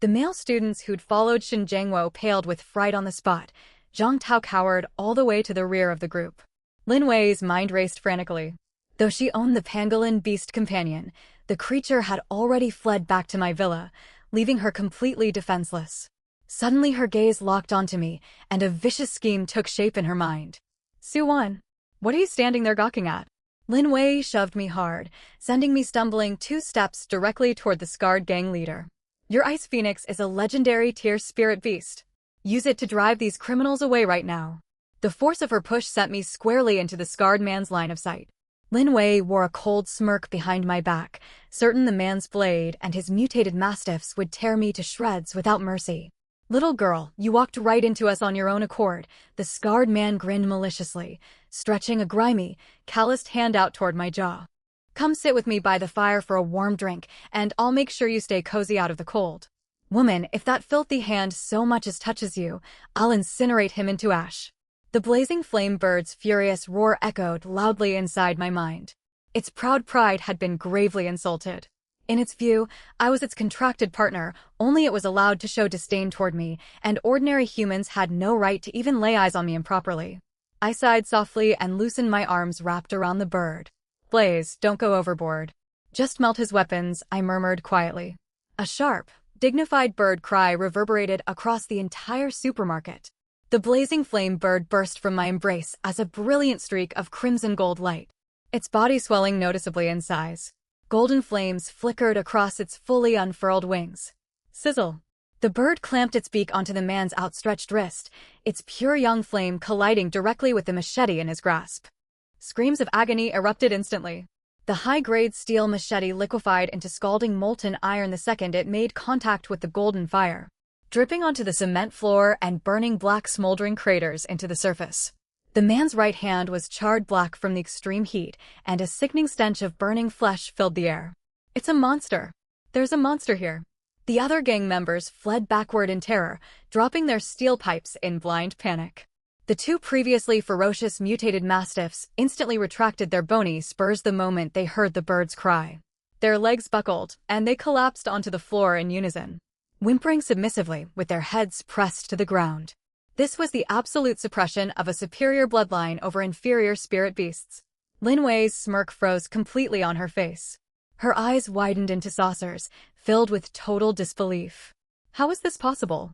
The male students who'd followed Shin Jingwo paled with fright on the spot. Zhang Tao cowered all the way to the rear of the group. Lin Wei's mind raced frantically. Though she owned the Pangolin beast companion, the creature had already fled back to my villa, leaving her completely defenseless. Suddenly her gaze locked onto me, and a vicious scheme took shape in her mind. Suwan, what are you standing there gawking at? Lin Wei shoved me hard, sending me stumbling 2 steps directly toward the scarred gang leader. Your Ice Phoenix is a legendary tier spirit beast. Use it to drive these criminals away right now. The force of her push sent me squarely into the scarred man's line of sight. Lin Wei wore a cold smirk behind my back, certain the man's blade and his mutated mastiffs would tear me to shreds without mercy. Little girl, you walked right into us on your own accord, the scarred man grinned maliciously, stretching a grimy, calloused hand out toward my jaw. Come sit with me by the fire for a warm drink, and I'll make sure you stay cozy out of the cold. Woman, if that filthy hand so much as touches you, I'll incinerate him into ash. The blazing flame bird's furious roar echoed loudly inside my mind. Its proud pride had been gravely insulted. In its view, I was its contracted partner, only it was allowed to show disdain toward me, and ordinary humans had no right to even lay eyes on me improperly. I sighed softly and loosened my arms wrapped around the bird. Blaze, don't go overboard. Just melt his weapons, I murmured quietly. A sharp, dignified bird cry reverberated across the entire supermarket. The blazing flame bird burst from my embrace as a brilliant streak of crimson gold light, its body swelling noticeably in size. Golden flames flickered across its fully unfurled wings. Sizzle. The bird clamped its beak onto the man's outstretched wrist, its pure young flame colliding directly with the machete in his grasp. Screams of agony erupted instantly. The high-grade steel machete liquefied into scalding molten iron the second it made contact with the golden fire, dripping onto the cement floor and burning black smoldering craters into the surface. The man's right hand was charred black from the extreme heat, and a sickening stench of burning flesh filled the air. It's a monster. There's a monster here. The other gang members fled backward in terror, dropping their steel pipes in blind panic. The 2 previously ferocious mutated mastiffs instantly retracted their bony spurs the moment they heard the bird's cry. Their legs buckled, and they collapsed onto the floor in unison, whimpering submissively with their heads pressed to the ground. This was the absolute suppression of a superior bloodline over inferior spirit beasts. Lin Wei's smirk froze completely on her face. Her eyes widened into saucers, filled with total disbelief. How was this possible?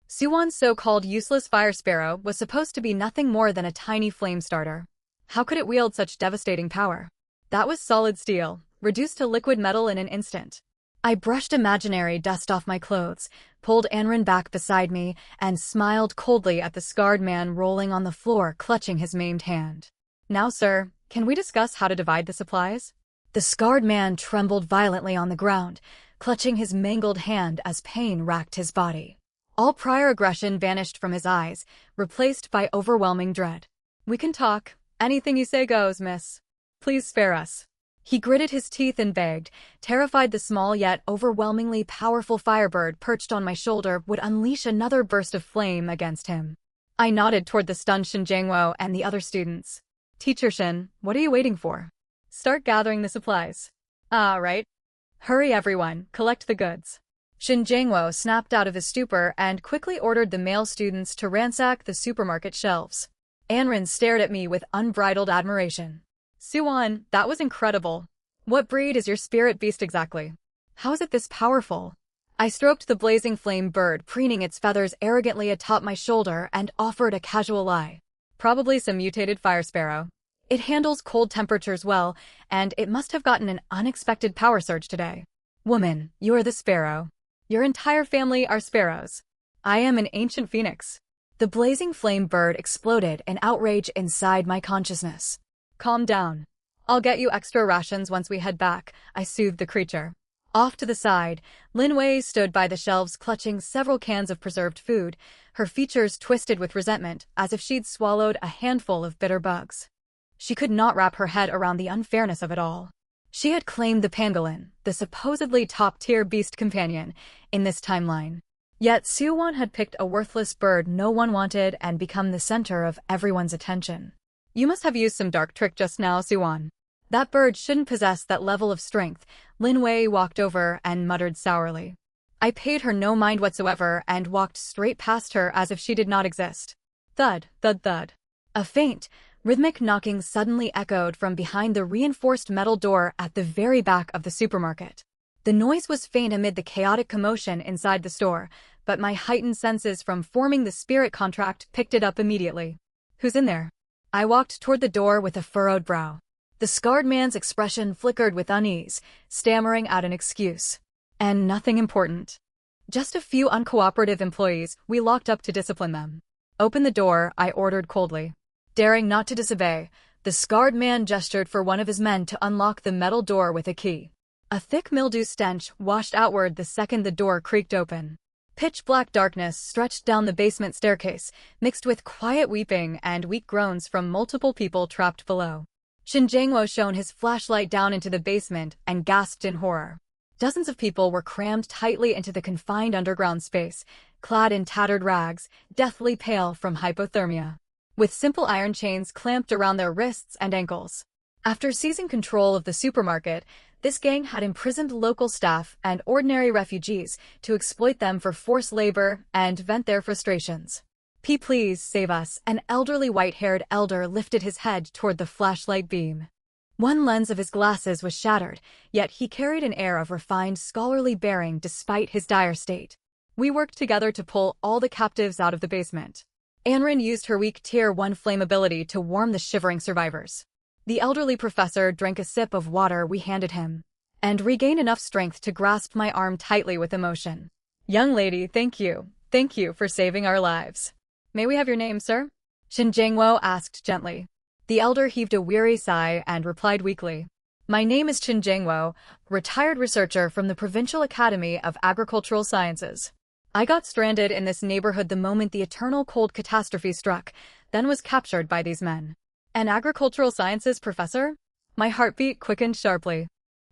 Suwon's so-called useless fire sparrow was supposed to be nothing more than a tiny flame starter. How could it wield such devastating power? That was solid steel, reduced to liquid metal in an instant. I brushed imaginary dust off my clothes, pulled Anrin back beside me, and smiled coldly at the scarred man rolling on the floor, clutching his maimed hand. Now, sir, can we discuss how to divide the supplies? The scarred man trembled violently on the ground, clutching his mangled hand as pain racked his body. All prior aggression vanished from his eyes, replaced by overwhelming dread. We can talk. Anything you say goes, miss. Please spare us. He gritted his teeth and begged, terrified the small yet overwhelmingly powerful firebird perched on my shoulder would unleash another burst of flame against him. I nodded toward the stunned Shin Jangwo and the other students. Teacher Shin, what are you waiting for? Start gathering the supplies. Ah, right. Hurry everyone, collect the goods. Shin Jangwo snapped out of his stupor and quickly ordered the male students to ransack the supermarket shelves. Anrin stared at me with unbridled admiration. Suwon, that was incredible. What breed is your spirit beast exactly? How is it this powerful? I stroked the blazing flame bird, preening its feathers arrogantly atop my shoulder, and offered a casual lie. Probably some mutated fire sparrow. It handles cold temperatures well, and it must have gotten an unexpected power surge today. Woman, you are the sparrow. Your entire family are sparrows. I am an ancient phoenix. The blazing flame bird exploded in outrage inside my consciousness. Calm down. I'll get you extra rations once we head back, I soothed the creature. Off to the side, Lin Wei stood by the shelves clutching several cans of preserved food, her features twisted with resentment as if she'd swallowed a handful of bitter bugs. She could not wrap her head around the unfairness of it all. She had claimed the pangolin, the supposedly top-tier beast companion, in this timeline. Yet Suwon had picked a worthless bird no one wanted and become the center of everyone's attention. You must have used some dark trick just now, Suwon. That bird shouldn't possess that level of strength. Lin Wei walked over and muttered sourly. I paid her no mind whatsoever and walked straight past her as if she did not exist. Thud, thud, thud. A faint, rhythmic knocking suddenly echoed from behind the reinforced metal door at the very back of the supermarket. The noise was faint amid the chaotic commotion inside the store, but my heightened senses from forming the spirit contract picked it up immediately. Who's in there? I walked toward the door with a furrowed brow. The scarred man's expression flickered with unease, stammering out an excuse. And nothing important. Just a few uncooperative employees we locked up to discipline them. Open the door, I ordered coldly. Daring not to disobey, the scarred man gestured for one of his men to unlock the metal door with a key. A thick mildew stench washed outward the second the door creaked open. Pitch-black darkness stretched down the basement staircase, mixed with quiet weeping and weak groans from multiple people trapped below. Shin Jangwo shone his flashlight down into the basement and gasped in horror. Dozens of people were crammed tightly into the confined underground space, clad in tattered rags, deathly pale from hypothermia, with simple iron chains clamped around their wrists and ankles. After seizing control of the supermarket, this gang had imprisoned local staff and ordinary refugees to exploit them for forced labor and vent their frustrations. Please save us, an elderly white-haired elder lifted his head toward the flashlight beam. One lens of his glasses was shattered, yet he carried an air of refined scholarly bearing despite his dire state. We worked together to pull all the captives out of the basement. Anrin used her weak Tier 1 flame ability to warm the shivering survivors. The elderly professor drank a sip of water we handed him, and regained enough strength to grasp my arm tightly with emotion. Young lady, thank you. Thank you for saving our lives. May we have your name, sir? Shin Jangwo asked gently. The elder heaved a weary sigh and replied weakly. My name is Shin Jangwo, retired researcher from the Provincial Academy of Agricultural Sciences. I got stranded in this neighborhood the moment the eternal cold catastrophe struck, then was captured by these men. An agricultural sciences professor? My heartbeat quickened sharply.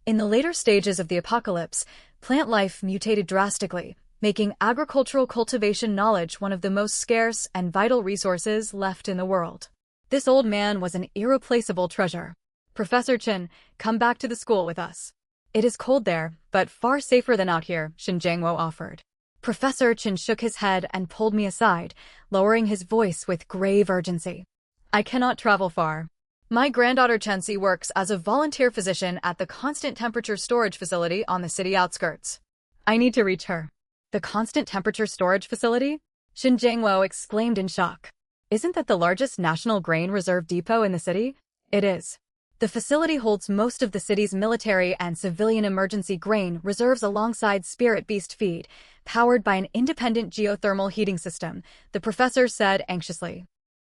In the later stages of the apocalypse, plant life mutated drastically, making agricultural cultivation knowledge one of the most scarce and vital resources left in the world. This old man was an irreplaceable treasure. Professor Chen, come back to the school with us. It is cold there, but far safer than out here, Shinjangwo offered. Professor Chen shook his head and pulled me aside, lowering his voice with grave urgency. I cannot travel far. My granddaughter Chensi works as a volunteer physician at the constant temperature storage facility on the city outskirts. I need to reach her. The constant temperature storage facility? Shinjangwo exclaimed in shock. Isn't that the largest national grain reserve depot in the city? It is. The facility holds most of the city's military and civilian emergency grain reserves alongside Spirit Beast feed, powered by an independent geothermal heating system, the professor said anxiously.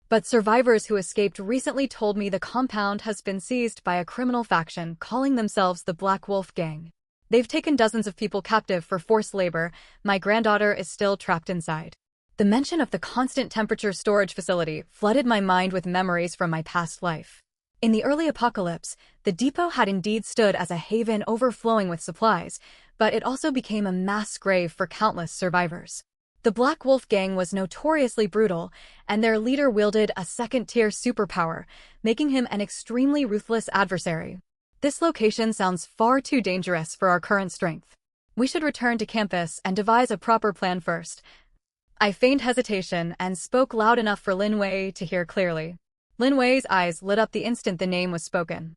But survivors who escaped recently told me the compound has been seized by a criminal faction calling themselves the Black Wolf Gang. They've taken dozens of people captive for forced labor. My granddaughter is still trapped inside. The mention of the constant temperature storage facility flooded my mind with memories from my past life. In the early apocalypse, the depot had indeed stood as a haven overflowing with supplies, but it also became a mass grave for countless survivors. The Black Wolf Gang was notoriously brutal, and their leader wielded a second-tier superpower, making him an extremely ruthless adversary. This location sounds far too dangerous for our current strength. We should return to campus and devise a proper plan first. I feigned hesitation and spoke loud enough for Lin Wei to hear clearly. Lin Wei's eyes lit up the instant the name was spoken.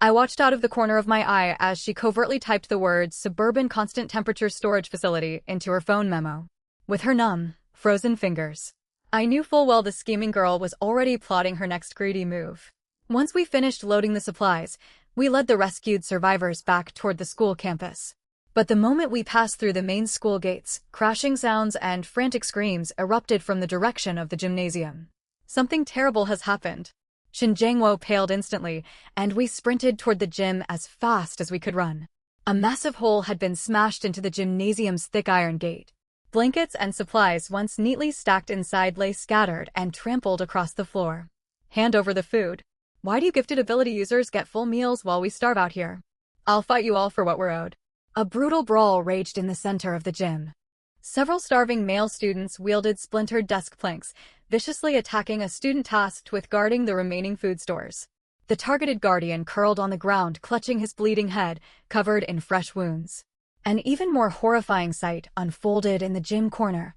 I watched out of the corner of my eye as she covertly typed the words Suburban Constant Temperature Storage Facility into her phone memo. With her numb, frozen fingers, I knew full well the scheming girl was already plotting her next greedy move. Once we finished loading the supplies, we led the rescued survivors back toward the school campus. But the moment we passed through the main school gates, crashing sounds and frantic screams erupted from the direction of the gymnasium. Something terrible has happened. Shinjangwo paled instantly, and we sprinted toward the gym as fast as we could run. A massive hole had been smashed into the gymnasium's thick iron gate. Blankets and supplies once neatly stacked inside lay scattered and trampled across the floor. Hand over the food. Why do you gifted ability users get full meals while we starve out here? I'll fight you all for what we're owed. A brutal brawl raged in the center of the gym. Several starving male students wielded splintered desk planks, viciously attacking a student tasked with guarding the remaining food stores. The targeted guardian curled on the ground, clutching his bleeding head, covered in fresh wounds. An even more horrifying sight unfolded in the gym corner.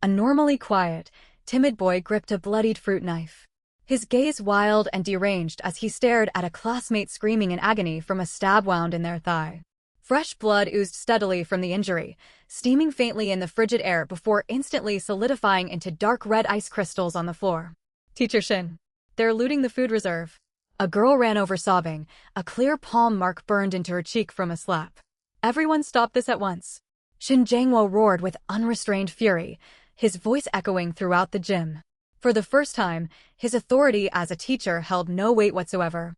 A normally quiet, timid boy gripped a bloodied fruit knife. His gaze wild and deranged as he stared at a classmate screaming in agony from a stab wound in their thigh. Fresh blood oozed steadily from the injury, steaming faintly in the frigid air before instantly solidifying into dark red ice crystals on the floor. Teacher Shin. They're looting the food reserve. A girl ran over sobbing, a clear palm mark burned into her cheek from a slap. Everyone stop this at once. Shinjangwo roared with unrestrained fury, his voice echoing throughout the gym. For the first time, his authority as a teacher held no weight whatsoever.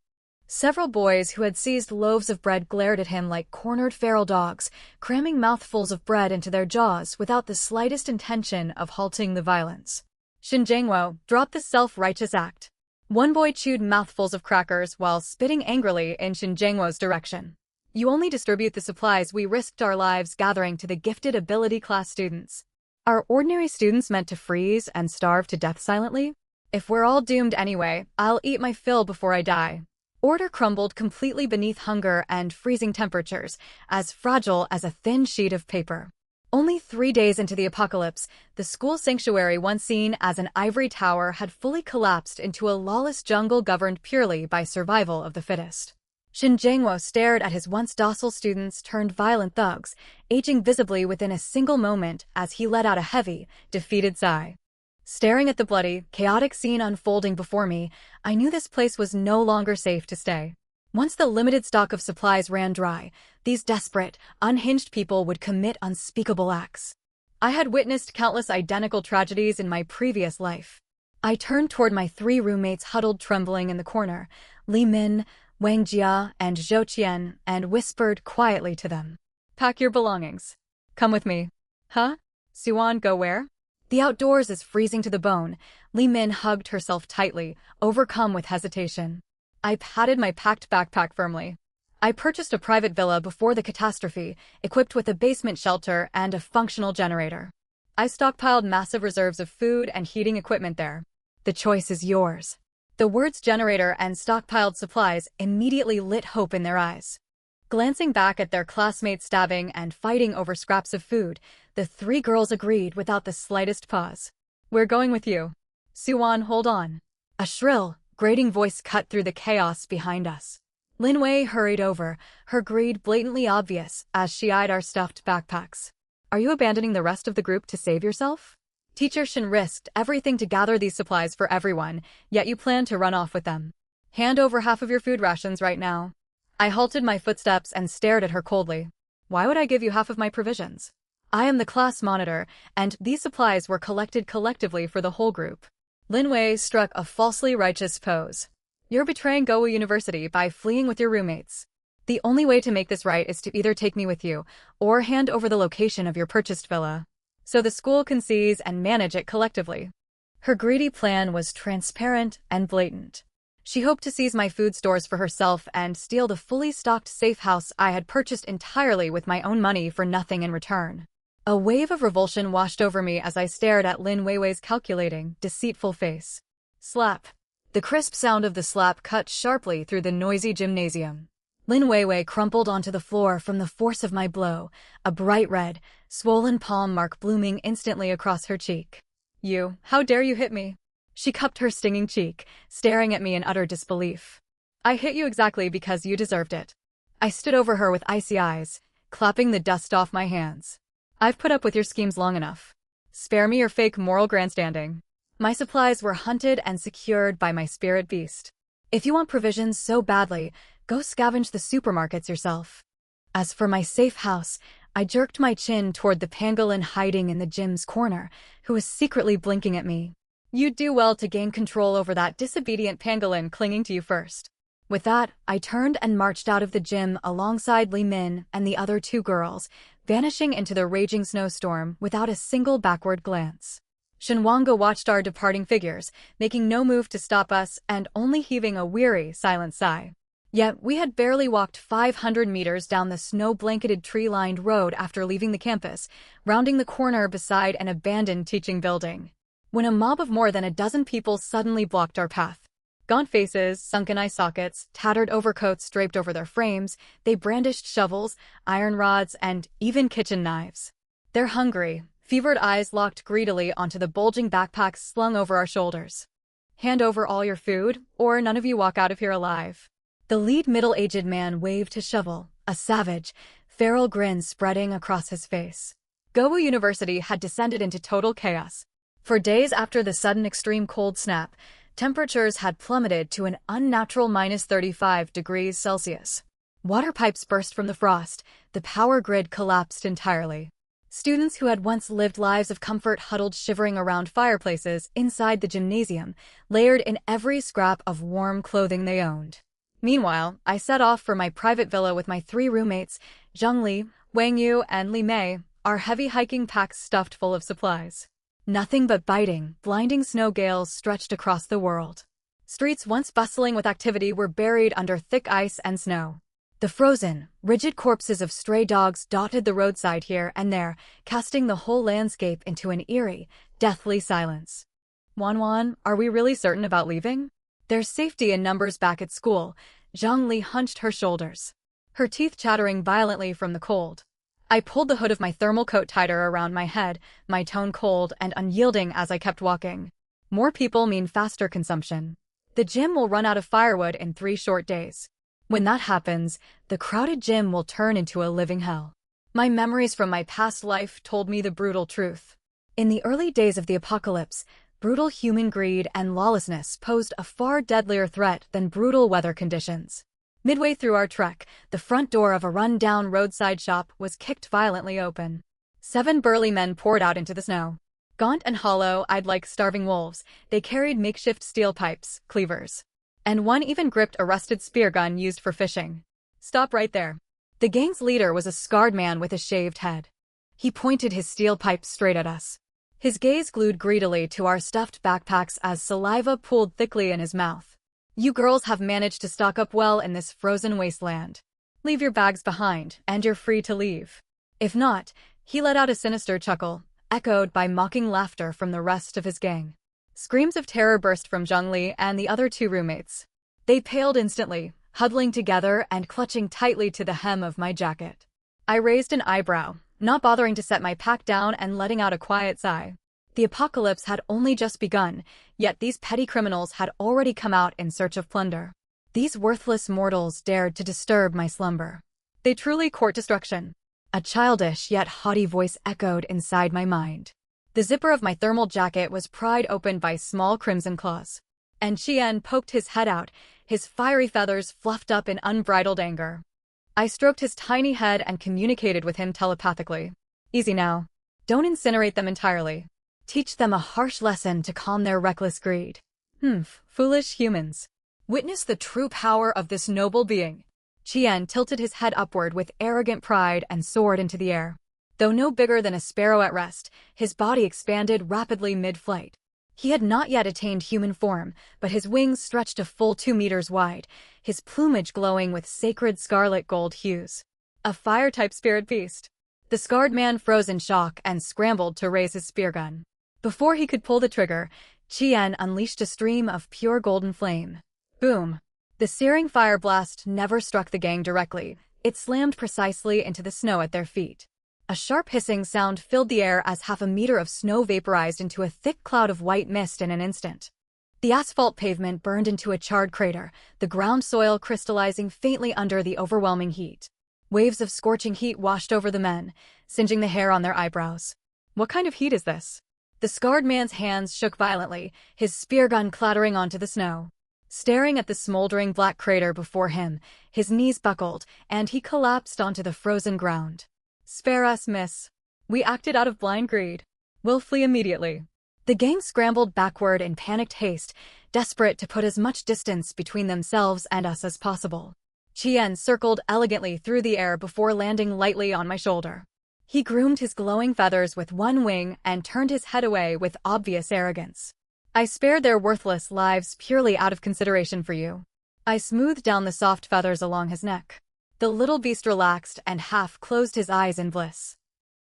Several boys who had seized loaves of bread glared at him like cornered feral dogs, cramming mouthfuls of bread into their jaws without the slightest intention of halting the violence. Shinjangwo, drop this self-righteous act. One boy chewed mouthfuls of crackers while spitting angrily in Shinjangwo's direction. You only distribute the supplies we risked our lives gathering to the gifted ability class students. Are ordinary students meant to freeze and starve to death silently? If we're all doomed anyway, I'll eat my fill before I die. Order crumbled completely beneath hunger and freezing temperatures, as fragile as a thin sheet of paper. Only 3 days into the apocalypse, the school sanctuary once seen as an ivory tower had fully collapsed into a lawless jungle governed purely by survival of the fittest. Shinjangwo stared at his once docile students turned violent thugs, aging visibly within a single moment as he let out a heavy, defeated sigh. Staring at the bloody, chaotic scene unfolding before me, I knew this place was no longer safe to stay. Once the limited stock of supplies ran dry, these desperate, unhinged people would commit unspeakable acts. I had witnessed countless identical tragedies in my previous life. I turned toward my 3 roommates huddled trembling in the corner, Li Min, Wang Jia, and Zhou Qian, and whispered quietly to them. Pack your belongings. Come with me. Huh? Suan, go where? The outdoors is freezing to the bone. Li Min hugged herself tightly, overcome with hesitation. I patted my packed backpack firmly. I purchased a private villa before the catastrophe, equipped with a basement shelter and a functional generator. I stockpiled massive reserves of food and heating equipment there. The choice is yours. The words generator and stockpiled supplies immediately lit hope in their eyes. Glancing back at their classmates stabbing and fighting over scraps of food, the three girls agreed without the slightest pause. We're going with you. Suwon, hold on. A shrill, grating voice cut through the chaos behind us. Lin Wei hurried over, her greed blatantly obvious as she eyed our stuffed backpacks. Are you abandoning the rest of the group to save yourself? Teacher Shin risked everything to gather these supplies for everyone, yet you plan to run off with them. Hand over half of your food rations right now. I halted my footsteps and stared at her coldly. Why would I give you half of my provisions? I am the class monitor, and these supplies were collected collectively for the whole group. Lin Wei struck a falsely righteous pose. You're betraying Gowu University by fleeing with your roommates. The only way to make this right is to either take me with you, or hand over the location of your purchased villa, so the school can seize and manage it collectively. Her greedy plan was transparent and blatant. She hoped to seize my food stores for herself and steal the fully stocked safe house I had purchased entirely with my own money for nothing in return. A wave of revulsion washed over me as I stared at Lin Weiwei's calculating, deceitful face. Slap. The crisp sound of the slap cut sharply through the noisy gymnasium. Lin Weiwei crumpled onto the floor from the force of my blow, a bright red, swollen palm mark blooming instantly across her cheek. You, how dare you hit me? She cupped her stinging cheek, staring at me in utter disbelief. I hit you exactly because you deserved it. I stood over her with icy eyes, clapping the dust off my hands. I've put up with your schemes long enough. Spare me your fake moral grandstanding. My supplies were hunted and secured by my spirit beast. If you want provisions so badly, go scavenge the supermarkets yourself. As for my safe house, I jerked my chin toward the pangolin hiding in the gym's corner, who was secretly blinking at me. You'd do well to gain control over that disobedient pangolin clinging to you first. With that, I turned and marched out of the gym alongside Li Min and the other two girls, vanishing into the raging snowstorm without a single backward glance. Shinwanga watched our departing figures, making no move to stop us and only heaving a weary, silent sigh. Yet we had barely walked 500 meters down the snow-blanketed tree-lined road after leaving the campus, rounding the corner beside an abandoned teaching building, when a mob of more than a dozen people suddenly blocked our path. Gaunt faces, sunken eye sockets, tattered overcoats draped over their frames, they brandished shovels, iron rods, and even kitchen knives. Their hungry, fevered eyes locked greedily onto the bulging backpacks slung over our shoulders. Hand over all your food, or none of you walk out of here alive. The lead middle-aged man waved his shovel, a savage, feral grin spreading across his face. Gowu University had descended into total chaos. For days after the sudden extreme cold snap, temperatures had plummeted to an unnatural -35 degrees Celsius. Water pipes burst from the frost, the power grid collapsed entirely. Students who had once lived lives of comfort huddled shivering around fireplaces inside the gymnasium, layered in every scrap of warm clothing they owned. Meanwhile, I set off for my private villa with my three roommates, Zhang Li, Wang Yu, and Li Mei, our heavy hiking packs stuffed full of supplies. Nothing but biting, blinding snow gales stretched across the world. Streets once bustling with activity were buried under thick ice and snow. The frozen, rigid corpses of stray dogs dotted the roadside here and there, casting the whole landscape into an eerie, deathly silence. Wanwan, are we really certain about leaving? There's safety in numbers back at school. Zhang Li hunched her shoulders, her teeth chattering violently from the cold. I pulled the hood of my thermal coat tighter around my head, my tone cold and unyielding as I kept walking. More people mean faster consumption. The gym will run out of firewood in 3 short days. When that happens, the crowded gym will turn into a living hell. My memories from my past life told me the brutal truth. In the early days of the apocalypse, brutal human greed and lawlessness posed a far deadlier threat than brutal weather conditions. Midway through our trek, the front door of a run-down roadside shop was kicked violently open. 7 burly men poured out into the snow. Gaunt and hollow-eyed like starving wolves, they carried makeshift steel pipes, cleavers. And one even gripped a rusted spear gun used for fishing. Stop right there. The gang's leader was a scarred man with a shaved head. He pointed his steel pipe straight at us. His gaze glued greedily to our stuffed backpacks as saliva pooled thickly in his mouth. You girls have managed to stock up well in this frozen wasteland. Leave your bags behind, and you're free to leave. If not, he let out a sinister chuckle, echoed by mocking laughter from the rest of his gang. Screams of terror burst from Zhang Li and the other 2 roommates. They paled instantly, huddling together and clutching tightly to the hem of my jacket. I raised an eyebrow, not bothering to set my pack down and letting out a quiet sigh. The apocalypse had only just begun, yet these petty criminals had already come out in search of plunder. These worthless mortals dared to disturb my slumber. They truly court destruction. A childish yet haughty voice echoed inside my mind. The zipper of my thermal jacket was pried open by small crimson claws. And Chien poked his head out, his fiery feathers fluffed up in unbridled anger. I stroked his tiny head and communicated with him telepathically. Easy now. Don't incinerate them entirely. Teach them a harsh lesson to calm their reckless greed. Foolish humans. Witness the true power of this noble being. Chien tilted his head upward with arrogant pride and soared into the air. Though no bigger than a sparrow at rest, his body expanded rapidly mid-flight. He had not yet attained human form, but his wings stretched a full 2 meters wide, his plumage glowing with sacred scarlet gold hues. A fire-type spirit beast. The scarred man froze in shock and scrambled to raise his spear gun. Before he could pull the trigger, Chien unleashed a stream of pure golden flame. Boom! The searing fire blast never struck the gang directly. It slammed precisely into the snow at their feet. A sharp hissing sound filled the air as half a meter of snow vaporized into a thick cloud of white mist in an instant. The asphalt pavement burned into a charred crater, the ground soil crystallizing faintly under the overwhelming heat. Waves of scorching heat washed over the men, singeing the hair on their eyebrows. What kind of heat is this? The scarred man's hands shook violently, his spear gun clattering onto the snow. Staring at the smoldering black crater before him, his knees buckled, and he collapsed onto the frozen ground. Spare us, miss. We acted out of blind greed. We'll flee immediately. The gang scrambled backward in panicked haste, desperate to put as much distance between themselves and us as possible. Chien circled elegantly through the air before landing lightly on my shoulder. He groomed his glowing feathers with one wing and turned his head away with obvious arrogance. I spared their worthless lives purely out of consideration for you. I smoothed down the soft feathers along his neck. The little beast relaxed and half closed his eyes in bliss.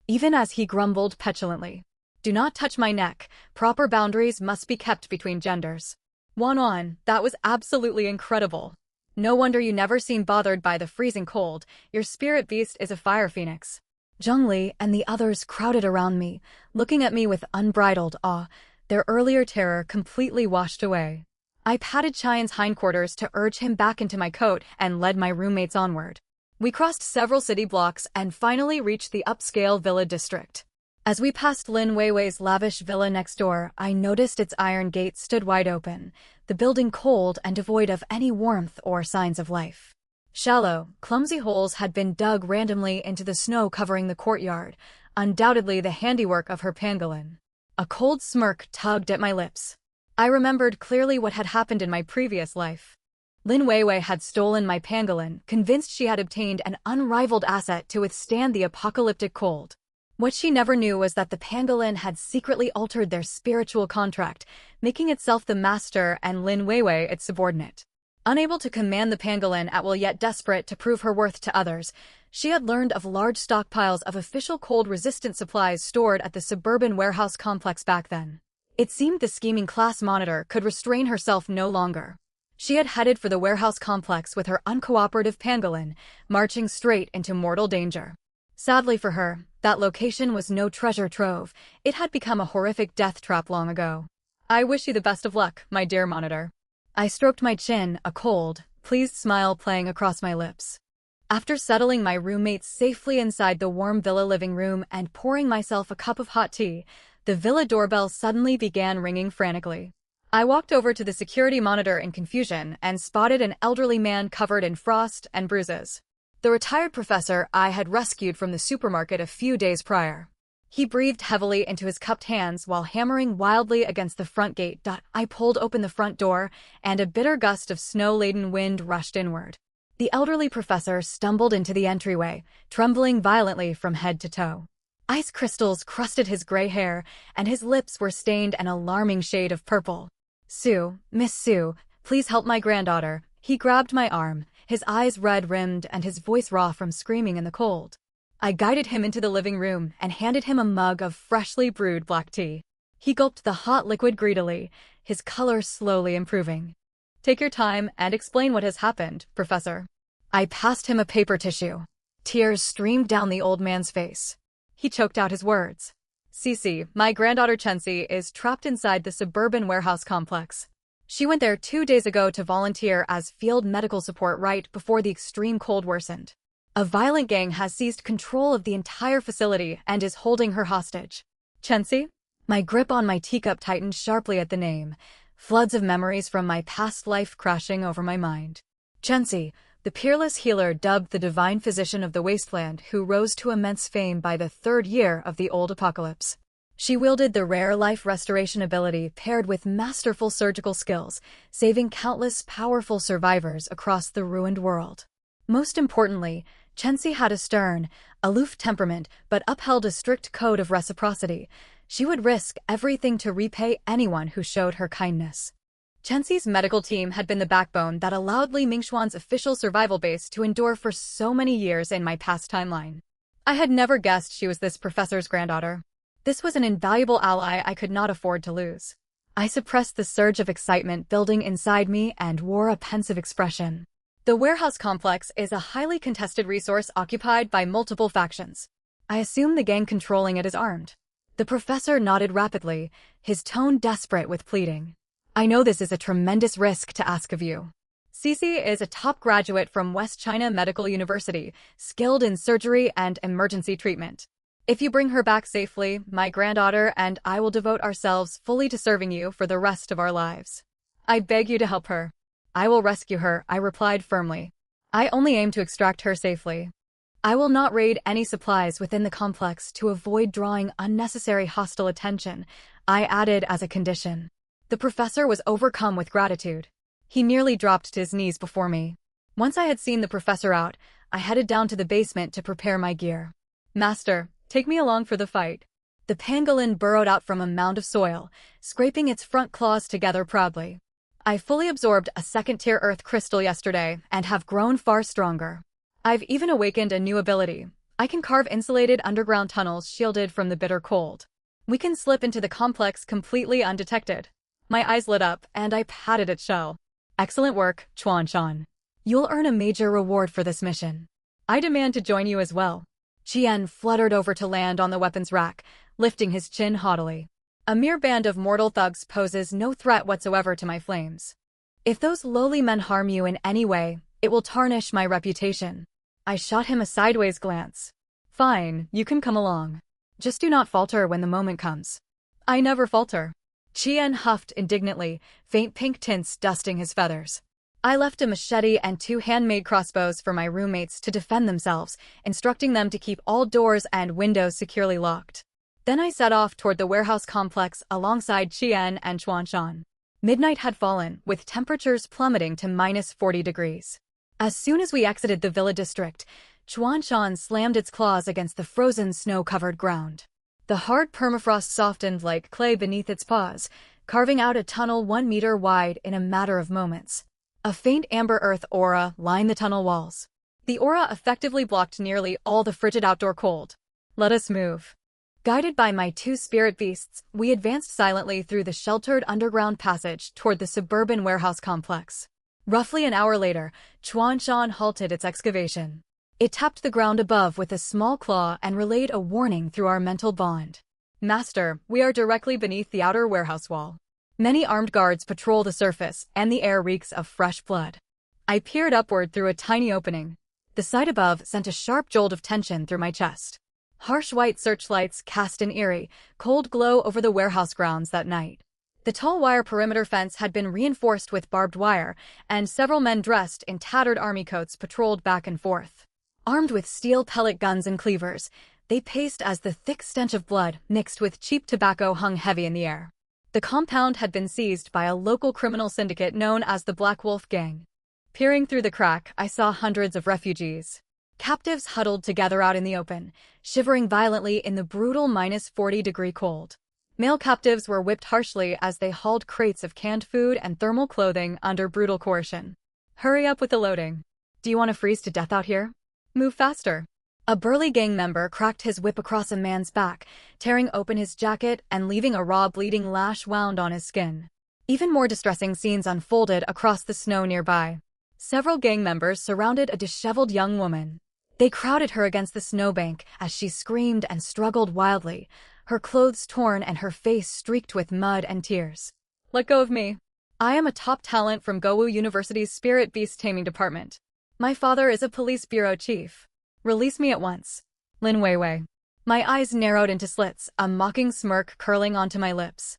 Even as he grumbled petulantly, "Do not touch my neck. Proper boundaries must be kept between genders." Wan, that was absolutely incredible. No wonder you never seem bothered by the freezing cold. Your spirit beast is a fire phoenix. Zhongli and the others crowded around me, looking at me with unbridled awe, their earlier terror completely washed away. I patted Chien's hindquarters to urge him back into my coat and led my roommates onward. We crossed several city blocks and finally reached the upscale villa district. As we passed Lin Weiwei's lavish villa next door, I noticed its iron gate stood wide open, the building cold and devoid of any warmth or signs of life. Shallow, clumsy holes had been dug randomly into the snow covering the courtyard, undoubtedly the handiwork of her pangolin. A cold smirk tugged at my lips. I remembered clearly what had happened in my previous life. Lin Weiwei had stolen my pangolin, convinced she had obtained an unrivaled asset to withstand the apocalyptic cold. What she never knew was that the pangolin had secretly altered their spiritual contract, making itself the master and Lin Weiwei its subordinate. Unable to command the pangolin at will yet desperate to prove her worth to others, she had learned of large stockpiles of official cold-resistant supplies stored at the suburban warehouse complex back then. It seemed the scheming class monitor could restrain herself no longer. She had headed for the warehouse complex with her uncooperative pangolin, marching straight into mortal danger. Sadly for her, that location was no treasure trove. It had become a horrific death trap long ago. I wish you the best of luck, my dear monitor. I stroked my chin, a cold, pleased smile playing across my lips. After settling my roommates safely inside the warm villa living room and pouring myself a cup of hot tea, the villa doorbell suddenly began ringing frantically. I walked over to the security monitor in confusion and spotted an elderly man covered in frost and bruises. The retired professor I had rescued from the supermarket a few days prior. He breathed heavily into his cupped hands while hammering wildly against the front gate. I pulled open the front door, and a bitter gust of snow-laden wind rushed inward. The elderly professor stumbled into the entryway, trembling violently from head to toe. Ice crystals crusted his gray hair, and his lips were stained an alarming shade of purple. "Sue, Miss Sue, please help my granddaughter." He grabbed my arm, his eyes red-rimmed and his voice raw from screaming in the cold. I guided him into the living room and handed him a mug of freshly brewed black tea. He gulped the hot liquid greedily, his color slowly improving. Take your time and explain what has happened, Professor. I passed him a paper tissue. Tears streamed down the old man's face. He choked out his words. Cece, my granddaughter Chensi, is trapped inside the suburban warehouse complex. She went there 2 days ago to volunteer as field medical support right before the extreme cold worsened. A violent gang has seized control of the entire facility and is holding her hostage. Chensi? My grip on my teacup tightened sharply at the name, floods of memories from my past life crashing over my mind. Chensi, the peerless healer dubbed the divine physician of the wasteland who rose to immense fame by the 3rd year of the old apocalypse. She wielded the rare life restoration ability paired with masterful surgical skills, saving countless powerful survivors across the ruined world. Most importantly, Chensi had a stern, aloof temperament but upheld a strict code of reciprocity. She would risk everything to repay anyone who showed her kindness. Chensi's medical team had been the backbone that allowed Li Mingxuan's official survival base to endure for so many years in my past timeline. I had never guessed she was this professor's granddaughter. This was an invaluable ally I could not afford to lose. I suppressed the surge of excitement building inside me and wore a pensive expression. The warehouse complex is a highly contested resource occupied by multiple factions. I assume the gang controlling it is armed. The professor nodded rapidly, his tone desperate with pleading. I know this is a tremendous risk to ask of you. Cece is a top graduate from West China Medical University, skilled in surgery and emergency treatment. If you bring her back safely, my granddaughter and I will devote ourselves fully to serving you for the rest of our lives. I beg you to help her. I will rescue her, I replied firmly. I only aim to extract her safely. I will not raid any supplies within the complex to avoid drawing unnecessary hostile attention, I added as a condition. The professor was overcome with gratitude. He nearly dropped to his knees before me. Once I had seen the professor out, I headed down to the basement to prepare my gear. Master, take me along for the fight. The pangolin burrowed out from a mound of soil, scraping its front claws together proudly. I fully absorbed a 2nd-tier earth crystal yesterday and have grown far stronger. I've even awakened a new ability. I can carve insulated underground tunnels shielded from the bitter cold. We can slip into the complex completely undetected. My eyes lit up, and I patted its shell. Excellent work, Chuanshan. You'll earn a major reward for this mission. I demand to join you as well. Qian fluttered over to land on the weapons rack, lifting his chin haughtily. A mere band of mortal thugs poses no threat whatsoever to my flames. If those lowly men harm you in any way, it will tarnish my reputation. I shot him a sideways glance. Fine, you can come along. Just do not falter when the moment comes. I never falter. Qian huffed indignantly, faint pink tints dusting his feathers. I left a machete and 2 handmade crossbows for my roommates to defend themselves, instructing them to keep all doors and windows securely locked. Then I set off toward the warehouse complex alongside Qian and Chuanshan. Midnight had fallen, with temperatures plummeting to -40 degrees. As soon as we exited the villa district, Chuanshan slammed its claws against the frozen snow-covered ground. The hard permafrost softened like clay beneath its paws, carving out a tunnel 1 meter wide in a matter of moments. A faint amber earth aura lined the tunnel walls. The aura effectively blocked nearly all the frigid outdoor cold. Let us move. Guided by my 2 spirit beasts, we advanced silently through the sheltered underground passage toward the suburban warehouse complex. Roughly an hour later, Chuanshan halted its excavation. It tapped the ground above with a small claw and relayed a warning through our mental bond. Master, we are directly beneath the outer warehouse wall. Many armed guards patrol the surface, and the air reeks of fresh blood. I peered upward through a tiny opening. The sight above sent a sharp jolt of tension through my chest. Harsh white searchlights cast an eerie, cold glow over the warehouse grounds that night. The tall wire perimeter fence had been reinforced with barbed wire, and several men dressed in tattered army coats patrolled back and forth. Armed with steel pellet guns and cleavers, they paced as the thick stench of blood mixed with cheap tobacco hung heavy in the air. The compound had been seized by a local criminal syndicate known as the Black Wolf Gang. Peering through the crack, I saw hundreds of refugees. Captives huddled together out in the open, shivering violently in the brutal -40-degree cold. Male captives were whipped harshly as they hauled crates of canned food and thermal clothing under brutal coercion. Hurry up with the loading. Do you want to freeze to death out here? Move faster. A burly gang member cracked his whip across a man's back, tearing open his jacket and leaving a raw bleeding lash wound on his skin. Even more distressing scenes unfolded across the snow nearby. Several gang members surrounded a disheveled young woman. They crowded her against the snowbank as she screamed and struggled wildly, her clothes torn and her face streaked with mud and tears. Let go of me. I am a top talent from Gowu University's Spirit Beast Taming Department. My father is a police bureau chief. Release me at once. Lin Weiwei. My eyes narrowed into slits, a mocking smirk curling onto my lips.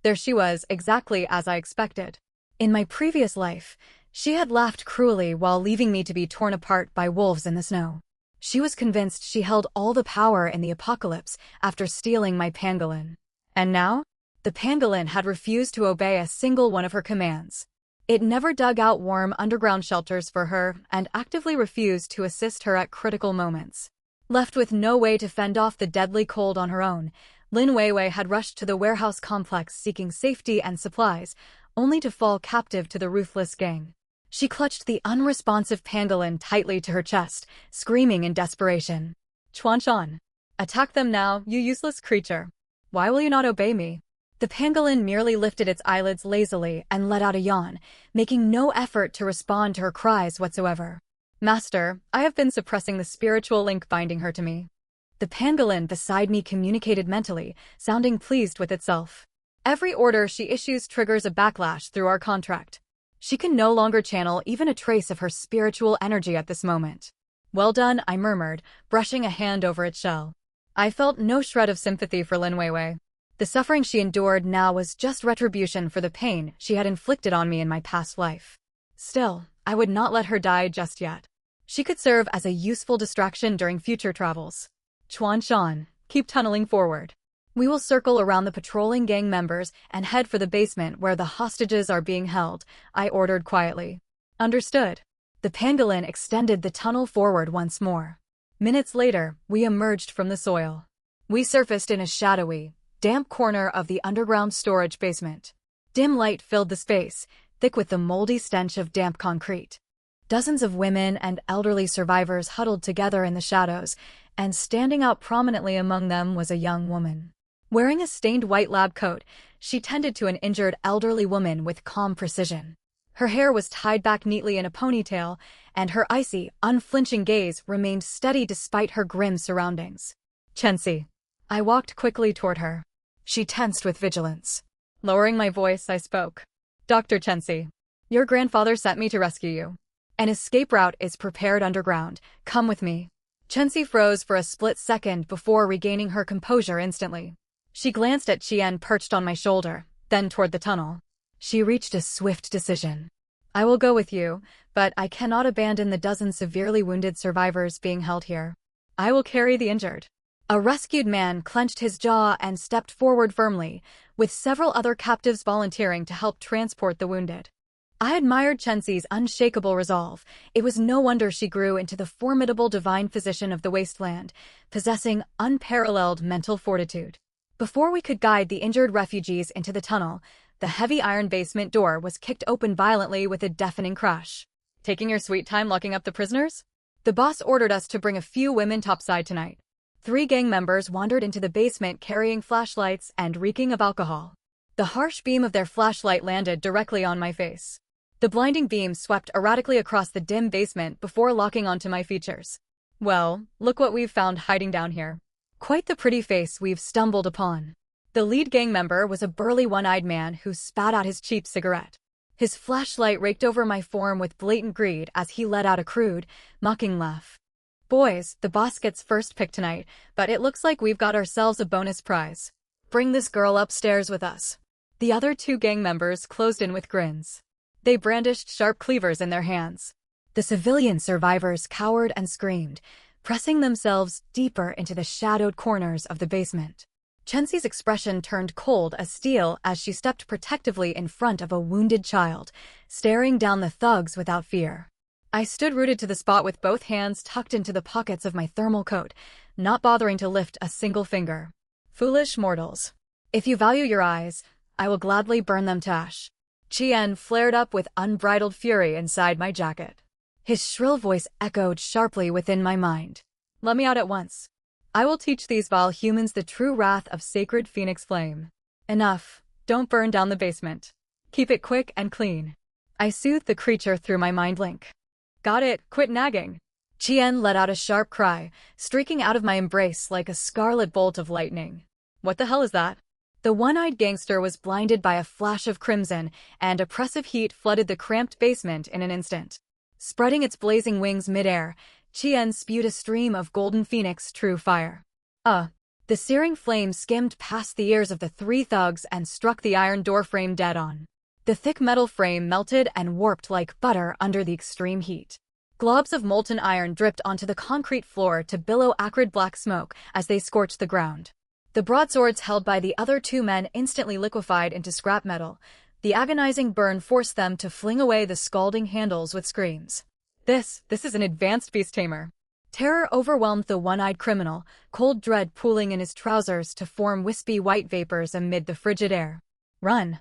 There she was, exactly as I expected. In my previous life, she had laughed cruelly while leaving me to be torn apart by wolves in the snow. She was convinced she held all the power in the apocalypse after stealing my pangolin. And now? The pangolin had refused to obey a single one of her commands. It never dug out warm underground shelters for her and actively refused to assist her at critical moments. Left with no way to fend off the deadly cold on her own, Lin Weiwei had rushed to the warehouse complex seeking safety and supplies, only to fall captive to the ruthless gang. She clutched the unresponsive pangolin tightly to her chest, screaming in desperation. Chuanshan. Attack them now, you useless creature. Why will you not obey me? The pangolin merely lifted its eyelids lazily and let out a yawn, making no effort to respond to her cries whatsoever. Master, I have been suppressing the spiritual link binding her to me. The pangolin beside me communicated mentally, sounding pleased with itself. Every order she issues triggers a backlash through our contract. She can no longer channel even a trace of her spiritual energy at this moment. Well done, I murmured, brushing a hand over its shell. I felt no shred of sympathy for Lin Weiwei. The suffering she endured now was just retribution for the pain she had inflicted on me in my past life. Still, I would not let her die just yet. She could serve as a useful distraction during future travels. Chuanshan, keep tunneling forward. We will circle around the patrolling gang members and head for the basement where the hostages are being held, I ordered quietly. Understood. The pangolin extended the tunnel forward once more. Minutes later, we emerged from the soil. We surfaced in a shadowy, damp corner of the underground storage basement. Dim light filled the space, thick with the moldy stench of damp concrete. Dozens of women and elderly survivors huddled together in the shadows, and standing out prominently among them was a young woman. Wearing a stained white lab coat, she tended to an injured elderly woman with calm precision. Her hair was tied back neatly in a ponytail, and her icy, unflinching gaze remained steady despite her grim surroundings. Chensi. I walked quickly toward her. She tensed with vigilance. Lowering my voice, I spoke. Dr. Chensi, your grandfather sent me to rescue you. An escape route is prepared underground. Come with me. Chensi froze for a split second before regaining her composure instantly. She glanced at Qian perched on my shoulder, then toward the tunnel. She reached a swift decision. I will go with you, but I cannot abandon the dozen severely wounded survivors being held here. I will carry the injured. A rescued man clenched his jaw and stepped forward firmly, with several other captives volunteering to help transport the wounded. I admired Chensi's unshakable resolve. It was no wonder she grew into the formidable divine physician of the wasteland, possessing unparalleled mental fortitude. Before we could guide the injured refugees into the tunnel, the heavy iron basement door was kicked open violently with a deafening crash. Taking your sweet time locking up the prisoners? The boss ordered us to bring a few women topside tonight. 3 gang members wandered into the basement carrying flashlights and reeking of alcohol. The harsh beam of their flashlight landed directly on my face. The blinding beam swept erratically across the dim basement before locking onto my features. Well, look what we've found hiding down here. Quite the pretty face we've stumbled upon. The lead gang member was a burly one-eyed man who spat out his cheap cigarette. His flashlight raked over my form with blatant greed as he let out a crude, mocking laugh. Boys, the boss gets first pick tonight, but it looks like we've got ourselves a bonus prize. Bring this girl upstairs with us. The other 2 gang members closed in with grins. They brandished sharp cleavers in their hands. The civilian survivors cowered and screamed, pressing themselves deeper into the shadowed corners of the basement. Chensi's expression turned cold as steel as she stepped protectively in front of a wounded child, staring down the thugs without fear. I stood rooted to the spot with both hands tucked into the pockets of my thermal coat, not bothering to lift a single finger. Foolish mortals. If you value your eyes, I will gladly burn them to ash. Qian flared up with unbridled fury inside my jacket. His shrill voice echoed sharply within my mind. Let me out at once. I will teach these vile humans the true wrath of sacred phoenix flame. Enough. Don't burn down the basement. Keep it quick and clean. I soothed the creature through my mind link. Got it, quit nagging. Chien let out a sharp cry, streaking out of my embrace like a scarlet bolt of lightning. What the hell is that? The one-eyed gangster was blinded by a flash of crimson, and oppressive heat flooded the cramped basement in an instant. Spreading its blazing wings midair, Chien spewed a stream of golden phoenix true fire. The searing flame skimmed past the ears of the three thugs and struck the iron doorframe dead on. The thick metal frame melted and warped like butter under the extreme heat. Globs of molten iron dripped onto the concrete floor to billow acrid black smoke as they scorched the ground. The broadswords held by the other two men instantly liquefied into scrap metal. The agonizing burn forced them to fling away the scalding handles with screams. This is an advanced beast tamer. Terror overwhelmed the one-eyed criminal, cold dread pooling in his trousers to form wispy white vapors amid the frigid air. Run.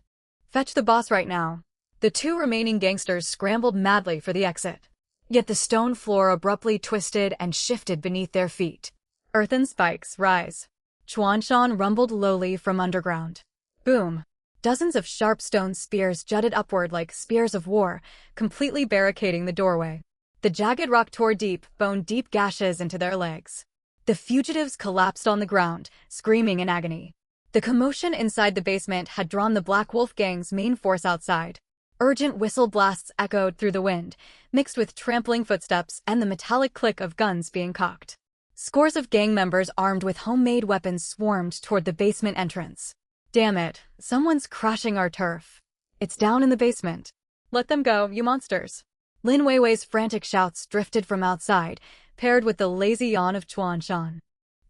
Fetch the boss right now. The two remaining gangsters scrambled madly for the exit. Yet the stone floor abruptly twisted and shifted beneath their feet. Earthen spikes, rise. Chuanshan rumbled lowly from underground. Boom. Dozens of sharp stone spears jutted upward like spears of war, completely barricading the doorway. The jagged rock tore deep, bone-deep gashes into their legs. The fugitives collapsed on the ground, screaming in agony. The commotion inside the basement had drawn the Black Wolf Gang's main force outside. Urgent whistle blasts echoed through the wind, mixed with trampling footsteps and the metallic click of guns being cocked. Scores of gang members armed with homemade weapons swarmed toward the basement entrance. Damn it, someone's crashing our turf. It's down in the basement. Let them go, you monsters. Lin Weiwei's frantic shouts drifted from outside, paired with the lazy yawn of Chuanshan.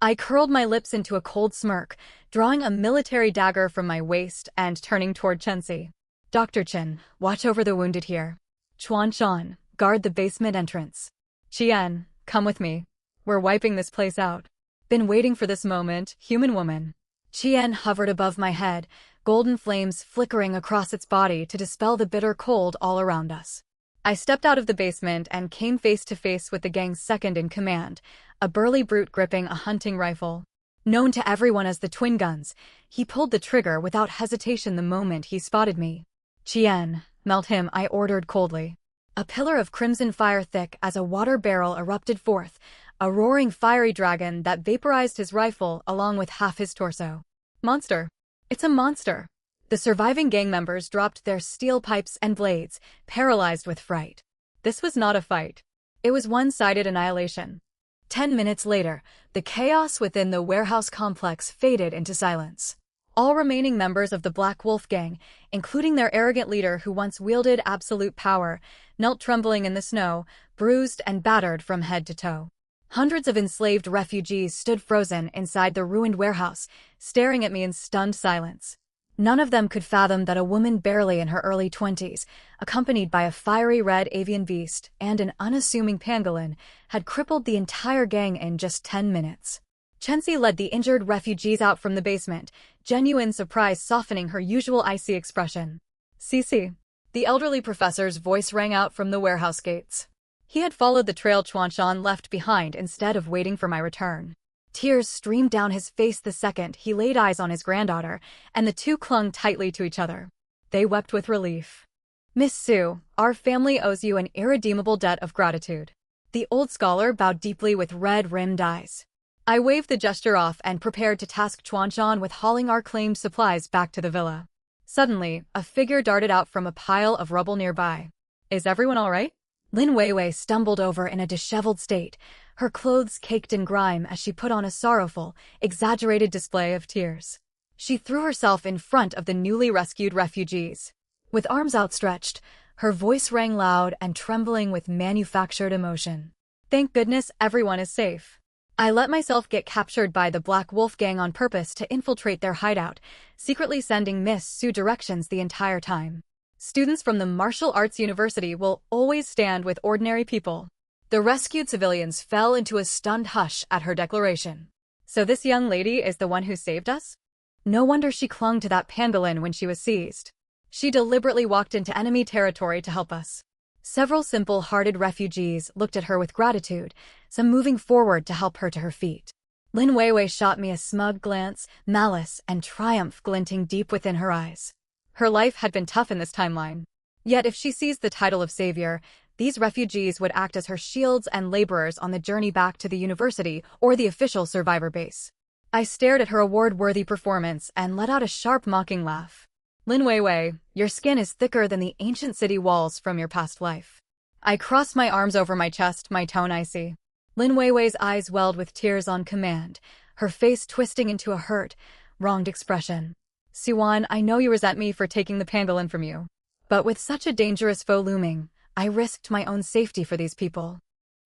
I curled my lips into a cold smirk, drawing a military dagger from my waist and turning toward Chensi. Dr. Chen, watch over the wounded here. Chuanshan, guard the basement entrance. Chien, come with me. We're wiping this place out. Been waiting for this moment, human woman. Chien hovered above my head, golden flames flickering across its body to dispel the bitter cold all around us. I stepped out of the basement and came face to face with the gang's second-in-command, a burly brute gripping a hunting rifle. Known to everyone as the Twin Guns, he pulled the trigger without hesitation the moment he spotted me. Chien, melt him, I ordered coldly. A pillar of crimson fire thick as a water barrel erupted forth, a roaring fiery dragon that vaporized his rifle along with half his torso. Monster. It's a monster. The surviving gang members dropped their steel pipes and blades, paralyzed with fright. This was not a fight. It was one-sided annihilation. 10 minutes later, the chaos within the warehouse complex faded into silence. All remaining members of the Black Wolf Gang, including their arrogant leader who once wielded absolute power, knelt trembling in the snow, bruised and battered from head to toe. Hundreds of enslaved refugees stood frozen inside the ruined warehouse, staring at me in stunned silence. None of them could fathom that a woman barely in her early 20s, accompanied by a fiery red avian beast and an unassuming pangolin, had crippled the entire gang in just 10 minutes. Chensi led the injured refugees out from the basement, genuine surprise softening her usual icy expression. Cece. The elderly professor's voice rang out from the warehouse gates. He had followed the trail Chuanshan left behind instead of waiting for my return. Tears streamed down his face the second he laid eyes on his granddaughter, and the two clung tightly to each other. They wept with relief. Miss Su, our family owes you an irredeemable debt of gratitude. The old scholar bowed deeply with red-rimmed eyes. I waved the gesture off and prepared to task Chuanshan with hauling our claimed supplies back to the villa. Suddenly, a figure darted out from a pile of rubble nearby. Is everyone all right? Lin Weiwei stumbled over in a disheveled state, her clothes caked in grime as she put on a sorrowful, exaggerated display of tears. She threw herself in front of the newly rescued refugees. With arms outstretched, her voice rang loud and trembling with manufactured emotion. Thank goodness everyone is safe. I let myself get captured by the Black Wolf Gang on purpose to infiltrate their hideout, secretly sending Miss Su directions the entire time. Students from the Martial Arts University will always stand with ordinary people. The rescued civilians fell into a stunned hush at her declaration. So this young lady is the one who saved us? No wonder she clung to that pangolin when she was seized. She deliberately walked into enemy territory to help us. Several simple-hearted refugees looked at her with gratitude, some moving forward to help her to her feet. Lin Weiwei shot me a smug glance, malice and triumph glinting deep within her eyes. Her life had been tough in this timeline. Yet if she seized the title of savior, these refugees would act as her shields and laborers on the journey back to the university or the official survivor base. I stared at her award-worthy performance and let out a sharp mocking laugh. Lin Weiwei, your skin is thicker than the ancient city walls from your past life. I crossed my arms over my chest, my tone icy. Lin Weiwei's eyes welled with tears on command, her face twisting into a hurt, wronged expression. Suan, I know you resent me for taking the pangolin from you. But with such a dangerous foe looming, I risked my own safety for these people.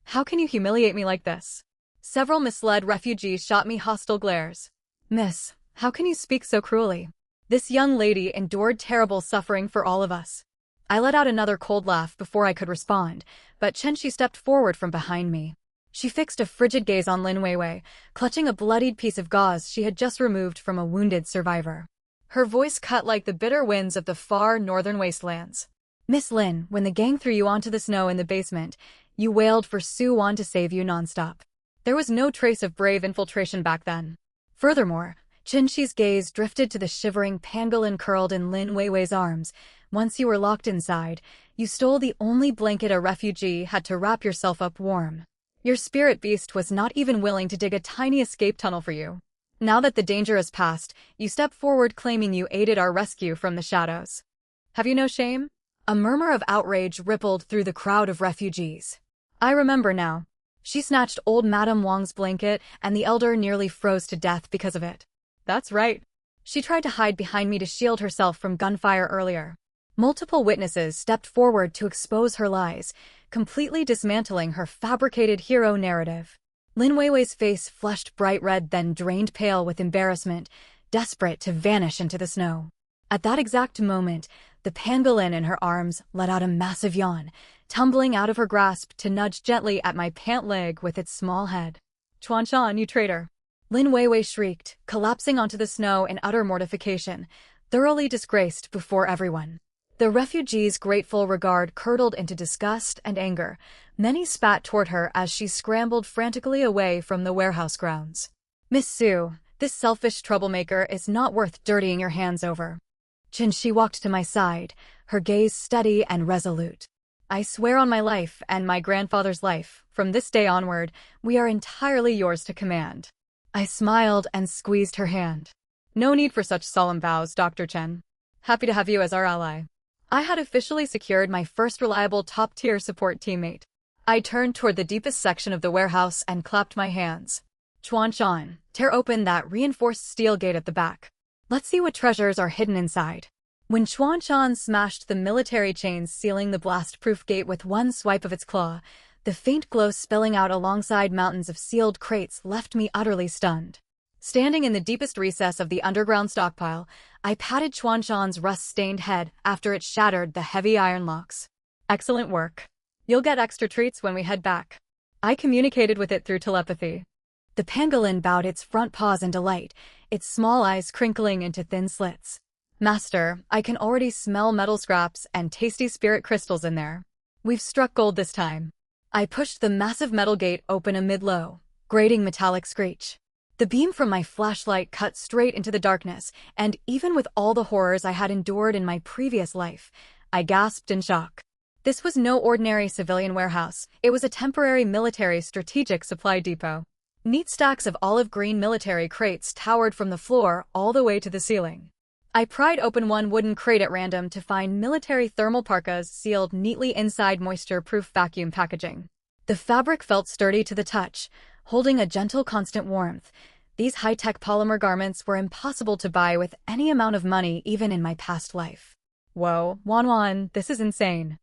How can you humiliate me like this? Several misled refugees shot me hostile glares. Miss, how can you speak so cruelly? This young lady endured terrible suffering for all of us. I let out another cold laugh before I could respond, but Chenxi stepped forward from behind me. She fixed a frigid gaze on Lin Weiwei, clutching a bloodied piece of gauze she had just removed from a wounded survivor. Her voice cut like the bitter winds of the far northern wastelands. Miss Lin, when the gang threw you onto the snow in the basement, you wailed for Suan to save you nonstop. There was no trace of brave infiltration back then. Furthermore, Chenxi's gaze drifted to the shivering pangolin curled in Lin Weiwei's arms. Once you were locked inside, you stole the only blanket a refugee had to wrap yourself up warm. Your spirit beast was not even willing to dig a tiny escape tunnel for you. Now that the danger is past, you step forward claiming you aided our rescue from the shadows. Have you no shame? A murmur of outrage rippled through the crowd of refugees. I remember now. She snatched old Madame Wang's blanket, and the elder nearly froze to death because of it. That's right. She tried to hide behind me to shield herself from gunfire earlier. Multiple witnesses stepped forward to expose her lies, completely dismantling her fabricated hero narrative. Lin Weiwei's face flushed bright red, then drained pale with embarrassment, desperate to vanish into the snow. At that exact moment, the pangolin in her arms let out a massive yawn, tumbling out of her grasp to nudge gently at my pant leg with its small head. Chuanshan, you traitor! Lin Weiwei shrieked, collapsing onto the snow in utter mortification, thoroughly disgraced before everyone. The refugees' grateful regard curdled into disgust and anger. Many spat toward her as she scrambled frantically away from the warehouse grounds. Miss Su, this selfish troublemaker is not worth dirtying your hands over. Chenxi walked to my side, her gaze steady and resolute. I swear on my life and my grandfather's life, from this day onward, we are entirely yours to command. I smiled and squeezed her hand. No need for such solemn vows, Dr. Chen. Happy to have you as our ally. I had officially secured my first reliable top-tier support teammate. I turned toward the deepest section of the warehouse and clapped my hands. Chuanshan, tear open that reinforced steel gate at the back. Let's see what treasures are hidden inside. When Chuanshan smashed the military chains sealing the blast-proof gate with one swipe of its claw, the faint glow spilling out alongside mountains of sealed crates left me utterly stunned. Standing in the deepest recess of the underground stockpile, I patted Chuanshan's rust-stained head after it shattered the heavy iron locks. Excellent work. You'll get extra treats when we head back. I communicated with it through telepathy. The pangolin bowed its front paws in delight, its small eyes crinkling into thin slits. Master, I can already smell metal scraps and tasty spirit crystals in there. We've struck gold this time. I pushed the massive metal gate open amid low, grating metallic screech. The beam from my flashlight cut straight into the darkness, and even with all the horrors I had endured in my previous life, I gasped in shock. This was no ordinary civilian warehouse. It was a temporary military strategic supply depot. Neat stacks of olive green military crates towered from the floor all the way to the ceiling. I pried open one wooden crate at random to find military thermal parkas sealed neatly inside moisture-proof vacuum packaging. The fabric felt sturdy to the touch, holding a gentle, constant warmth. These high-tech polymer garments were impossible to buy with any amount of money even in my past life. Whoa, Wanwan, this is insane.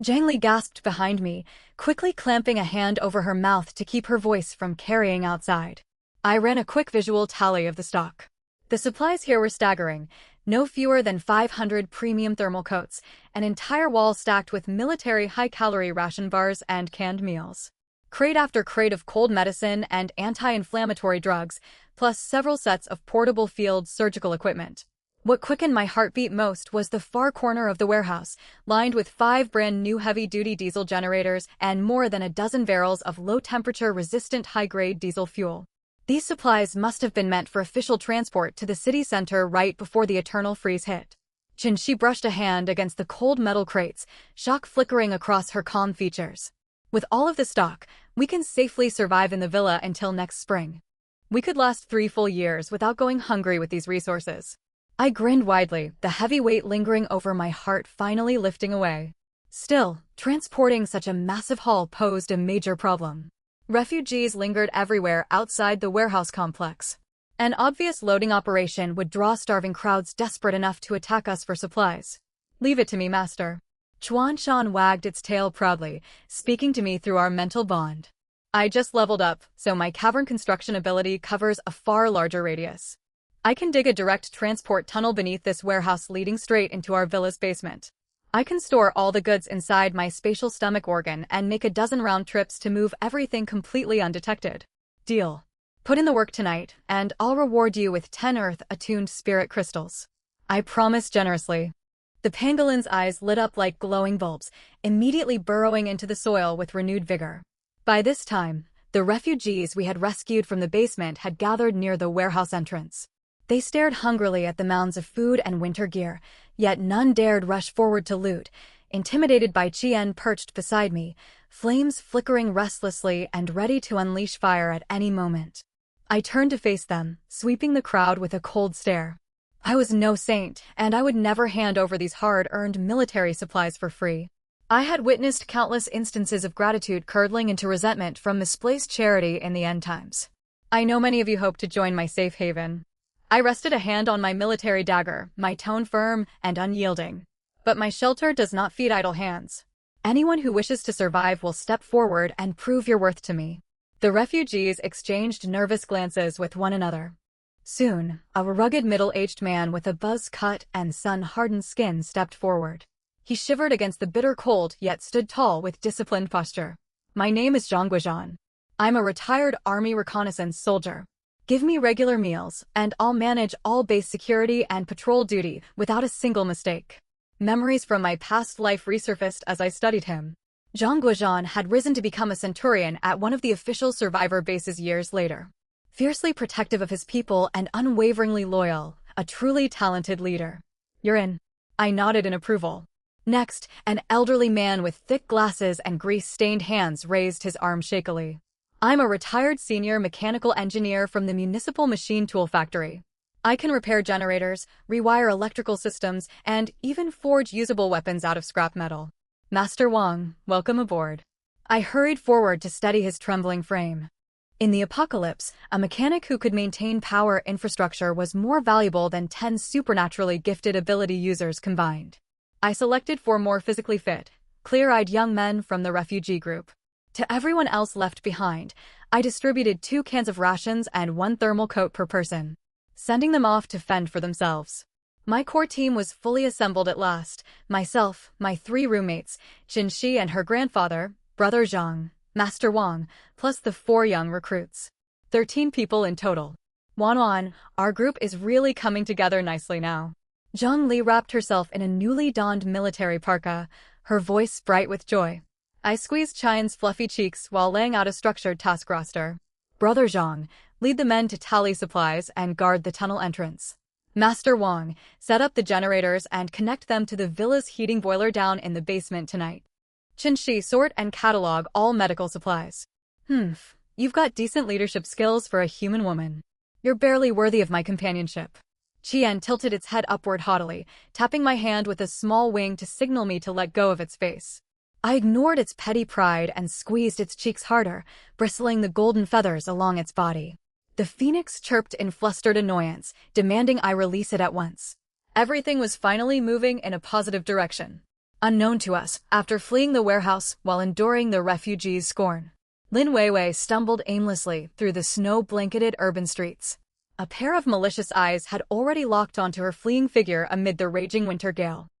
Zhang Li gasped behind me, quickly clamping a hand over her mouth to keep her voice from carrying outside. I ran a quick visual tally of the stock. The supplies here were staggering. No fewer than 500 premium thermal coats, an entire wall stacked with military high-calorie ration bars and canned meals. Crate after crate of cold medicine and anti-inflammatory drugs, plus several sets of portable field surgical equipment. What quickened my heartbeat most was the far corner of the warehouse, lined with 5 brand-new heavy-duty diesel generators and more than a dozen barrels of low-temperature resistant high-grade diesel fuel. These supplies must have been meant for official transport to the city center right before the eternal freeze hit. Qinshi brushed a hand against the cold metal crates, shock flickering across her calm features. With all of the stock, we can safely survive in the villa until next spring. We could last 3 full years without going hungry with these resources. I grinned widely, the heavy weight lingering over my heart finally lifting away. Still, transporting such a massive haul posed a major problem. Refugees lingered everywhere outside the warehouse complex. An obvious loading operation would draw starving crowds desperate enough to attack us for supplies. Leave it to me, master. Chuanshan wagged its tail proudly, speaking to me through our mental bond. I just leveled up, so my cavern construction ability covers a far larger radius. I can dig a direct transport tunnel beneath this warehouse leading straight into our villa's basement. I can store all the goods inside my spatial stomach organ and make a dozen round trips to move everything completely undetected. Deal. Put in the work tonight, and I'll reward you with 10 Earth-attuned spirit crystals. I promise generously. The pangolin's eyes lit up like glowing bulbs, immediately burrowing into the soil with renewed vigor. By this time, the refugees we had rescued from the basement had gathered near the warehouse entrance. They stared hungrily at the mounds of food and winter gear, yet none dared rush forward to loot, intimidated by Qian perched beside me, flames flickering restlessly and ready to unleash fire at any moment. I turned to face them, sweeping the crowd with a cold stare. I was no saint, and I would never hand over these hard-earned military supplies for free. I had witnessed countless instances of gratitude curdling into resentment from misplaced charity in the end times. I know many of you hope to join my safe haven. I rested a hand on my military dagger, my tone firm and unyielding. But my shelter does not feed idle hands. Anyone who wishes to survive will step forward and prove your worth to me. The refugees exchanged nervous glances with one another. Soon, a rugged middle-aged man with a buzz-cut and sun-hardened skin stepped forward. He shivered against the bitter cold yet stood tall with disciplined posture. My name is Zhang Guizhan. I'm a retired army reconnaissance soldier. Give me regular meals, and I'll manage all base security and patrol duty without a single mistake. Memories from my past life resurfaced as I studied him. Zhang Guizhan had risen to become a centurion at one of the official survivor bases years later. Fiercely protective of his people and unwaveringly loyal, a truly talented leader. You're in. I nodded in approval. Next, an elderly man with thick glasses and grease-stained hands raised his arm shakily. I'm a retired senior mechanical engineer from the Municipal Machine Tool Factory. I can repair generators, rewire electrical systems, and even forge usable weapons out of scrap metal. Master Wang, welcome aboard. I hurried forward to steady his trembling frame. In the apocalypse, a mechanic who could maintain power infrastructure was more valuable than 10 supernaturally gifted ability users combined. I selected 4 more physically fit, clear-eyed young men from the refugee group. To everyone else left behind, I distributed 2 cans of rations and 1 thermal coat per person, sending them off to fend for themselves. My core team was fully assembled at last, myself, my 3 roommates, Qinshi and her grandfather, Brother Zhang, Master Wang, plus the 4 young recruits. 13 people in total. Wan, our group is really coming together nicely now. Zhang Li wrapped herself in a newly donned military parka, her voice bright with joy. I squeezed Qian's fluffy cheeks while laying out a structured task roster. Brother Zhang, lead the men to tally supplies and guard the tunnel entrance. Master Wang, set up the generators and connect them to the villa's heating boiler down in the basement tonight. Qinshi, sort and catalog all medical supplies. You've got decent leadership skills for a human woman. You're barely worthy of my companionship. Qian tilted its head upward haughtily, tapping my hand with a small wing to signal me to let go of its face. I ignored its petty pride and squeezed its cheeks harder, bristling the golden feathers along its body. The phoenix chirped in flustered annoyance, demanding I release it at once. Everything was finally moving in a positive direction. Unknown to us, after fleeing the warehouse while enduring the refugees' scorn, Lin Weiwei stumbled aimlessly through the snow-blanketed urban streets. A pair of malicious eyes had already locked onto her fleeing figure amid the raging winter gale.